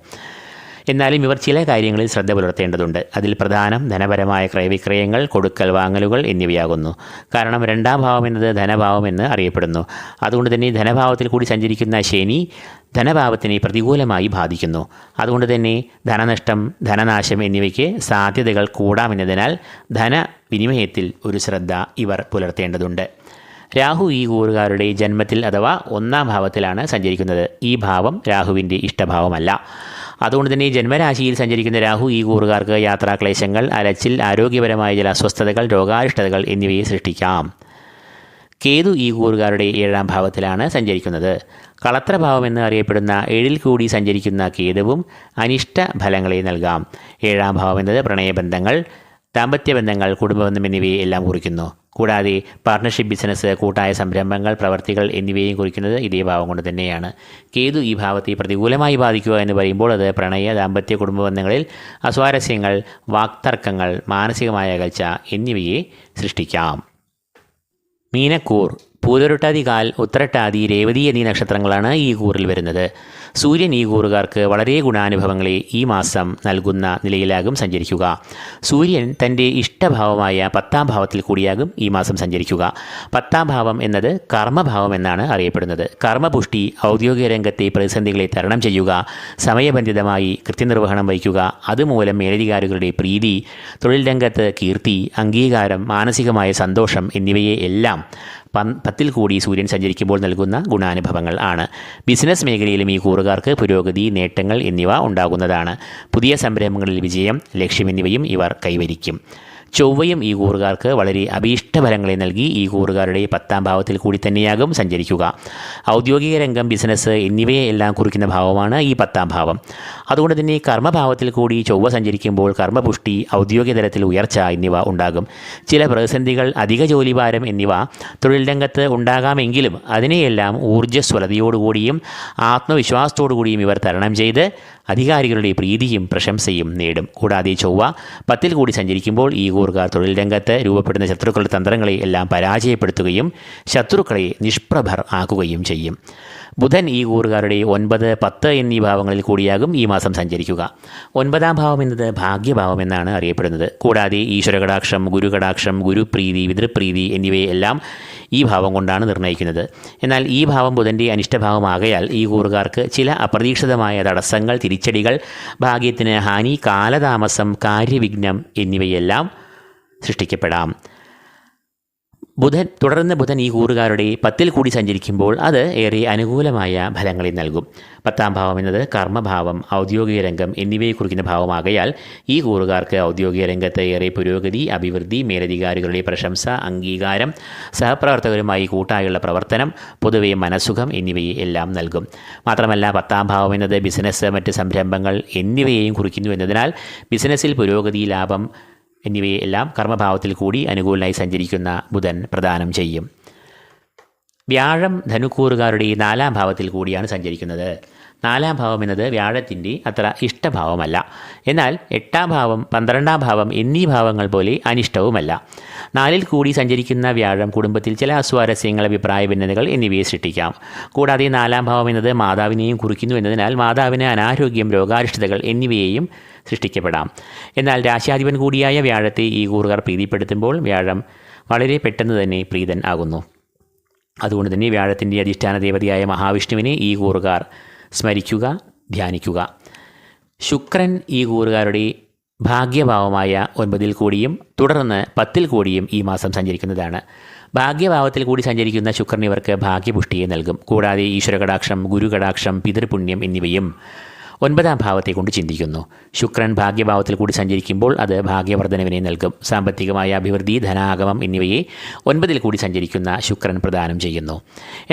എന്നാലും ഇവർ ചില കാര്യങ്ങളിൽ ശ്രദ്ധ പുലർത്തേണ്ടതുണ്ട്. അതിൽ പ്രധാനം ധനപരമായ ക്രയവിക്രയങ്ങൾ, കൊടുക്കൽ വാങ്ങലുകൾ എന്നിവയാകുന്നു. കാരണം 2-ാം ഭാവം എന്നത് ധനഭാവം എന്ന് അറിയപ്പെടുന്നു. അതുകൊണ്ട് തന്നെ ധനഭാവത്തിൽ കൂടി സഞ്ചരിക്കുന്ന ശനി ധനഭാവത്തിനെ പ്രതികൂലമായി ബാധിക്കുന്നു. അതുകൊണ്ട് തന്നെ ധനനഷ്ടം, ധനനാശം എന്നിവയ്ക്ക് സാധ്യതകൾ കൂടാമെന്നതിനാൽ ധനവിനിമയത്തിൽ ഒരു ശ്രദ്ധ ഇവർ പുലർത്തേണ്ടതുണ്ട്. രാഹു ഈ കൂറുകാരുടെ ജന്മത്തിൽ അഥവാ 1-ാം ഭാവത്തിലാണ് സഞ്ചരിക്കുന്നത്. ഈ ഭാവം രാഹുവിൻ്റെ ഇഷ്ടഭാവമല്ല. അതുകൊണ്ട് തന്നെ ജന്മരാശിയിൽ സഞ്ചരിക്കുന്ന രാഹു ഈ കൂറുകാർക്ക് യാത്രാക്ലേശങ്ങൾ, അലച്ചിൽ, ആരോഗ്യപരമായ ചില അസ്വസ്ഥതകൾ, രോഗാരിഷ്ടതകൾ എന്നിവയെ സൃഷ്ടിക്കാം. കേതു ഈ കൂറുകാരുടെ 7-ാം ഭാവത്തിലാണ് സഞ്ചരിക്കുന്നത്. കളത്രഭാവം എന്ന് അറിയപ്പെടുന്ന 7-ൽ കൂടി സഞ്ചരിക്കുന്ന കേതുവും അനിഷ്ട ഫലങ്ങളെ നൽകാം. 7-ാം ഭാവം എന്നത് പ്രണയബന്ധങ്ങൾ, ദാമ്പത്യബന്ധങ്ങൾ, കുടുംബബന്ധം എന്നിവയെ എല്ലാം കുറിക്കുന്നു. കൂടാതെ പാർട്ണർഷിപ്പ് ബിസിനസ്, കൂട്ടായ സംരംഭങ്ങൾ, പ്രവർത്തികൾ എന്നിവയും കുറിക്കുന്നത് ഇതേ ഭാവം കൊണ്ട് തന്നെയാണ്. കേതു ഈ ഭാവത്തെ പ്രതികൂലമായി ബാധിക്കുക എന്ന് പറയുമ്പോൾ അത് പ്രണയ, ദാമ്പത്യ, കുടുംബ ബന്ധങ്ങളിൽ അസ്വാരസ്യങ്ങൾ, വാക്തർക്കങ്ങൾ, മാനസികമായ അകൽച്ച എന്നിവയെ സൃഷ്ടിക്കാം. മീനക്കൂർ പൂതൊരുട്ടാതി, കാൽ, ഉത്രട്ടാതി, രേവതി എന്നീ നക്ഷത്രങ്ങളാണ് ഈ കൂറിൽ വരുന്നത്. സൂര്യൻ ഈ കൂറുകാർക്ക് വളരെ ഗുണാനുഭവങ്ങളെ ഈ മാസം നൽകുന്ന നിലയിലാകും സഞ്ചരിക്കുക. സൂര്യൻ തൻ്റെ ഇഷ്ടഭാവമായ 10-ാം ഭാവത്തിൽ കൂടിയാകും ഈ മാസം സഞ്ചരിക്കുക. 10-ാം ഭാവം എന്നത് കർമ്മഭാവം എന്നാണ് അറിയപ്പെടുന്നത്. കർമ്മപുഷ്ടി, ഔദ്യോഗിക രംഗത്തെ പ്രതിസന്ധികളെ തരണം ചെയ്യുക, സമയബന്ധിതമായി കൃത്യനിർവഹണം വഹിക്കുക, അതുമൂലം മേലധികാരികളുടെ പ്രീതി, തൊഴിൽ രംഗത്ത് കീർത്തി, അംഗീകാരം, മാനസികമായ സന്തോഷം എന്നിവയെ എല്ലാം 10-ൽ കൂടി സൂര്യൻ സഞ്ചരിക്കുമ്പോൾ നൽകുന്ന ഗുണാനുഭവങ്ങൾ ആണ്. ബിസിനസ് മേഖലയിലും ഈ കൂറുകാർക്ക് പുരോഗതി, നേട്ടങ്ങൾ എന്നിവ ഉണ്ടാകുന്നതാണ്. പുതിയ സംരംഭങ്ങളിൽ വിജയം, ലക്ഷ്യം എന്നിവയും ഇവർ കൈവരിക്കും. ചൊവ്വയും ഈ കൂറുകാർക്ക് വളരെ അഭീഷ്ട ഫലങ്ങളെ നൽകി ഈ കൂറുകാരുടെ 10ാം ഭാവത്തിൽ കൂടി തന്നെയാകും സഞ്ചരിക്കുക. ഔദ്യോഗിക രംഗം, ബിസിനസ് എന്നിവയെ എല്ലാം കുറിക്കുന്ന ഭാവമാണ് ഈ 10ാം ഭാവം. അതുകൊണ്ട് തന്നെ കർമ്മഭാവത്തിൽ കൂടി ചൊവ്വ സഞ്ചരിക്കുമ്പോൾ കർമ്മപുഷ്ടി, ഔദ്യോഗിക തലത്തിൽ ഉയർച്ച എന്നിവ ഉണ്ടാകും. ചില പ്രതിസന്ധികൾ, അധിക ജോലിഭാരം എന്നിവ തൊഴിൽ രംഗത്ത് ഉണ്ടാകാമെങ്കിലും അതിനെയെല്ലാം ഊർജ്ജസ്വലതയോടുകൂടിയും ആത്മവിശ്വാസത്തോടുകൂടിയും ഇവർ തരണം ചെയ്ത് അധികാരികളുടെ പ്രീതിയും പ്രശംസയും നേടും. കൂടാതെ ചൊവ്വ 10ൽ കൂടി സഞ്ചരിക്കുമ്പോൾ ഈ കൂറുകാർ തൊഴിൽ രംഗത്ത് രൂപപ്പെടുന്ന ശത്രുക്കളുടെ തന്ത്രങ്ങളെ എല്ലാം പരാജയപ്പെടുത്തുകയും ശത്രുക്കളെ നിഷ്പ്രഭർ ആക്കുകയും ചെയ്യും. ബുധൻ ഈ കൂറുകാരുടെ 9, 10 എന്നീ ഭാവങ്ങളിൽ കൂടിയാകും ഈ മാസം സഞ്ചരിക്കുക. 9ാം ഭാവം എന്നത് ഭാഗ്യഭാവം എന്നാണ് അറിയപ്പെടുന്നത്. കൂടാതെ ഈശ്വരകടാക്ഷം, ഗുരുകടാക്ഷം, ഗുരുപ്രീതി, പിതൃപ്രീതി എന്നിവയെല്ലാം ഈ ഭാവം കൊണ്ടാണ് നിർണ്ണയിക്കുന്നത്. എന്നാൽ ഈ ഭാവം ബുധൻ്റെ അനിഷ്ടഭാവമാകയാൽ ഈ കൂറുകാർക്ക് ചില അപ്രതീക്ഷിതമായ തടസ്സങ്ങൾ, തിരിച്ചടികൾ, ഭാഗ്യത്തിന് ഹാനി, കാലതാമസം, കാര്യവിഘ്നം എന്നിവയെല്ലാം സൃഷ്ടിക്കപ്പെടാം. തുടർന്ന് ബുധൻ ഈ കൂറുകാരുടെ 10ൽ കൂടി സഞ്ചരിക്കുമ്പോൾ അത് ഏറെ അനുകൂലമായ ഫലങ്ങളെ നൽകും. 10ാം ഭാവം എന്നത് കർമ്മഭാവം, ഔദ്യോഗിക രംഗം എന്നിവയെ കുറിക്കുന്ന ഭാവമാകയാൽ ഈ കൂറുകാർക്ക് ഔദ്യോഗിക രംഗത്ത് ഏറെ പുരോഗതി, അഭിവൃദ്ധി, മേലധികാരികളുടെ പ്രശംസ, അംഗീകാരം, സഹപ്രവർത്തകരുമായി കൂട്ടായുള്ള പ്രവർത്തനം, പൊതുവെ മനസ്സുഖം എന്നിവയെ എല്ലാം നൽകും. മാത്രമല്ല 10ാം ഭാവം എന്നത് ബിസിനസ്, മറ്റ് സംരംഭങ്ങൾ എന്നിവയെയും കുറിക്കുന്നു എന്നതിനാൽ ബിസിനസ്സിൽ പുരോഗതി, ലാഭം എന്നിവയെല്ലാം കർമ്മഭാവത്തിൽ കൂടി അനുകൂലനായി സഞ്ചരിക്കുന്ന ബുധൻ പ്രദാനം ചെയ്യും. വ്യാഴം ധനുക്കൂറുകാരുടെ 4ാം ഭാവത്തിൽ കൂടിയാണ് സഞ്ചരിക്കുന്നത്. 4ാം ഭാവം എന്നത് വ്യാഴത്തിൻ്റെ അത്ര ഇഷ്ടഭാവമല്ല. എന്നാൽ 8ാം ഭാവം, 12ാം ഭാവം എന്നീ ഭാവങ്ങൾ പോലെ അനിഷ്ടവുമല്ല. 4ൽ കൂടി സഞ്ചരിക്കുന്ന വ്യാഴം കുടുംബത്തിൽ ചില അസ്വാരസ്യങ്ങൾ, അഭിപ്രായ ഭിന്നതകൾ എന്നിവയെ സൃഷ്ടിക്കാം. കൂടാതെ 4ാം ഭാവം എന്നത് മാതാവിനെയും കുറിക്കുന്നു എന്നതിനാൽ മാതാവിന് അനാരോഗ്യം, രോഗാരിഷ്ടതകൾ എന്നിവയെയും സൃഷ്ടിക്കപ്പെടാം. എന്നാൽ രാശ്യാധിപൻ കൂടിയായ വ്യാഴത്തെ ഈ കൂറുകാർ പ്രീതിപ്പെടുത്തുമ്പോൾ വ്യാഴം വളരെ പെട്ടെന്ന് തന്നെ പ്രീതൻ ആകുന്നു. അതുകൊണ്ട് തന്നെ വ്യാഴത്തിൻ്റെ അധിഷ്ഠാന ദേവതയായ മഹാവിഷ്ണുവിനെ ഈ കൂറുകാർ സ്മരിക്കുക, ധ്യാനിക്കുക. ശുക്രൻ ഈ കൂറുകാരുടെ ഭാഗ്യഭാവമായ 9ൽ കൂടിയും തുടർന്ന് 10ൽ കൂടിയും ഈ മാസം സഞ്ചരിക്കുന്നതാണ്. ഭാഗ്യഭാവത്തിൽ കൂടി സഞ്ചരിക്കുന്ന ശുക്രൻ ഇവർക്ക് ഭാഗ്യപുഷ്ടിയെ നൽകും. കൂടാതെ ഈശ്വരകടാക്ഷം, ഗുരുകടാക്ഷം, പിതൃപുണ്യം എന്നിവയും 9ാം ഭാവത്തെ കൊണ്ട് ചിന്തിക്കുന്നു. ശുക്രൻ ഭാഗ്യഭാവത്തിൽ കൂടി സഞ്ചരിക്കുമ്പോൾ അത് ഭാഗ്യവർദ്ധനവിനെ നൽകും. സാമ്പത്തികമായ അഭിവൃദ്ധി, ധനാഗമം എന്നിവയെ 9ൽ കൂടി സഞ്ചരിക്കുന്ന ശുക്രൻ പ്രദാനം ചെയ്യുന്നു.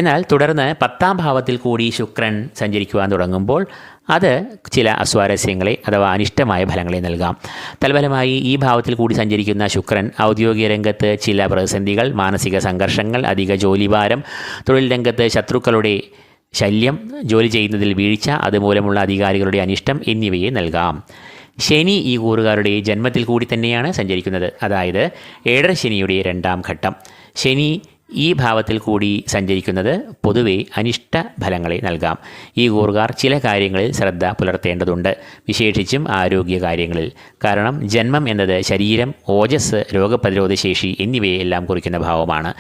എന്നാൽ തുടർന്ന് 10ാം ഭാവത്തിൽ കൂടി ശുക്രൻ സഞ്ചരിക്കുവാൻ തുടങ്ങുമ്പോൾ അത് ചില അസ്വാരസ്യങ്ങളെ അഥവാ അനിഷ്ടമായ ഫലങ്ങളെ നൽകാം. തൽഫലമായി ഈ ഭാവത്തിൽ കൂടി സഞ്ചരിക്കുന്ന ശുക്രൻ ഔദ്യോഗിക രംഗത്ത് ചില പ്രതിസന്ധികൾ, മാനസിക സംഘർഷങ്ങൾ, അധിക ജോലിഭാരം, തൊഴിൽ രംഗത്ത് ശത്രുക്കളുടെ ശല്യം, ജോലി ചെയ്യുന്നതിൽ വീഴ്ച, അതുമൂലമുള്ള അധികാരികളുടെ അനിഷ്ടം എന്നിവയെ നൽകാം. ശനി ഈ കൂറുകാരുടെ ജന്മത്തിൽ കൂടി തന്നെയാണ് സഞ്ചരിക്കുന്നത്. അതായത് ഏഴര ശനിയുടെ 2ാം ഘട്ടം. ശനി ഈ ഭാവത്തിൽ കൂടി സഞ്ചരിക്കുന്നത് പൊതുവെ അനിഷ്ട ഫലങ്ങളെ നൽകാം. ഈ കൂറുകാർ ചില കാര്യങ്ങളിൽ ശ്രദ്ധ പുലർത്തേണ്ടതുണ്ട്, വിശേഷിച്ചും ആരോഗ്യ കാര്യങ്ങളിൽ. കാരണം ജന്മം എന്നത് ശരീരം, ഓജസ്, രോഗപ്രതിരോധ ശേഷി എന്നിവയെല്ലാം കുറിക്കുന്ന ഭാവമാണ്.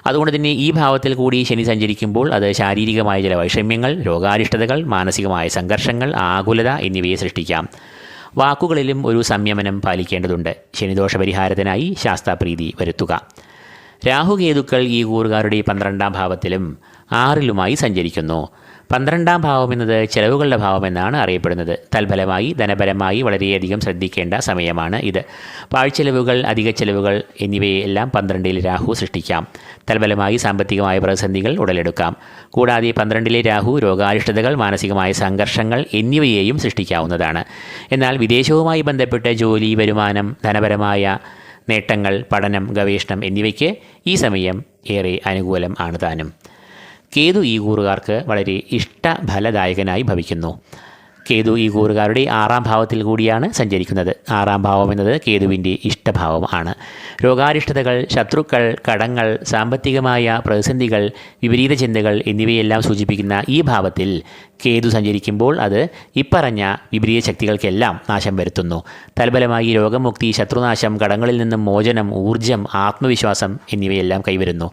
അതുകൊണ്ട് തന്നെ ഈ ഭാവത്തിൽ കൂടി ശനി സഞ്ചരിക്കുമ്പോൾ അത് ശാരീരികമായ ചില വൈഷമ്യങ്ങൾ, രോഗാരിഷ്ടതകൾ, മാനസികമായ സംഘർഷങ്ങൾ, ആകുലത എന്നിവയെ സൃഷ്ടിക്കാം. വാക്കുകളിലും ഒരു സംയമനം പാലിക്കേണ്ടതുണ്ട്. ശനിദോഷ പരിഹാരത്തിനായി ശാസ്താപ്രീതി വരുത്തുക. രാഹുകേതുക്കൾ ഈ കൂറുകാരുടെ 12ാം ഭാവത്തിലും 6ലുമായി സഞ്ചരിക്കുന്നു. 12ാം ഭാവം എന്നത് ചെലവുകളുടെ ഭാവമെന്നാണ് അറിയപ്പെടുന്നത്. തൽഫലമായി ധനപരമായി വളരെയധികം ശ്രദ്ധിക്കേണ്ട സമയമാണ് ഇത്. പാഴ്ചെലവുകൾ, അധിക ചെലവുകൾ എന്നിവയെല്ലാം 12ൽ രാഹു സൃഷ്ടിക്കാം. തൽഫലമായി സാമ്പത്തികമായ പ്രതിസന്ധികൾ ഉടലെടുക്കാം. കൂടാതെ 12ലെ രാഹു രോഗാരിഷ്ടതകൾ, മാനസികമായ സംഘർഷങ്ങൾ എന്നിവയെയും സൃഷ്ടിക്കാവുന്നതാണ്. എന്നാൽ വിദേശവുമായി ബന്ധപ്പെട്ട ജോലി, വരുമാനം, ധനപരമായ നേട്ടങ്ങൾ, പഠനം, ഗവേഷണം എന്നിവയ്ക്ക് ഈ സമയം ഏറെ അനുകൂലം ആണ് താനും. കേതു ഈ കൂറുകാർക്ക് വളരെ ഇഷ്ടഫലദായകനായി ഭവിക്കുന്നു. കേതു ഈ കൂറുകാരുടെ 6ാം ഭാവത്തിൽ കൂടിയാണ് സഞ്ചരിക്കുന്നത്. 6ാം ഭാവം എന്നത് കേതുവിൻ്റെ ഇഷ്ടഭാവം ആണ്. രോഗാരിഷ്ടതകൾ, ശത്രുക്കൾ, കടങ്ങൾ, സാമ്പത്തികമായ പ്രതിസന്ധികൾ, വിപരീത ചിന്തകൾ എന്നിവയെല്ലാം സൂചിപ്പിക്കുന്ന ഈ ഭാവത്തിൽ കേതു സഞ്ചരിക്കുമ്പോൾ അത് ഇപ്പറഞ്ഞ വിപരീത ശക്തികൾക്കെല്ലാം നാശം വരുത്തുന്നു. തൽഫലമായി രോഗമുക്തി, ശത്രുനാശം, കടങ്ങളിൽ നിന്നും മോചനം, ഊർജ്ജം, ആത്മവിശ്വാസം എന്നിവയെല്ലാം കൈവരുന്നു.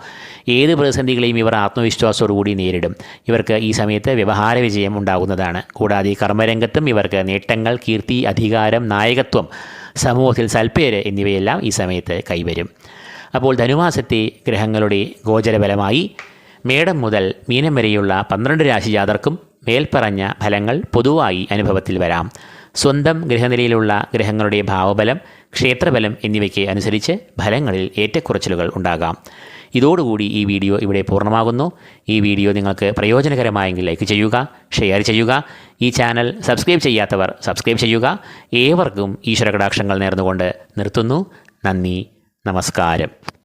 ഏത് പ്രതിസന്ധികളെയും ഇവർ ആത്മവിശ്വാസത്തോടുകൂടി നേരിടും. ഇവർക്ക് ഈ സമയത്ത് വ്യവഹാര വിജയം ഉണ്ടാകുന്നതാണ്. കൂടാതെ കർമ്മരംഗത്തും ഇവർക്ക് നേട്ടങ്ങൾ, കീർത്തി, അധികാരം, നായകത്വം, സമൂഹത്തിൽ സൽപ്പേര് എന്നിവയെല്ലാം ഈ സമയത്ത് കൈവരും. അപ്പോൾ ധനുമാസത്തെ ഗ്രഹങ്ങളുടെ ഗോചരഫലമായി മേടം മുതൽ മീനം വരെയുള്ള 12 രാശിജാതർക്കും മേൽപ്പറഞ്ഞ ഫലങ്ങൾ പൊതുവായി അനുഭവത്തിൽ വരാം. സ്വന്തം ഗ്രഹനിലയിലുള്ള ഗ്രഹങ്ങളുടെ ഭാവബലം, ക്ഷേത്രബലം എന്നിവയ്ക്ക് അനുസരിച്ച് ഫലങ്ങളിൽ ഏറ്റക്കുറച്ചിലുകൾ ഉണ്ടാകാം. ഇതോടുകൂടി ഈ വീഡിയോ ഇവിടെ പൂർണ്ണമാകുന്നു. ഈ വീഡിയോ നിങ്ങൾക്ക് പ്രയോജനകരമായെങ്കിൽ ലൈക്ക് ചെയ്യുക, ഷെയർ ചെയ്യുക. ഈ ചാനൽ സബ്സ്ക്രൈബ് ചെയ്യാത്തവർ സബ്സ്ക്രൈബ് ചെയ്യുക. ഏവർക്കും ഈശ്വരകടാക്ഷങ്ങൾ നേർന്നുകൊണ്ട് നിർത്തുന്നു. നന്ദി, നമസ്കാരം.